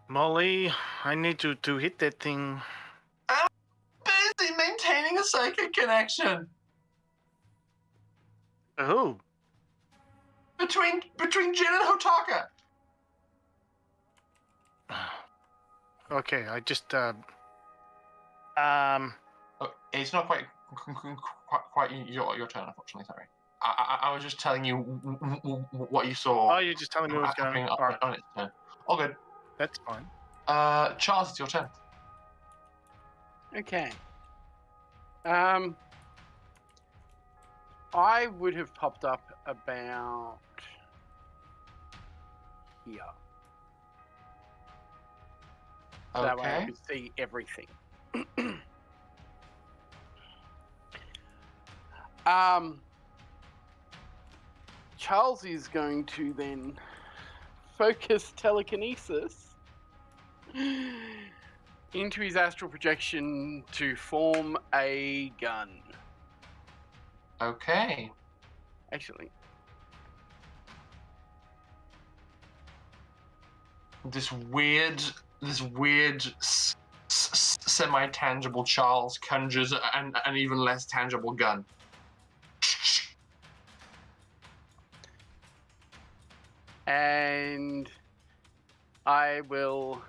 Molly, I need you to hit that thing. I'm busy maintaining a psychic connection Who? between Jin and Hotaka. Okay, I just Oh, it's not quite your turn, unfortunately. Sorry. I was just telling you what you saw. Oh, you're just telling me what's going happening on. All right, on its turn. All good. that's fine. Charles, it's your turn. Okay. I would have popped up about here. So that way I Okay. could see everything. Charles is going to then focus telekinesis into his astral projection to form a gun. Okay. Actually, This weird semi-tangible Charles conjures an even less tangible gun. and I will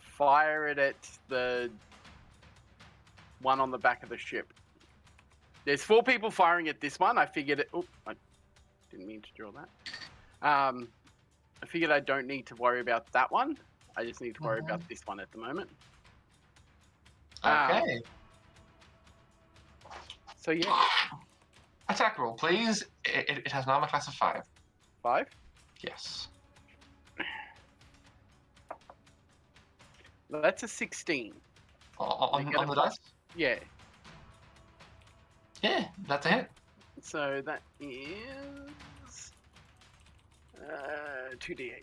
fire it at the one on the back of the ship. There's 4 people firing at this one. I figured it. Oh, I didn't mean to draw that. I figured I don't need to worry about that one. I just need to worry about this one at the moment. Okay. So yeah, Attack roll, please. It has an armor class of 5. 5. Yes. That's a 16. On get a the plus. dice? Yeah. Yeah, that's a hit. So that is 2d8.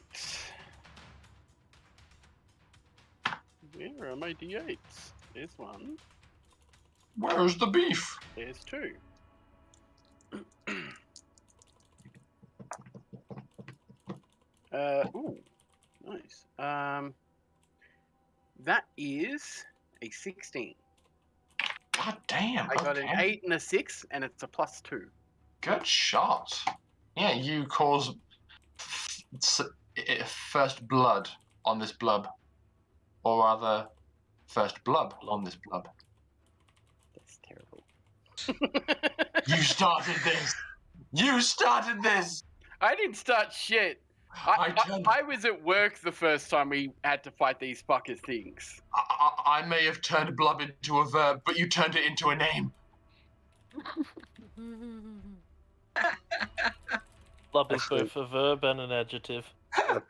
Where are my d8s? There's 1. Where's the beef? There's 2. Ooh, nice. That is a 16. God damn. I got an okay. 8 and a 6, and it's a +2. Good shot. Yeah, you cause first blood on this blub. Or rather, first blub on this blub. That's terrible. You started this! You started this! I didn't start shit. I was at work the first time we had to fight these fucker things. I may have turned blub into a verb, but you turned it into a name. Blub is Actually- both a verb and an adjective. I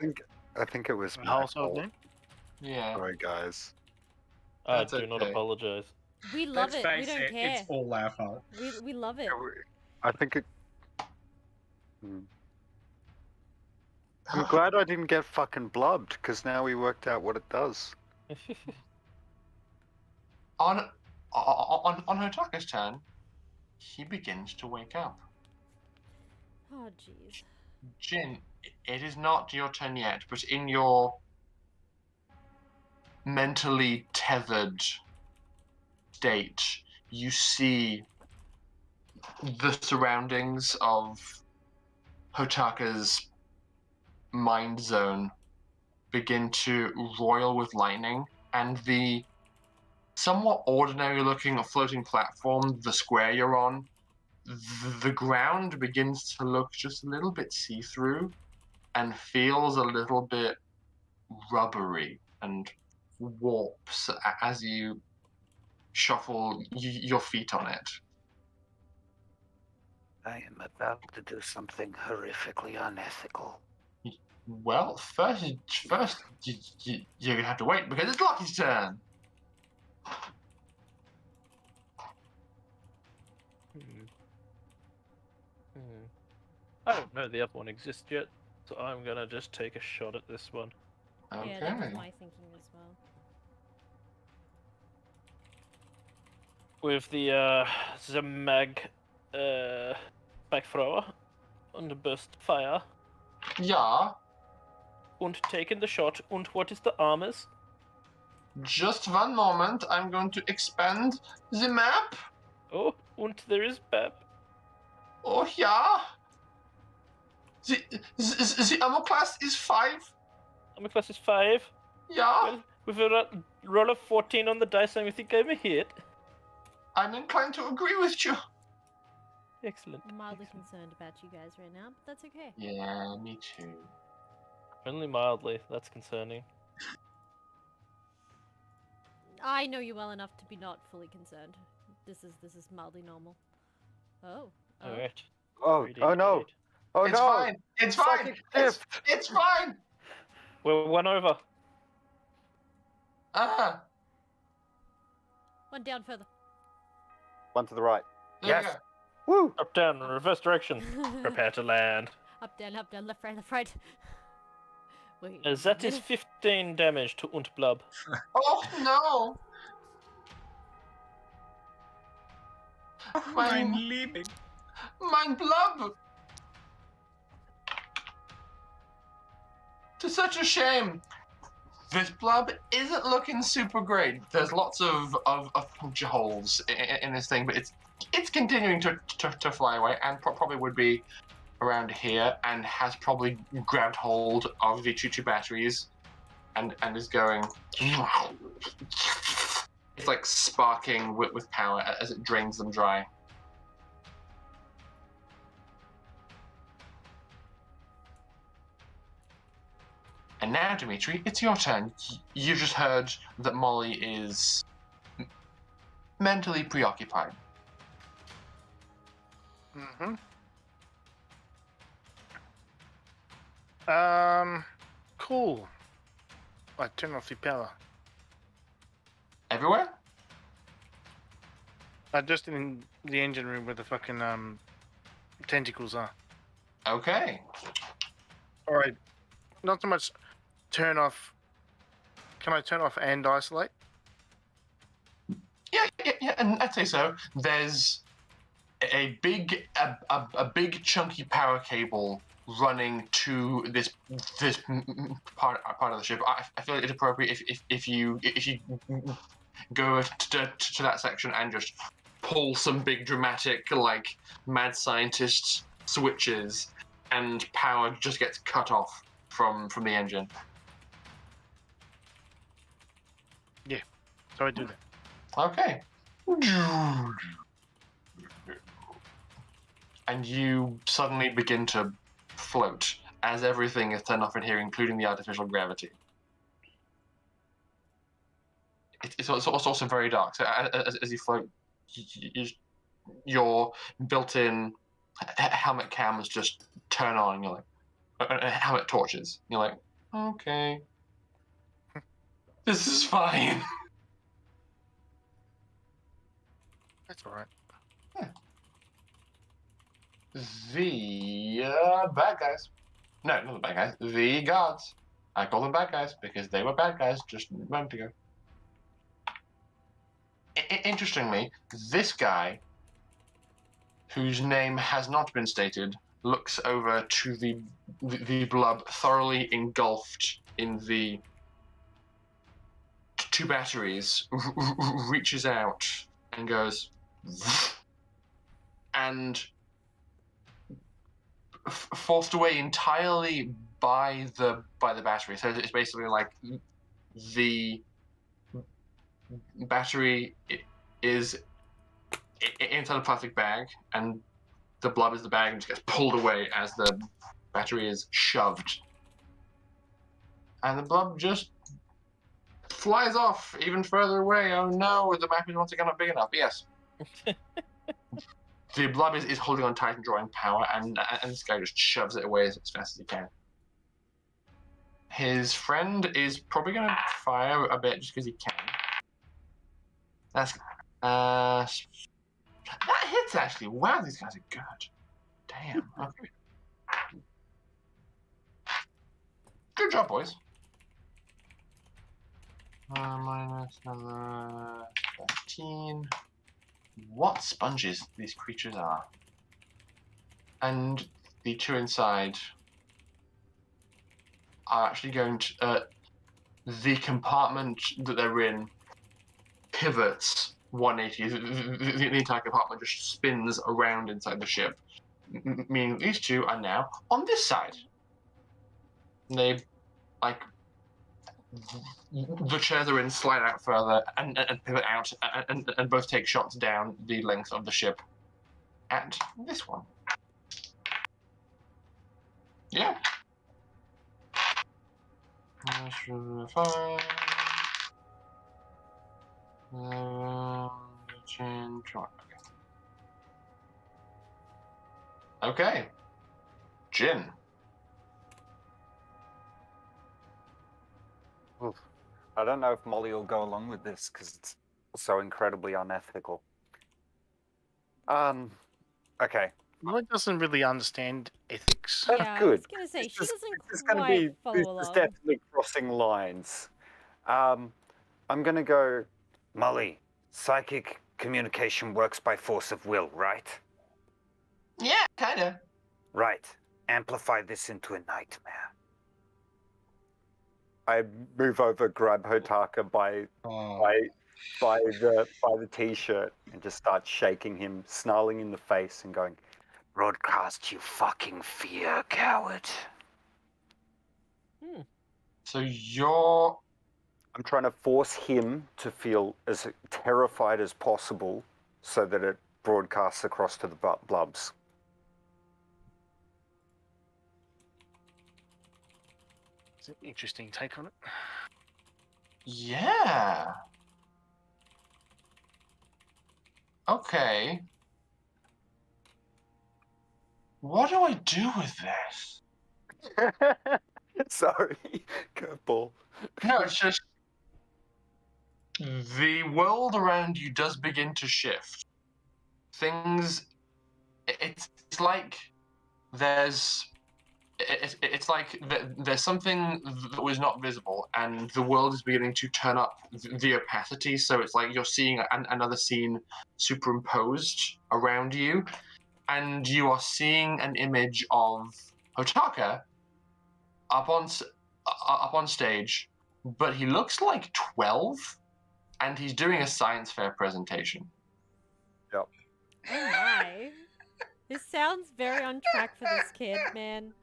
think it was my Household fault. name? Yeah. Sorry, guys. I That's do not okay. apologize. We love Let's it. face We don't it, care. it's all our fault. We love it. I think it. I'm glad I didn't get fucking blubbed, because now we worked out what it does. On Hotaka's turn, he begins to wake up. Oh, jeez. Jin, it is not your turn yet, but in your mentally tethered state, you see the surroundings of Hotaka's mind zone begin to roil with lightning, and the somewhat ordinary looking floating platform, the square you're on, the ground begins to look just a little bit see-through, and feels a little bit rubbery and warps as you shuffle your feet on it. I am about to do something horrifically unethical. Well, first you're gonna have to wait because it's Lucky's turn. I don't know the other one exists yet, so I'm gonna just take a shot at this one. Okay. Yeah, that was my thinking as well. With the mag backthrower and burst fire. Yeah. Und taken the shot. Und what is the armors? Just one moment. I'm going to expand the map. Oh, und there is Bab. Oh yeah. The ammo class is 5. Armor class is 5. Yeah. Well, with a roll of 14 on the dice, I think I'm a hit. I'm inclined to agree with you. Excellent. I'm mildly concerned about you guys right now, but that's okay. Yeah, me too. Only mildly. That's concerning. I know you well enough to be not fully concerned. This is mildly normal. Oh. All right. Oh, oh no. Oh It's no. fine. It's fine. Psychic It's, shift. it's fine. We're one over. Ah. One down further. One to the right. There you Yes. go. Woo! Up, down, reverse direction. Prepare to land. Up, down, left, right. Wait. That is 15 damage to und BLUB. Oh no. I'm leaving. Mein BLUB. It's such a shame. This BLUB isn't looking super great. There's lots of puncture holes in this thing, but it's continuing to fly away, and probably would be around here, and has probably grabbed hold of the two batteries, and is going. It's like sparking with power as it drains them dry. And now, Dimitri, it's your turn. You just heard that Molly is mentally preoccupied. Mm-hmm. Cool. I turn off the power. Everywhere? Just in the engine room where the fucking tentacles are. Okay. All right. Not so much turn off. Can I turn off and isolate? Yeah, and I'd say so. There's a big chunky power cable running to this part of the ship. I feel it's appropriate if you go to that section and just pull some big dramatic like mad scientist switches, and power just gets cut off from the engine. So I do that. Okay. And you suddenly begin to float as everything is turned off in here, including the artificial gravity. It's also very dark. So as you float, your built-in helmet cams just turn on. You're like, helmet torches. You're like, okay, this is fine. That's all right. The bad guys. No, not the bad guys. The guards. I call them bad guys because they were bad guys just a moment ago. Interestingly, this guy, whose name has not been stated, looks over to the BLUB, thoroughly engulfed in the two batteries, reaches out and goes, and forced away entirely by the battery. So it's basically like the battery is inside a plastic bag, and the BLUB is the bag, and just gets pulled away as the battery is shoved And the BLUB just flies off even further away. Oh no, the map is once again not big enough. Yes. The BLUB is holding on tight and drawing power, and this guy just shoves it away as fast as he can. His friend is probably going to fire a bit just because he can. That's that hits actually. Wow, these guys are good. Damn. Okay. Good job, boys. Minus another 13. What sponges these creatures are. And the two inside are actually going to... the compartment that they're in pivots 180. The entire compartment just spins around inside the ship. Meaning these two are now on this side. They, like... the chairs are in, slide out further, and pivot out, and both take shots down the length of the ship. And this one. Yeah. Fine. Okay. Jin. Oof. I don't know if Molly will go along with this because it's so incredibly unethical. Okay. Molly doesn't really understand ethics. That's Yeah, I good. was gonna say, she This doesn't is going to quite be. follow This is along. definitely crossing lines. I'm going to go. Molly, psychic communication works by force of will, right? Yeah, kinda. Right. Amplify this into a nightmare. I move over, grab Hotaka by the t-shirt and just start shaking him, snarling in the face and going, Broadcast you fucking fear, coward. So you're... I'm trying to force him to feel as terrified as possible so that it broadcasts across to the blubs. It's an interesting take on it. Yeah. Okay. What do I do with this? Sorry, curveball. No, it's just... the world around you does begin to shift. Things... It's like there's... It's like there's something that was not visible, and the world is beginning to turn up the opacity, so it's like you're seeing another scene superimposed around you, and you are seeing an image of Hotaka up on stage, but he looks like 12, and he's doing a science fair presentation. Oh my. This sounds very on track for this kid, man.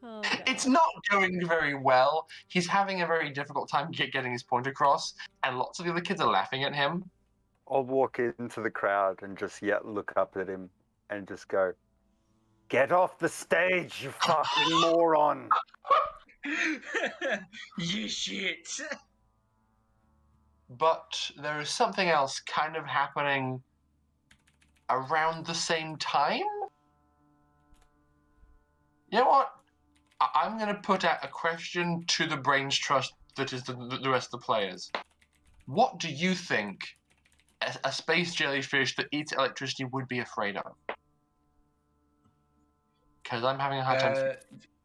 Oh, God. It's not going very well. He's having a very difficult time getting his point across, and lots of the other kids are laughing at him. I'll walk into the crowd and just look up at him and just go, "Get off the stage, you fucking moron!" You shit. But there is something else kind of happening around the same time. You know what? I'm going to put out a question to the brains trust that is the rest of the players. What do you think a space jellyfish that eats electricity would be afraid of? Because I'm having a hard time.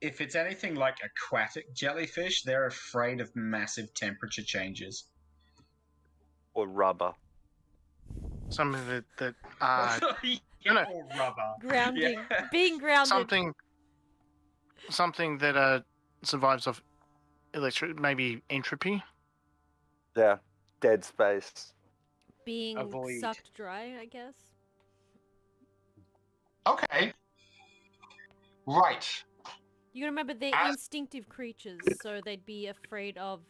If it's anything like aquatic jellyfish, they're afraid of massive temperature changes. Or rubber. Something that Or rubber. Grounding. Yeah. Being grounded. something that survives of maybe entropy. Yeah, dead space. Being Avoid. sucked dry, I guess. Okay. Right. You remember they're As- instinctive creatures, so they'd be afraid of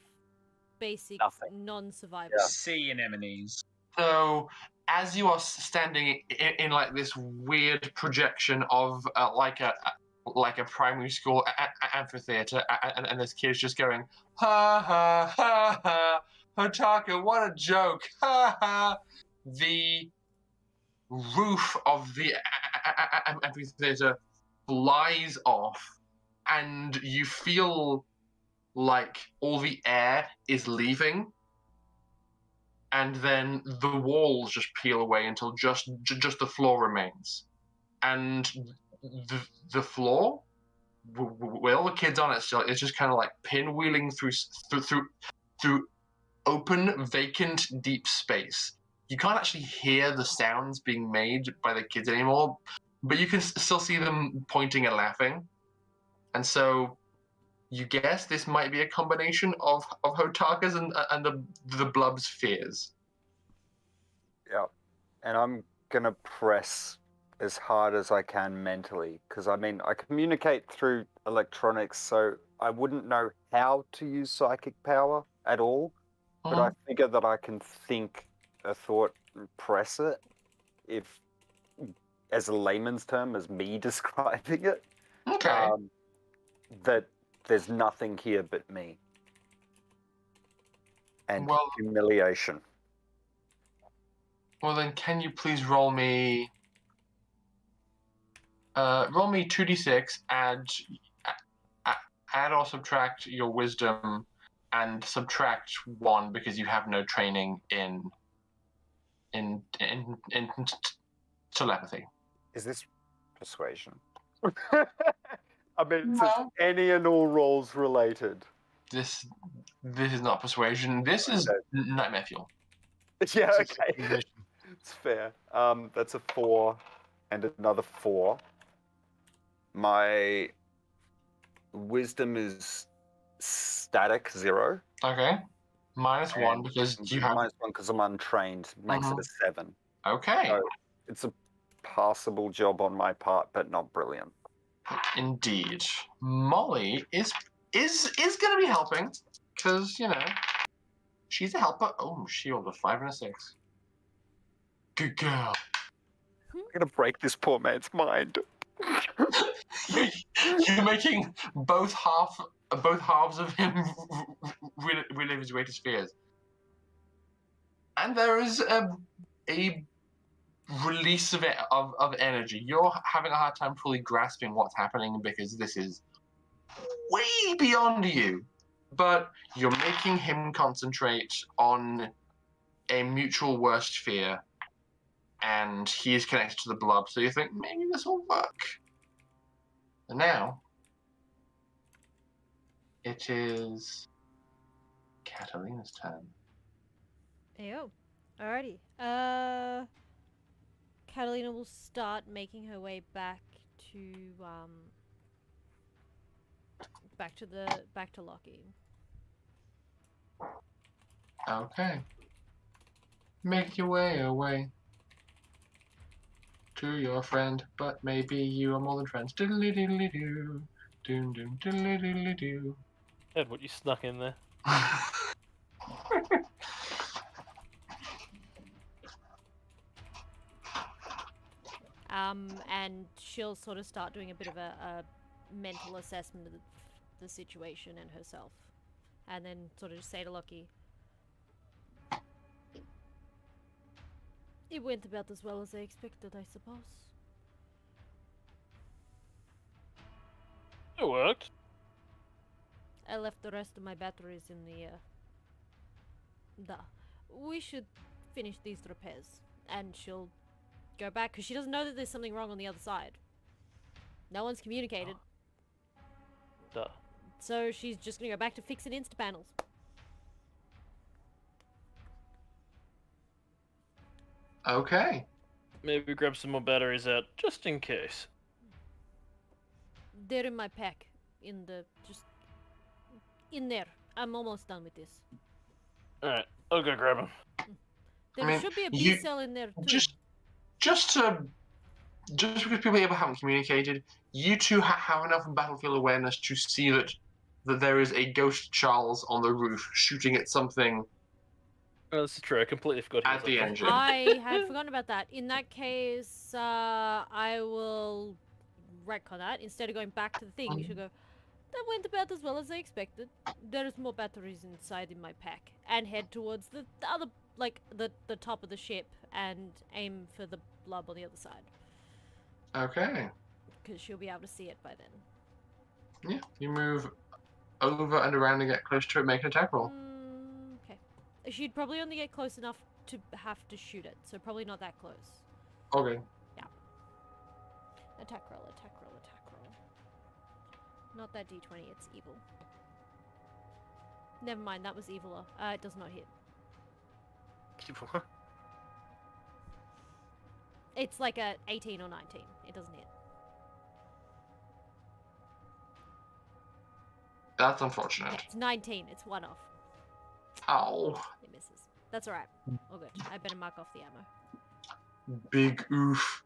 basic Nothing. non-survivors. Sea anemones. So, as you are standing in like this weird projection of like like a primary school amphitheater, and this kid's just going, ha ha ha ha, Hotaka, what a joke, ha ha. The roof of the amphitheater flies off, and you feel like all the air is leaving, and then the walls just peel away until just the floor remains, and the floor with all the kids on it still, it's just kind of like pinwheeling through open, vacant, deep space. You can't actually hear the sounds being made by the kids anymore, but you can still see them pointing and laughing. And so you guess this might be a combination of Hotaka's and the BLUB's fears. Yeah. And I'm going to press as hard as I can mentally, because I mean, I communicate through electronics, so I wouldn't know how to use psychic power at all, but I figure that I can think a thought and press it, if, as a layman's term, as me describing it. Okay. That there's nothing here but me. And Well- humiliation. Well then, can you please roll me 2d6, add or subtract your wisdom, and subtract 1 because you have no training in telepathy. Is this persuasion? I mean, it's any and all roles related. This is not persuasion. This is nightmare fuel. Yeah, It's a okay. supposition. It's fair. That's a 4 and another 4. My wisdom is static 0. Okay. -1 because you have. -1 because I'm untrained. Makes it a 7. Okay. So it's a passable job on my part, but not brilliant. Indeed. Molly is going to be helping because she's a helper. Oh, she rolled a 5 and a 6. Good girl. I'm gonna break this poor man's mind. You're making both halves of him relive his greatest fears. And there is a release of energy. You're having a hard time fully grasping what's happening because this is way beyond you. But you're making him concentrate on a mutual worst fear, and he is connected to the BLUB, so you think maybe this will work. And now it is Catalina's turn. Ayo. Alrighty. Catalina will start making her way back to Lockie. Okay. Make your way away to your friend, but maybe you are more than friends. Diddly-diddly-doo. Doom doom diddly-diddly-doo. Ed, what you snuck in there? And she'll sort of start doing a bit of a mental assessment of the situation and herself. And then sort of just say to Lockie, it went about as well as I expected, I suppose. It worked. I left the rest of my batteries in the, we should finish these repairs. And she'll go back, because she doesn't know that there's something wrong on the other side. No one's communicated. Duh. So she's just gonna go back to fixing Instapanels. Okay. Maybe grab some more batteries out, just in case. They're in my pack. Just in there. I'm almost done with this. Alright, I'll go grab them. There should be a B cell in there too. Just because people here haven't communicated, you two have enough battlefield awareness to see that there is a ghost Charles on the roof shooting at something. Oh, this is true. I completely forgot. At the engine. I had forgotten about that. In that case, I will retcon that. Instead of going back to the thing, you should go, that went about as well as I expected. There is more batteries inside in my pack. And head towards the other, like, the top of the ship and aim for the BLUB on the other side. Okay. Because she'll be able to see it by then. Yeah, you move over and around and get close to it, make an attack roll. Okay. She'd probably only get close enough to have to shoot it, so probably not that close. Okay. Yeah. Attack roll, attack roll, attack roll. Not that d20, it's evil. Never mind, that was eviler. It does not hit. It's like a 18 or 19. It doesn't hit. That's unfortunate. It's 19. It's one off. Ow. It misses. That's alright. All good. I better mark off the ammo. Big oof.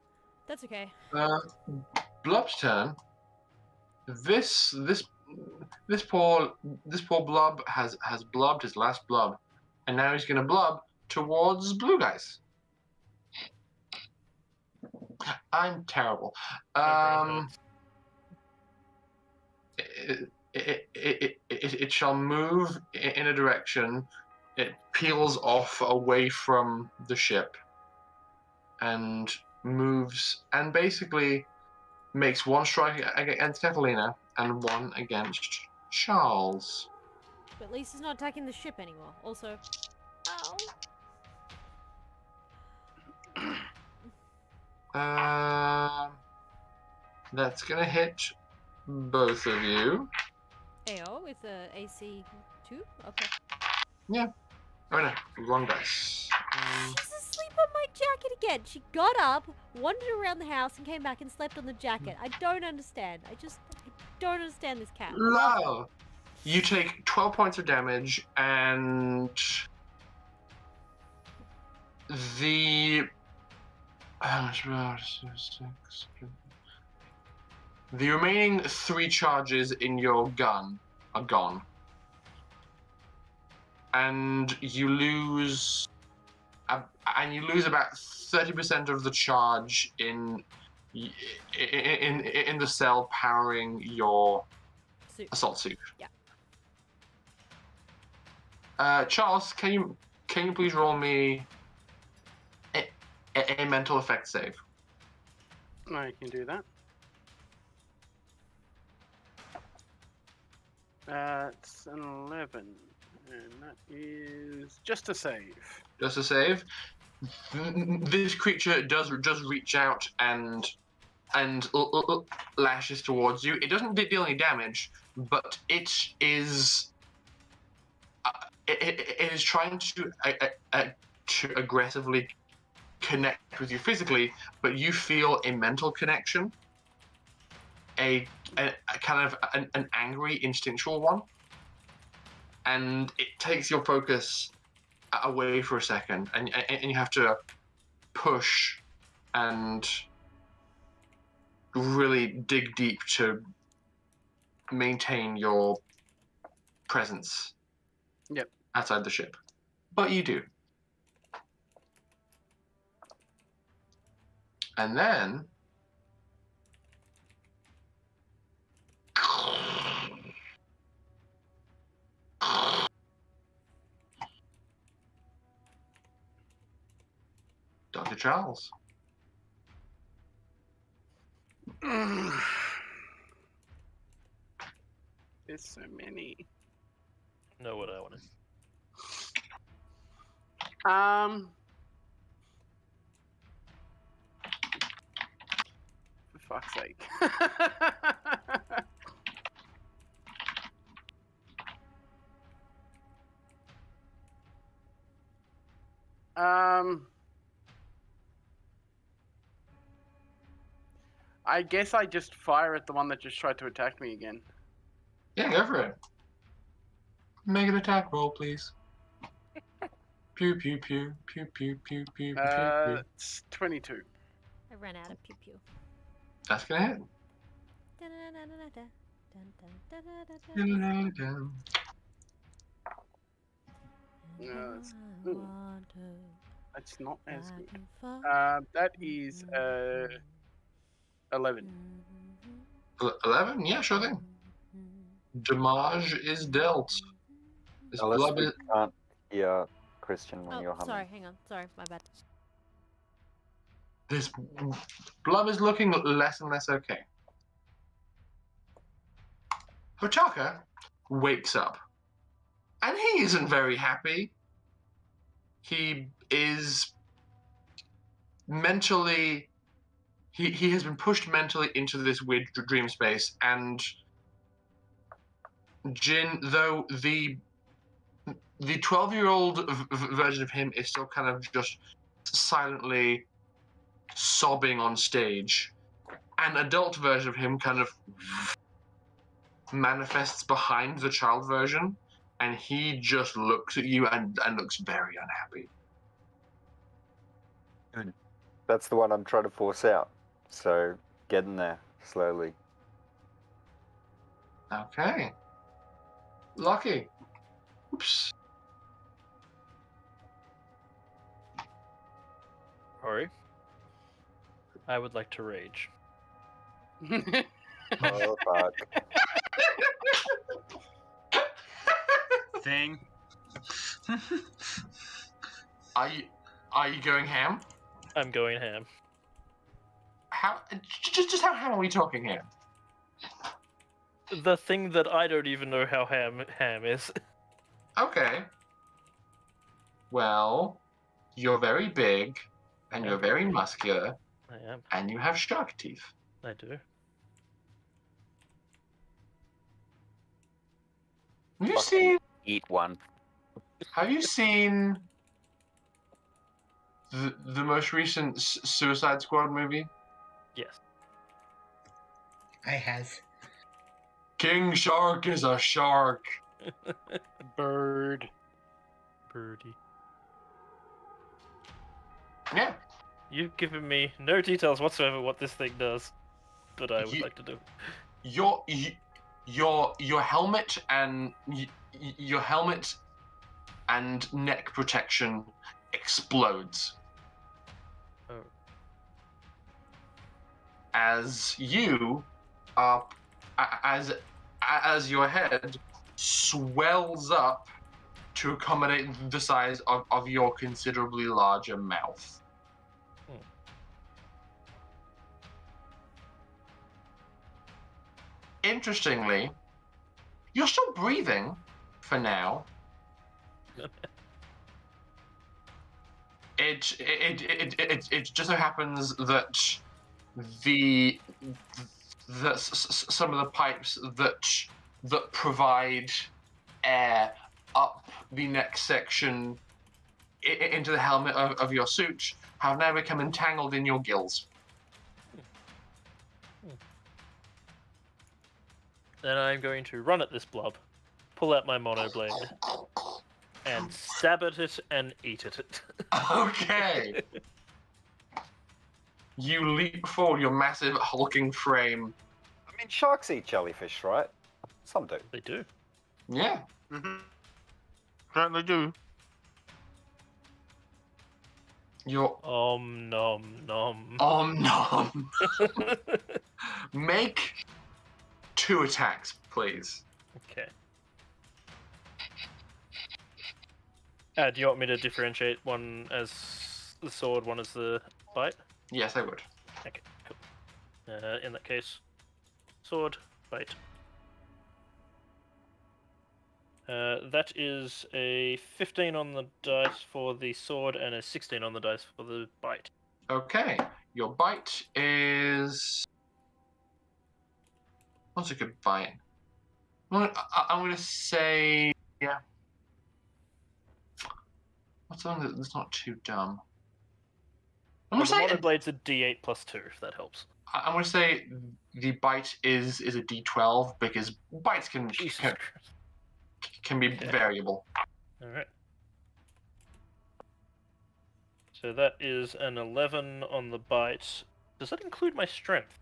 That's okay. BLUB's turn. This poor BLUB has blubbed his last BLUB, and now he's gonna BLUB towards blue guys. I'm terrible. It shall move in a direction. It peels off away from the ship and moves and basically makes one strike against Catalina and one against Charles. But at least he's not attacking the ship anymore. Also, ow. That's gonna hit both of you. AO with the AC 2? Okay. Yeah. Oh no, wrong dice. She's asleep on my jacket again. She got up, wandered around the house, and came back and slept on the jacket. I don't understand. I don't understand this cat. Love. You take 12 points of damage, and the remaining 3 charges in your gun are gone. And you lose about 30% of the charge in the cell powering your assault suit. Yeah. Charles, can you please roll me a mental effect save? I can do that. It's an 11, and that is just a save. Just a save. This creature does reach out and lashes towards you. It doesn't deal any damage, but it is trying to aggressively connect with you physically, but you feel a mental connection, a kind of an angry instinctual one, and it takes your focus away for a second, and you have to push and really dig deep to maintain your presence. Yep. Outside the ship, but you do. And then Dr. Charles. There's so many. Know what I wanted. For fuck's sake. I guess I just fire at the one that just tried to attack me again. Yeah, go for it. Make an attack roll, please. Pew pew pew pew pew pew pew pew. It's 22. I ran out of pew pew. That's gonna hit. No, that's not as good. That is 11. 11? Yeah, sure thing. Damage is dealt. This Unless blub we is... can't hear Christian when Oh, you're humming. sorry, hang on. Sorry, my bad. This blub is looking less and less okay. Hotaka wakes up, and he isn't very happy. He is mentally... He has been pushed mentally into this weird dream space, and Jin, though the 12-year-old version of him is still kind of just silently sobbing on stage, an adult version of him kind of manifests behind the child version, and he just looks at you and looks very unhappy. That's the one I'm trying to force out. So get in there slowly. Okay. Lucky. Oops. Rory, I would like to rage. Oh fuck. Thing. Are you going ham? I'm going ham. How just how ham are we talking here? The thing that I don't even know how ham is. Okay. Well, you're very big, and you're very muscular, I am. and you have shark teeth. I do. Have you Fucking seen? Eat one. Have you seen the most recent Suicide Squad movie? Yes. I have. King Shark is a shark. Bird. Birdie. Yeah. You've given me no details whatsoever what this thing does, but I would like to do. Your helmet and your helmet and neck protection explodes. Oh. As you are, as your head swells up to accommodate the size of your considerably larger mouth. Interestingly, you're still breathing for now. It just so happens that some of the pipes that provide air up the neck section into the helmet of your suit have now become entangled in your gills. Then I'm going to run at this blub, pull out my monoblade, and stab at it and eat at it. Okay. You leap forward your massive hulking frame. I mean, sharks eat jellyfish, right? Some do. They do. Yeah. Mm-hmm. Certainly do. You're Nom nom. nom. Make 2 attacks, please. Okay. Do you want me to differentiate one as the sword, one as the bite? Yes, I would. Okay, cool. In that case, sword, bite. That is a 15 on the dice for the sword and a 16 on the dice for the bite. Okay. Your bite is... What's a good bite? I'm going to say... Yeah. What's something that's not too dumb? I'm Well, going the to say... monoblade's a D8 plus 2, if that helps. I'm going to say the bite is a D12 because bites can be variable. Alright. So that is an 11 on the bite. Does that include my strength?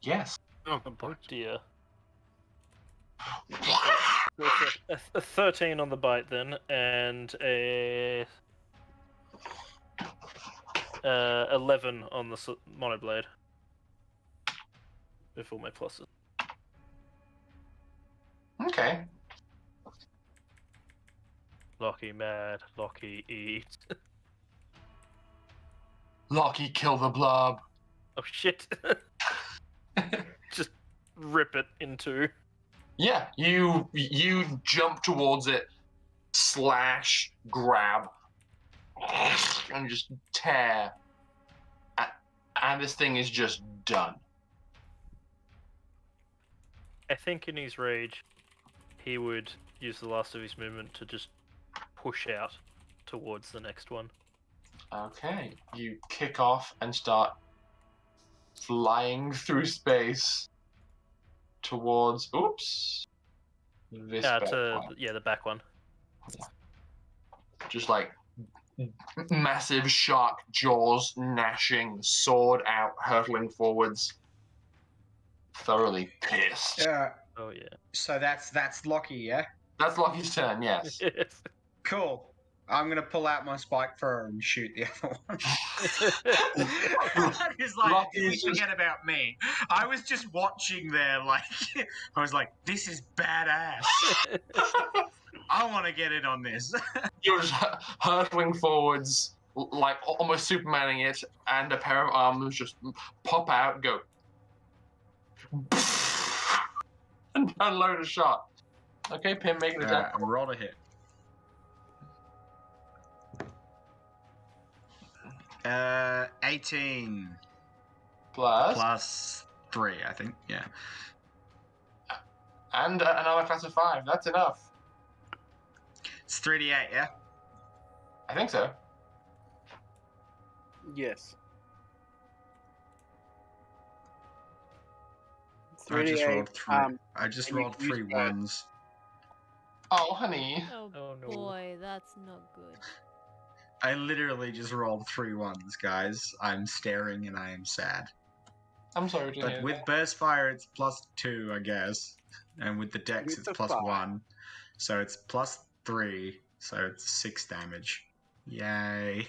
Yes. Oh, good point. Dear. A 13 on the bite then, and a 11 on the monoblade. with all my pluses. Okay. Lockie mad, Lockie eat. Lockie, kill the blub. Oh shit! Just rip it in two. Yeah, you jump towards it, slash, grab, and just tear. And this thing is just done. I think in his rage, he would use the last of his movement to just push out towards the next one. Okay, you kick off and start flying through space towards. Oops. This Yeah, back one. the back one. Just like massive shark jaws gnashing, sword out, hurtling forwards. Thoroughly pissed. Yeah. Oh yeah. So that's Lockie, yeah? That's Lockie's turn, yes. Yes. Cool. I'm gonna pull out my spike thrower and shoot the other one. It's like, Lockie did we is just- forget about me? I was just watching there, like, I was like, this is badass. I want to get in on this. You're just hurtling forwards, like almost Supermaning it, and a pair of arms just pop out, go, and unload a shot. Okay, Pim, make an attack. Roll a hit. 18 plus 3, I think. Yeah. And another class of 5. That's enough. It's 3d8, yeah? I think so. Yes. I just 3d8, rolled 3. I just and you rolled can 3 use that. ones. Oh, honey. Oh, Oh, no. boy, that's not good. I literally just rolled 3 ones, guys. I'm staring and I am sad. I'm sorry to hear But with that. burst fire, it's plus 2, I guess. And with the dex, With it's the plus fire. 1. So it's plus 3. So it's 6 damage. Yay.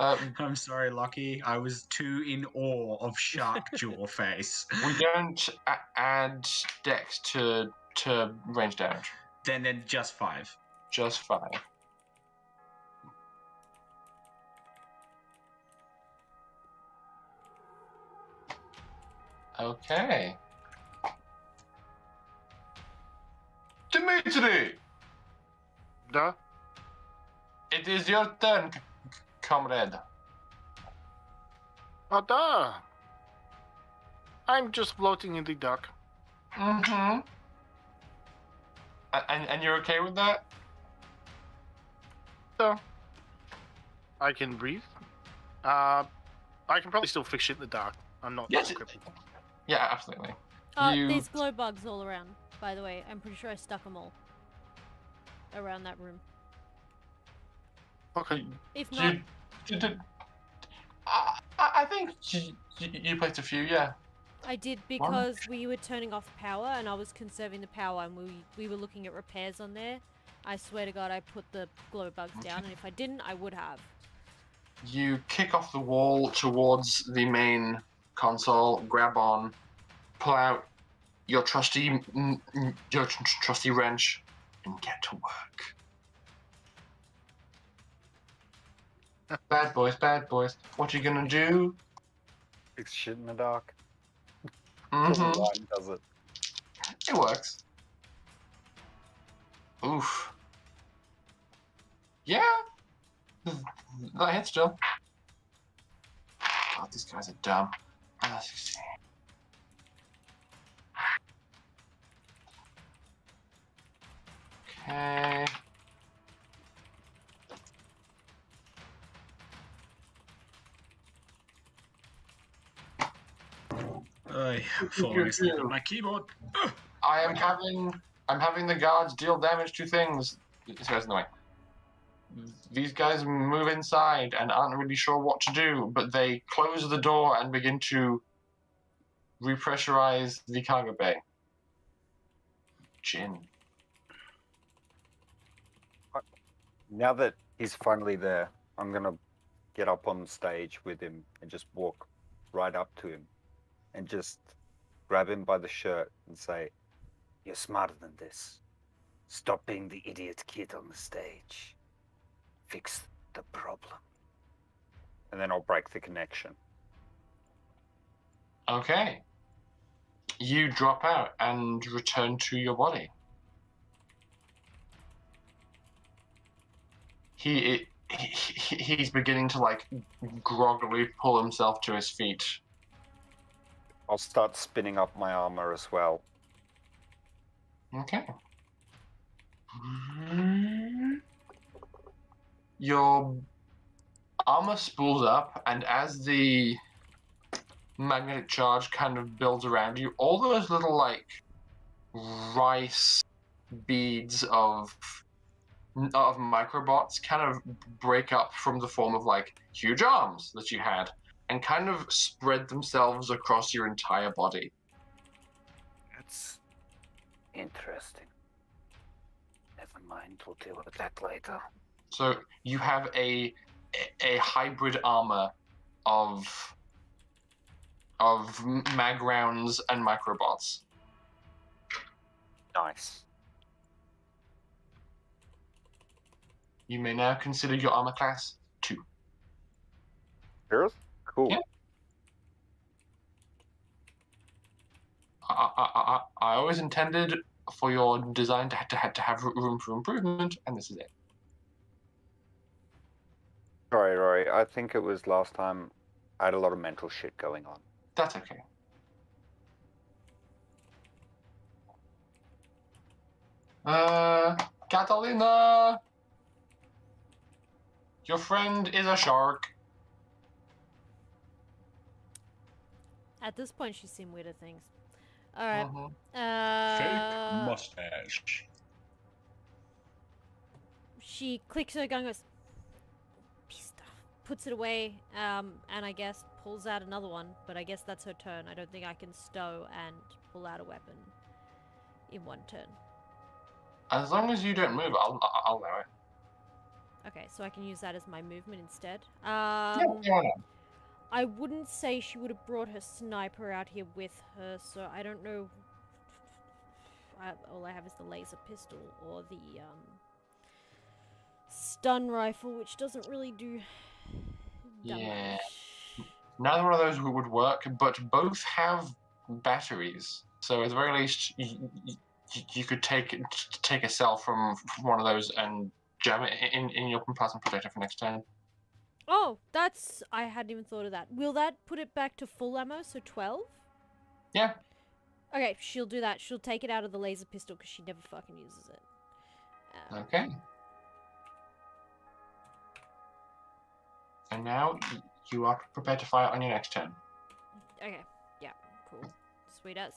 I'm sorry, Lucky. I was too in awe of Shark Jaw Face. We don't add dex to range damage. Then just 5. Just 5. Okay. Dimitri! Duh. It is your turn, comrade. Oh, duh. I'm just floating in the dark. Mm-hmm. And you're okay with that? So, I can breathe. I can probably still fix shit in the dark. I'm not Yes. crippled. Yeah, absolutely. You- There's glow bugs all around, by the way. I'm pretty sure I stuck them all around that room. Okay. If not, I think you placed a few, yeah. I did because we were turning off power and I was conserving the power and we were looking at repairs on there. I swear to God, I put the glow bugs down, and if I didn't, I would have. You kick off the wall towards the main console, grab on, pull out your trusty wrench, and get to work. Bad boys. What you gonna do? Fix shit in the dark. Mm-hmm. Line does it. It works. Oof. Yeah. That hits still. God, these guys are dumb. Okay. I'm falling asleep on my keyboard. I'm having the guards deal damage to things. This guy's in the way. These guys move inside and aren't really sure what to do, but they close the door and begin to repressurize the cargo bay. Jin. Now that he's finally there, I'm gonna get up on stage with him and just walk right up to him and just grab him by the shirt, and say, You're smarter than this. Stop being the idiot kid on the stage. Fix the problem. and then I'll break the connection. Okay. You drop out and return to your body. He's beginning to like groggily pull himself to his feet. I'll start spinning up my armor as well. Okay. Your armor spools up, and as the magnetic charge kind of builds around you, all those little like rice beads of microbots kind of break up from the form of like huge arms that you had and kind of spread themselves across your entire body. That's interesting. Never mind, we'll deal with that later. So you have a hybrid armor of mag rounds and microbots. Nice. You may now consider your armor class 2. Sure? Cool. Yeah. I always intended for your design to have room for improvement, and this is it. Sorry, Rory. I think it was last time I had a lot of mental shit going on. That's okay. Catalina! Your friend is a shark. At this point, she's seen weirder things. Alright. Fake mustache. She clicks her gun, goes, pissed off, puts it away, and I guess pulls out another one, but I guess that's her turn. I don't think I can stow and pull out a weapon in one turn. As long as you don't move, I'll allow it. Okay, so I can use that as my movement instead. Yeah. I wouldn't say she would have brought her sniper out here with her, so I don't know. All I have is the laser pistol or the stun rifle, which doesn't really do damage. Yeah. Neither one of those would work, but both have batteries. So at the very least, you could take a cell from one of those and jam it in your plasma projector for next turn. Oh, that's... I hadn't even thought of that. Will that put it back to full ammo, so 12? Yeah. Okay, she'll do that. She'll take it out of the laser pistol because she never fucking uses it. Okay. And now you are prepared to fire on your next turn. Okay, yeah, cool. Sweet as.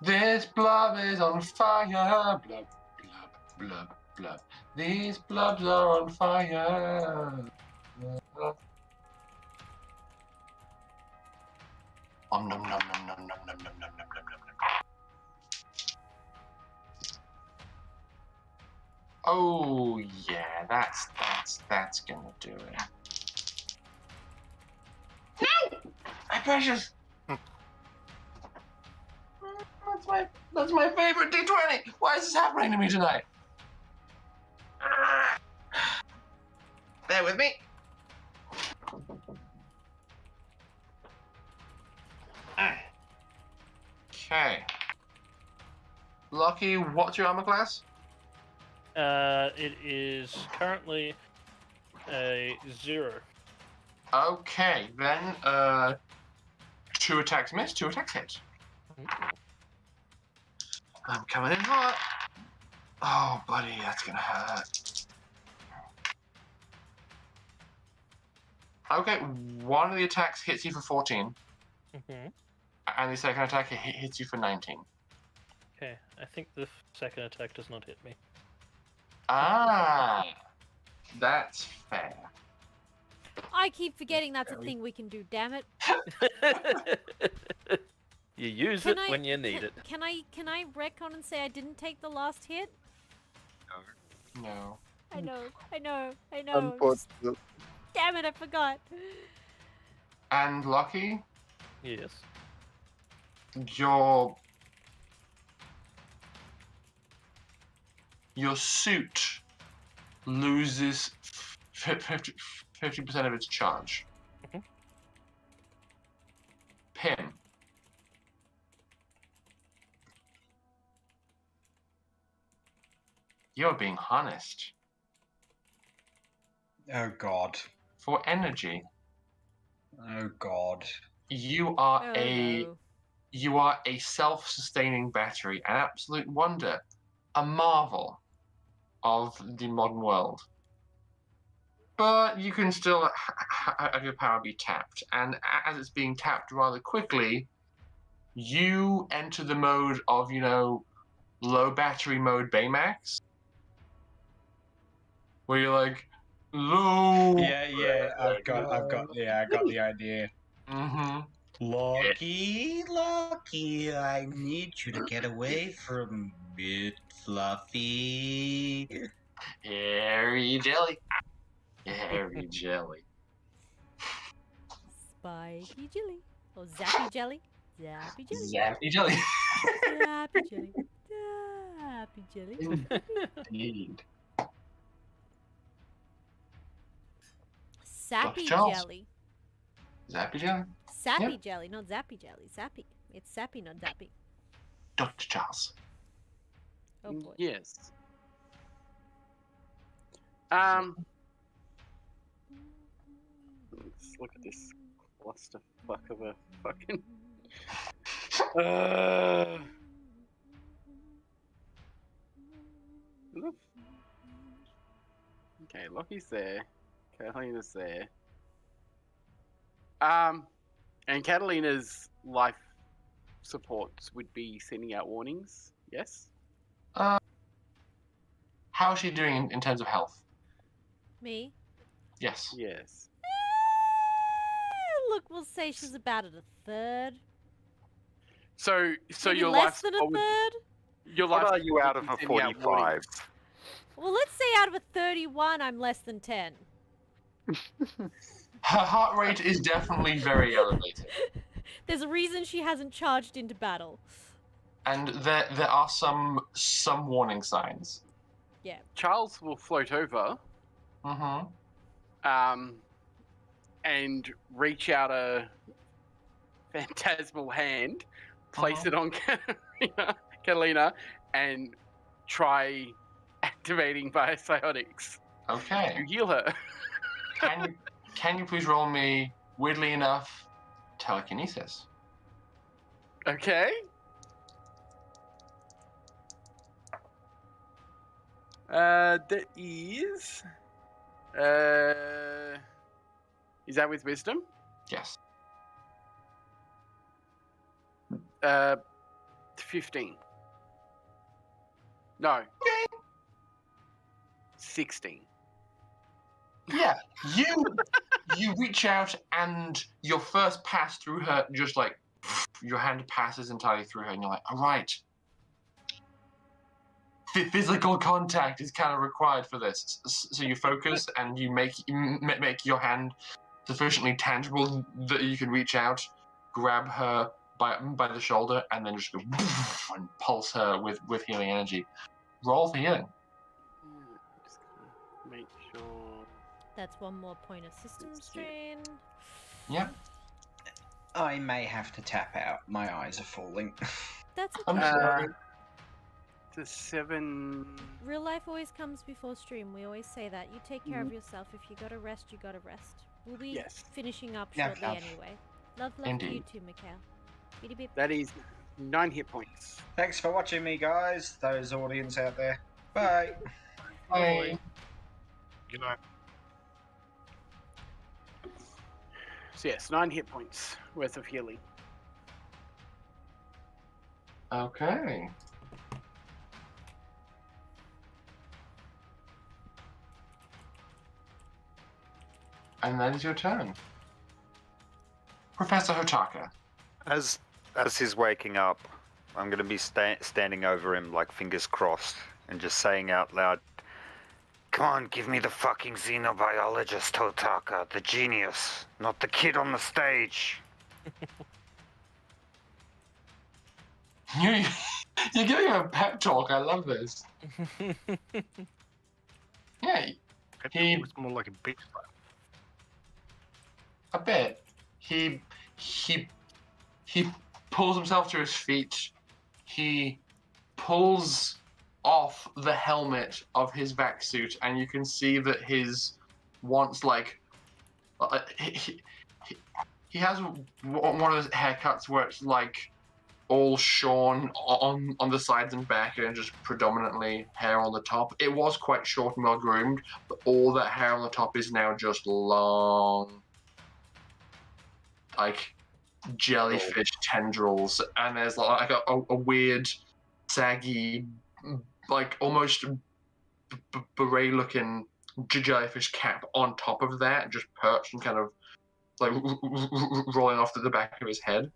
This blub is on fire. Blub, blub, blub, blub. These blubs are on fire. Nom nom nom nom nom nom nom nom nom nom nom. Oh yeah, that's gonna do it. No! My precious! That's my favorite D20! Why is this happening to me tonight? Bear with me. Okay. Lucky, what's your armor class? It is currently a 0. Okay, then 2 attacks miss, 2 attacks hit. I'm coming in hot. Oh, buddy, that's gonna hurt. Okay, one of the attacks hits you for 14, and the second attack hits you for 19. Okay, I think the second attack does not hit me. Ah, that's fair. I keep forgetting that's a thing we can do, damn it. You use Can it I- when you need it. Can I retcon and say I didn't take the last hit? No. I know. Just- Unfortunately. damn it, I forgot. And Lucky, Yes. your suit loses 50% of its charge. Mhm. Pim. You're being harnessed Oh God. for energy. Oh God. You are Oh, no. you are a self-sustaining battery, an absolute wonder, a marvel of the modern world. But you can still have your power be tapped, and as it's being tapped rather quickly, you enter the mode of, low battery mode Baymax, where you're like, low. Yeah, I got the idea. Mm-hmm. Lucky, I need you to get away from it, Fluffy. Hairy jelly. Hairy jelly. Spiky jelly. Or zappy jelly. Zappy jelly. Zappy jelly. Zappy jelly. Zappy jelly. Indeed. Sappy Charles. jelly. Zappy jelly. Sappy Yep. jelly, not zappy jelly. Sappy. It's sappy, not zappy. Dr. Charles. Oh boy. Yes. Let's look at this clusterfuck of a fucking. Okay, Lockie's there. Catalina's there. And Catalina's life supports would be sending out warnings. Yes. How is she doing in terms of health? Me? Yes. Yes. Look, we'll say she's about at a third. So Maybe your less life than a support would- third? Your life What are you support out would of be a sending out 45? warnings. Well, let's say out of a 31, I'm less than 10. Her heart rate is definitely very elevated. There's a reason she hasn't charged into battle. And there are some warning signs. Yeah. Charles will float over, Mm-hmm. and reach out a phantasmal hand, place it on Catalina, and try activating biopsionics Okay. to heal her. Can you please roll me, weirdly enough, telekinesis? Okay. That is. Is that with wisdom? Yes. 15. No. 16. Yeah. You reach out and your first pass through her, just like your hand passes entirely through her, and you're like, all right. Physical contact is kind of required for this. So you focus and you make your hand sufficiently tangible that you can reach out, grab her by the shoulder, and then just go and pulse her with healing energy. Roll for healing. Just gonna make sure. That's one more point of system strain. Yep. I may have to tap out. My eyes are falling. That's I'm okay. sorry. To 7. Real life always comes before stream. We always say that. You take care of yourself. If you gotta rest, you gotta rest. We'll be Yes. finishing up Yep, shortly yep. anyway. Love to you Indeed. too, Mikhail. Beep beep. That is 9 hit points. Thanks for watching me, guys. Those audience out there. Bye. Bye. Good night. So yes, 9 hit points worth of healing. Okay. And that is your turn. Professor Hotaka. As he's waking up, I'm going to be standing over him like fingers crossed and just saying out loud, "Come on, give me the fucking xenobiologist, Hotaka, the genius, not the kid on the stage." You're giving him a pep talk. I love this. Yeah, It's more like a bitch slap. a bit. He pulls himself to his feet. He pulls off the helmet of his vac suit, and you can see that his once like he has one of his haircuts where it's like all shorn on the sides and back and just predominantly hair on the top. It was quite short and well groomed, but all that hair on the top is now just long, like jellyfish tendrils, and there's like a weird saggy, like almost beret looking jellyfish cap on top of that, just perched and kind of like rolling off to the back of his head.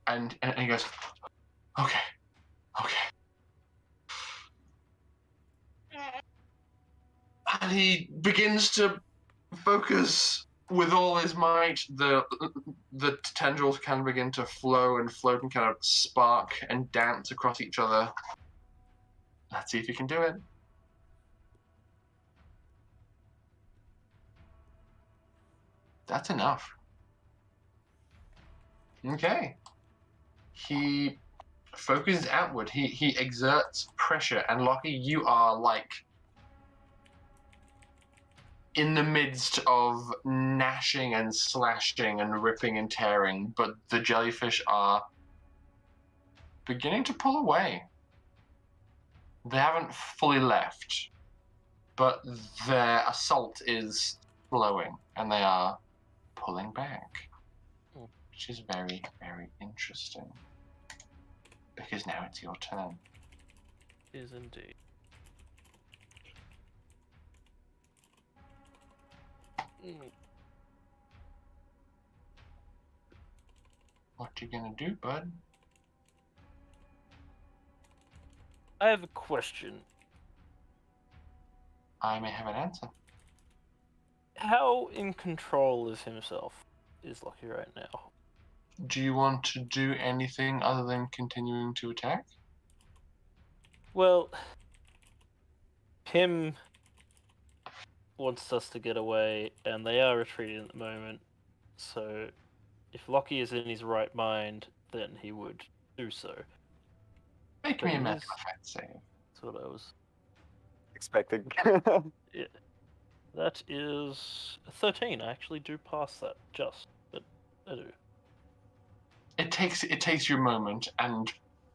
And he goes, okay. And he begins to focus with all his might. The tendrils kind of begin to flow and float and kind of spark and dance across each other. Let's see if you can do it. That's enough. Okay. He focuses outward. He exerts pressure, and Lockie, you are like in the midst of gnashing and slashing and ripping and tearing, but the jellyfish are beginning to pull away. They haven't fully left, but their assault is slowing, and they are pulling back, which is very, very interesting. Because now it's your turn. Is indeed. What you gonna do, bud? I have a question. I may have an answer. How in control of himself is Lockie right now? Do you want to do anything other than continuing to attack? Well, Pim wants us to get away, and they are retreating at the moment. So, if Lockie is in his right mind, then he would do so. Make me a medical effect save. That's what I was expecting. Yeah, that is a 13. I actually do pass that, but I do. It takes you a moment, and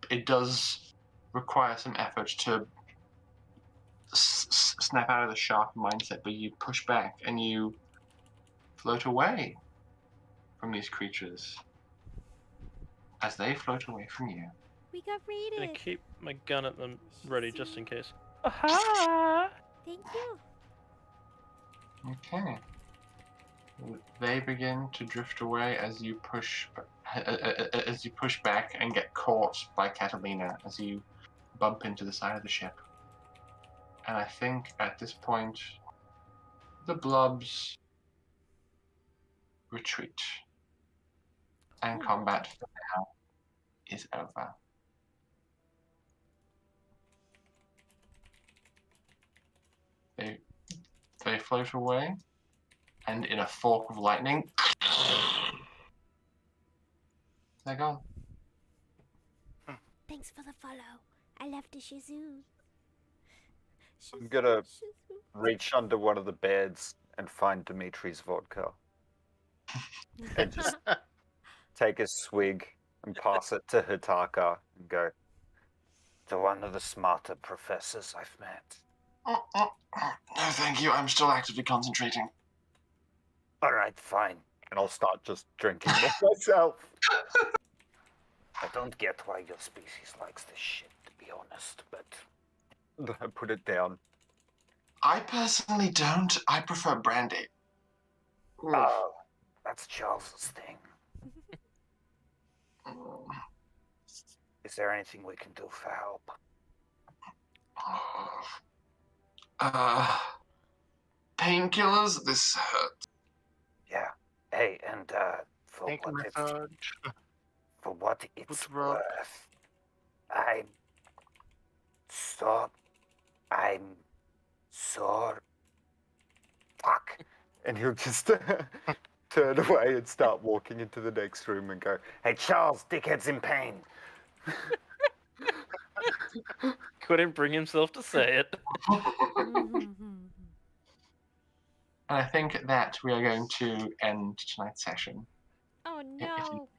it does require some effort to snap out of the shark mindset, but you push back and you float away from these creatures as they float away from you. We got I'm gonna raided. keep my gun at them ready just in case. Aha! Thank you. Okay. They begin to drift away as you push back and get caught by Catalina as you bump into the side of the ship. And I think at this point, the blobs retreat, and combat for now is over. They float away, and in a fork of lightning, they're gone. Thanks for the follow. I left a shizoo. I'm gonna reach under one of the beds and find Dimitri's vodka. And just take a swig and pass it to Hitaka and go, To one of the smarter professors I've met. No, thank you. I'm still actively concentrating. Alright, fine. and I'll start just drinking myself. I don't get why your species likes this shit, to be honest, but... I put it down. I personally don't. I prefer brandy. Oh, that's Charles's thing. Is there anything we can do for help? Painkillers? This hurts. Yeah. Hey, and for For what it's What's wrong? worth, I'm so... Fuck. And he'll just turn away and start walking into the next room and go, Hey, Charles, dickhead's in pain. Couldn't bring himself to say it. And I think that we are going to end tonight's session. Oh no!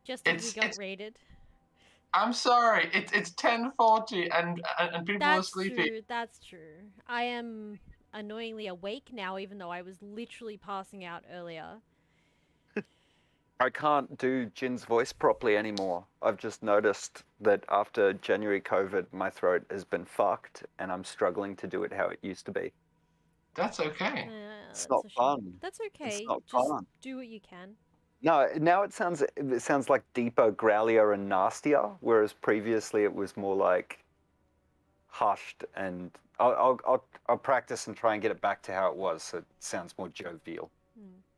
Just as we got raided. I'm sorry, it's 10:40 and people are That's sleeping. true. That's true. I am annoyingly awake now, even though I was literally passing out earlier. I can't do Jin's voice properly anymore. I've just noticed that after January COVID, my throat has been fucked and I'm struggling to do it how it used to be. That's okay. It's not fun. That's okay. It's not Just fun. do what you can. No, now it sounds like deeper, growlier, and nastier, whereas previously it was more like hushed. And I'll practice and try and get it back to how it was, so it sounds more jovial.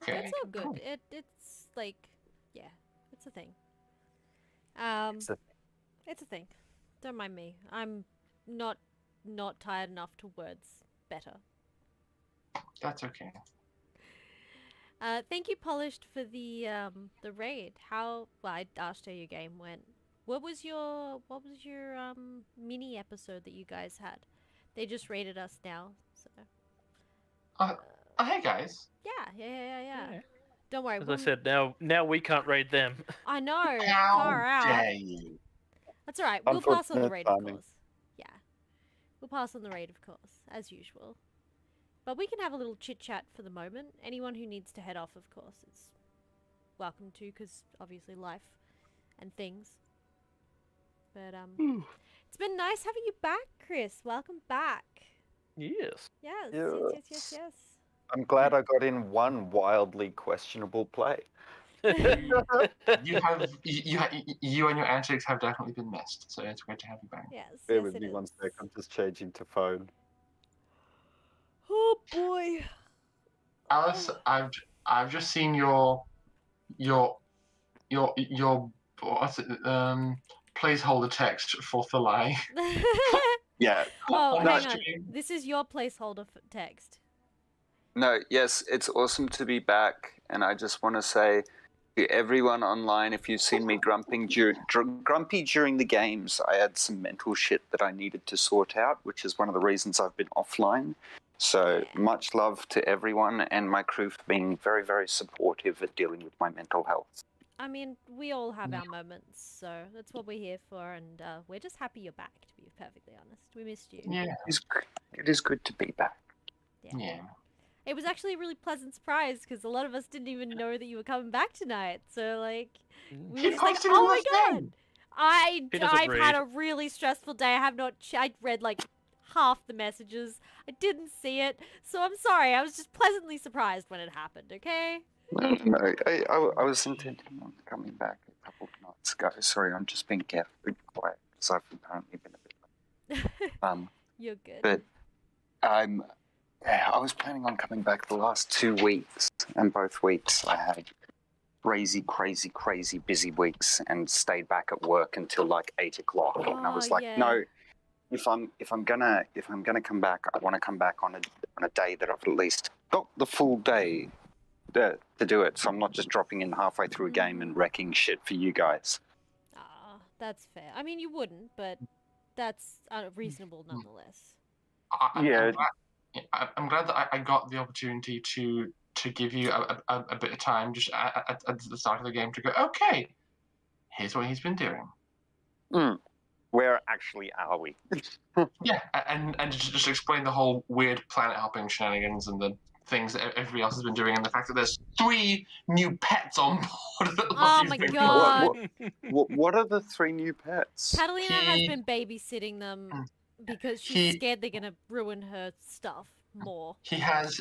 Okay. That's all good. It's like, yeah, it's a thing. It's a thing. Don't mind me. I'm not tired enough to words better. That's okay. Thank you, Polished, for the raid. Well, I asked how your game went. What was your mini episode that you guys had? They just raided us now, so. Hey guys. Yeah. Don't worry. As I said, now we can't raid them. I know. How Far out. dare you? That's all right. We'll pass on the Unfortunate raid, of timing. course. Yeah, we'll pass on the raid, of course, as usual. But we can have a little chit chat for the moment. Anyone who needs to head off, of course, is welcome to, because obviously life and things. But it's been nice having you back, Chris. Welcome back. Yes. Yes. I'm glad I got in one wildly questionable play. You and your antics have definitely been missed, so it's great to have you back. Yes. Bear yes, with it me one is. sec. I'm just changing to phone. Oh boy. Alice, I've just seen your what's it, placeholder text for Thalai. Yeah. Oh, No, hang on. This is your placeholder text. No, yes, it's awesome to be back. And I just want to say to everyone online, if you've seen me grumpy during the games, I had some mental shit that I needed to sort out, which is one of the reasons I've been offline. So much love to everyone and my crew for being very, very supportive at dealing with my mental health. I mean, we all have our moments, so that's what we're here for, and we're just happy you're back, to be perfectly honest. We missed you. Yeah. It is good to be back. Yeah. It was actually a really pleasant surprise, because a lot of us didn't even know that you were coming back tonight, so, like, we were just like, oh my god! I've had a really stressful day. I have not... I read, like, half the messages. I didn't see it, so I'm sorry. I was just pleasantly surprised when it happened, okay? No, I was intending on coming back a couple of nights ago. Sorry, I'm just being carefully quiet because I've apparently been a bit late. You're good. But I was planning on coming back the last 2 weeks, and both weeks I had crazy busy weeks and stayed back at work until like 8 o'clock. And I was like, no, if I'm gonna come back, I want to come back on a day that I've at least got the full day to do it, so I'm not just dropping in halfway through a game and wrecking shit for you guys. That's fair. I mean, you wouldn't, but that's reasonable nonetheless. I'm glad that I got the opportunity to give you a bit of time just at the start of the game to go, okay, here's what he's been doing. Where actually are we? Yeah, and just explain the whole weird planet hopping shenanigans and the things that everybody else has been doing, and the fact that there's 3 new pets on board. Oh my god! What are the 3 new pets? Catalina has been babysitting them because she's scared they're gonna ruin her stuff more. He has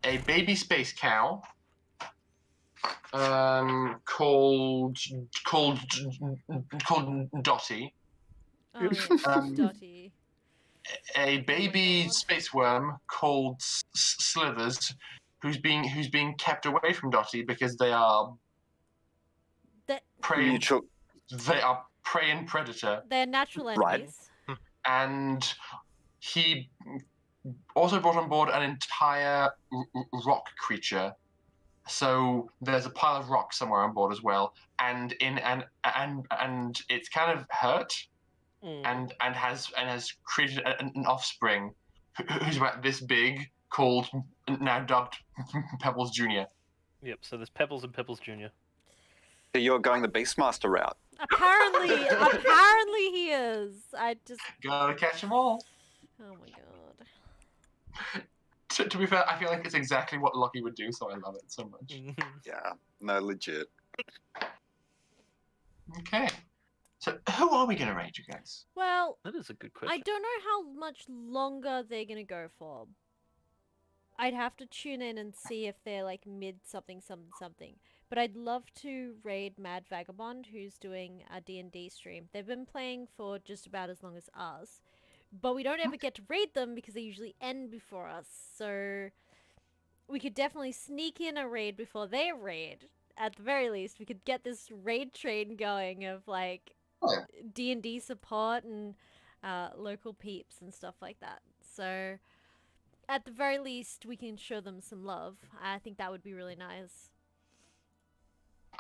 a baby space cow called Dottie. Oh, yes, Dottie. A baby space worm called Slithers, who's being kept away from Dottie because they are prey. Mutual. They are prey and predator, They're natural Right. enemies. and he also brought on board an entire rock creature. So there's a pile of rocks somewhere on board as well, and and it's kind of hurt, and has created an offspring who's about this big, called now dubbed Pebbles Jr. Yep. So there's Pebbles and Pebbles Jr. So you're going the Beastmaster route. Apparently he is. I just. Gotta catch them all. Oh my god. To be fair, I feel like it's exactly what Lucky would do, so I love it so much. Yeah, no, legit. Okay. So who are we gonna raid, you guys? Well, That is a good question. I don't know how much longer they're gonna go for. I'd have to tune in and see if they're like mid something. But I'd love to raid Mad Vagabond, who's doing a D&D stream. They've been playing for just about as long as us. But we don't ever get to raid them because they usually end before us. So we could definitely sneak in a raid before they raid. At the very least, we could get this raid train going of like D&D support and local peeps and stuff like that. So at the very least, we can show them some love. I think that would be really nice.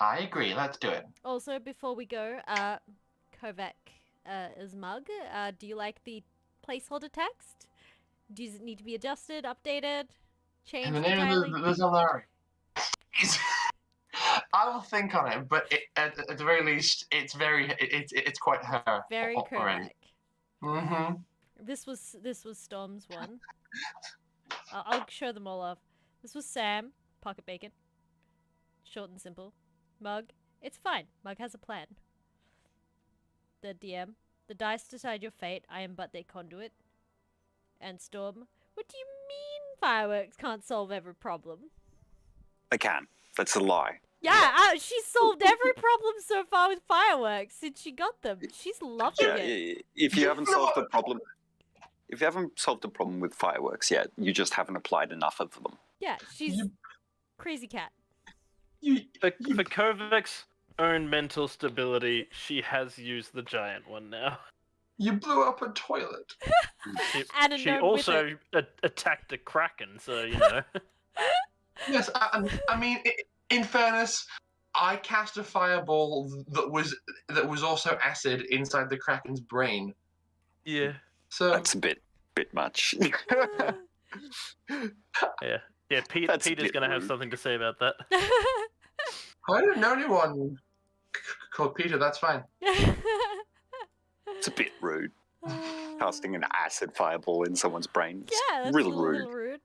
I agree. Let's do it. Also, before we go, Kovac is Mug. Do you like the placeholder text? Does it need to be adjusted, updated, changed In the name entirely? of the Zolari. I will think on it, but at the very least, it's quite her. Very already. correct. Mm-hmm. This was Storm's one. I'll show them all off. This was Sam, Pocket Bacon. Short and simple. Mug, it's fine. Mug has a plan. The DM, the dice decide your fate. I am but their conduit. And Storm, what do you mean fireworks can't solve every problem? They can. That's a lie. Yeah, she's solved every problem so far with fireworks since she got them. She's loving it. If you haven't solved the problem, with fireworks yet, you just haven't applied enough of them. Yeah, she's crazy cat. For Kovac's own mental stability, she has used the giant one now. You blew up a toilet. And She also attacked a kraken, so you know. Yes, I mean, in fairness, I cast a fireball that was also acid inside the kraken's brain. Yeah. So That's a bit much. Yeah. Peter's gonna have something to say about that. I don't know anyone called Peter. That's fine. It's a bit rude. Casting an acid fireball in someone's brain. Yeah, that's Real a little rude.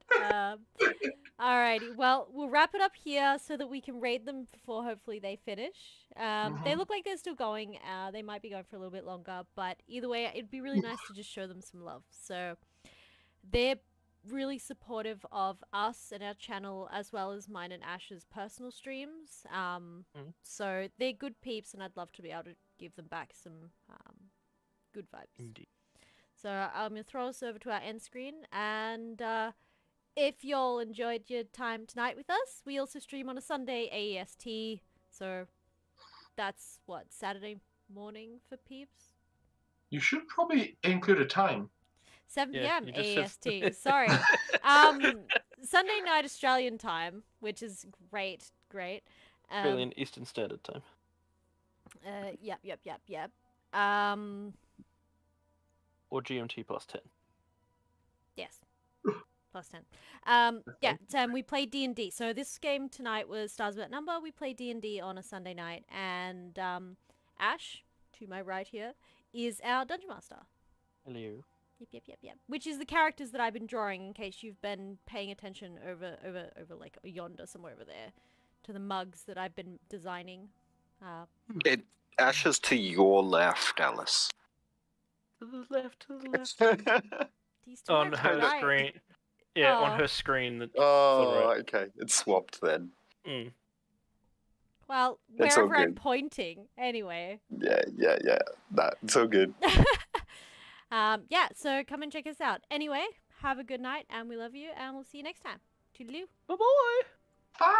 Alrighty, well, we'll wrap it up here so that we can raid them before hopefully they finish. They look like they're still going. They might be going for a little bit longer, but either way, it'd be really nice to just show them some love. So they're really supportive of us and our channel, as well as mine and Ash's personal streams. So they're good peeps, and I'd love to be able to give them back some good vibes. Indeed. So I'm going to throw us over to our end screen, and if y'all enjoyed your time tonight with us, we also stream on a Sunday AEST, so that's what, Saturday morning for peeps? You should probably include a time. 7 Yeah, p.m. you just said- AEST, sorry. Sunday night Australian time, which is great. Australian Eastern Standard Time. Yep. Or GMT plus 10. Yes. Plus 10. Yeah, we played D&D. So this game tonight was Stars Without Number. We played D&D on a Sunday night. And Ash, to my right here, is our Dungeon Master. Hello. Yep. Which is the characters that I've been drawing, in case you've been paying attention over like yonder, somewhere over there, to the mugs that I've been designing. Ash is to your left, Alice. To the left. These two On are her right. screen. Yeah, Oh. on her screen. Oh, okay. It's swapped then. Well, It's all wherever I'm good. pointing, anyway. Yeah. That's all good. Yeah, so come and check us out. Anyway, have a good night, and we love you, and we'll see you next time. Toodaloo. Bye-bye. Bye.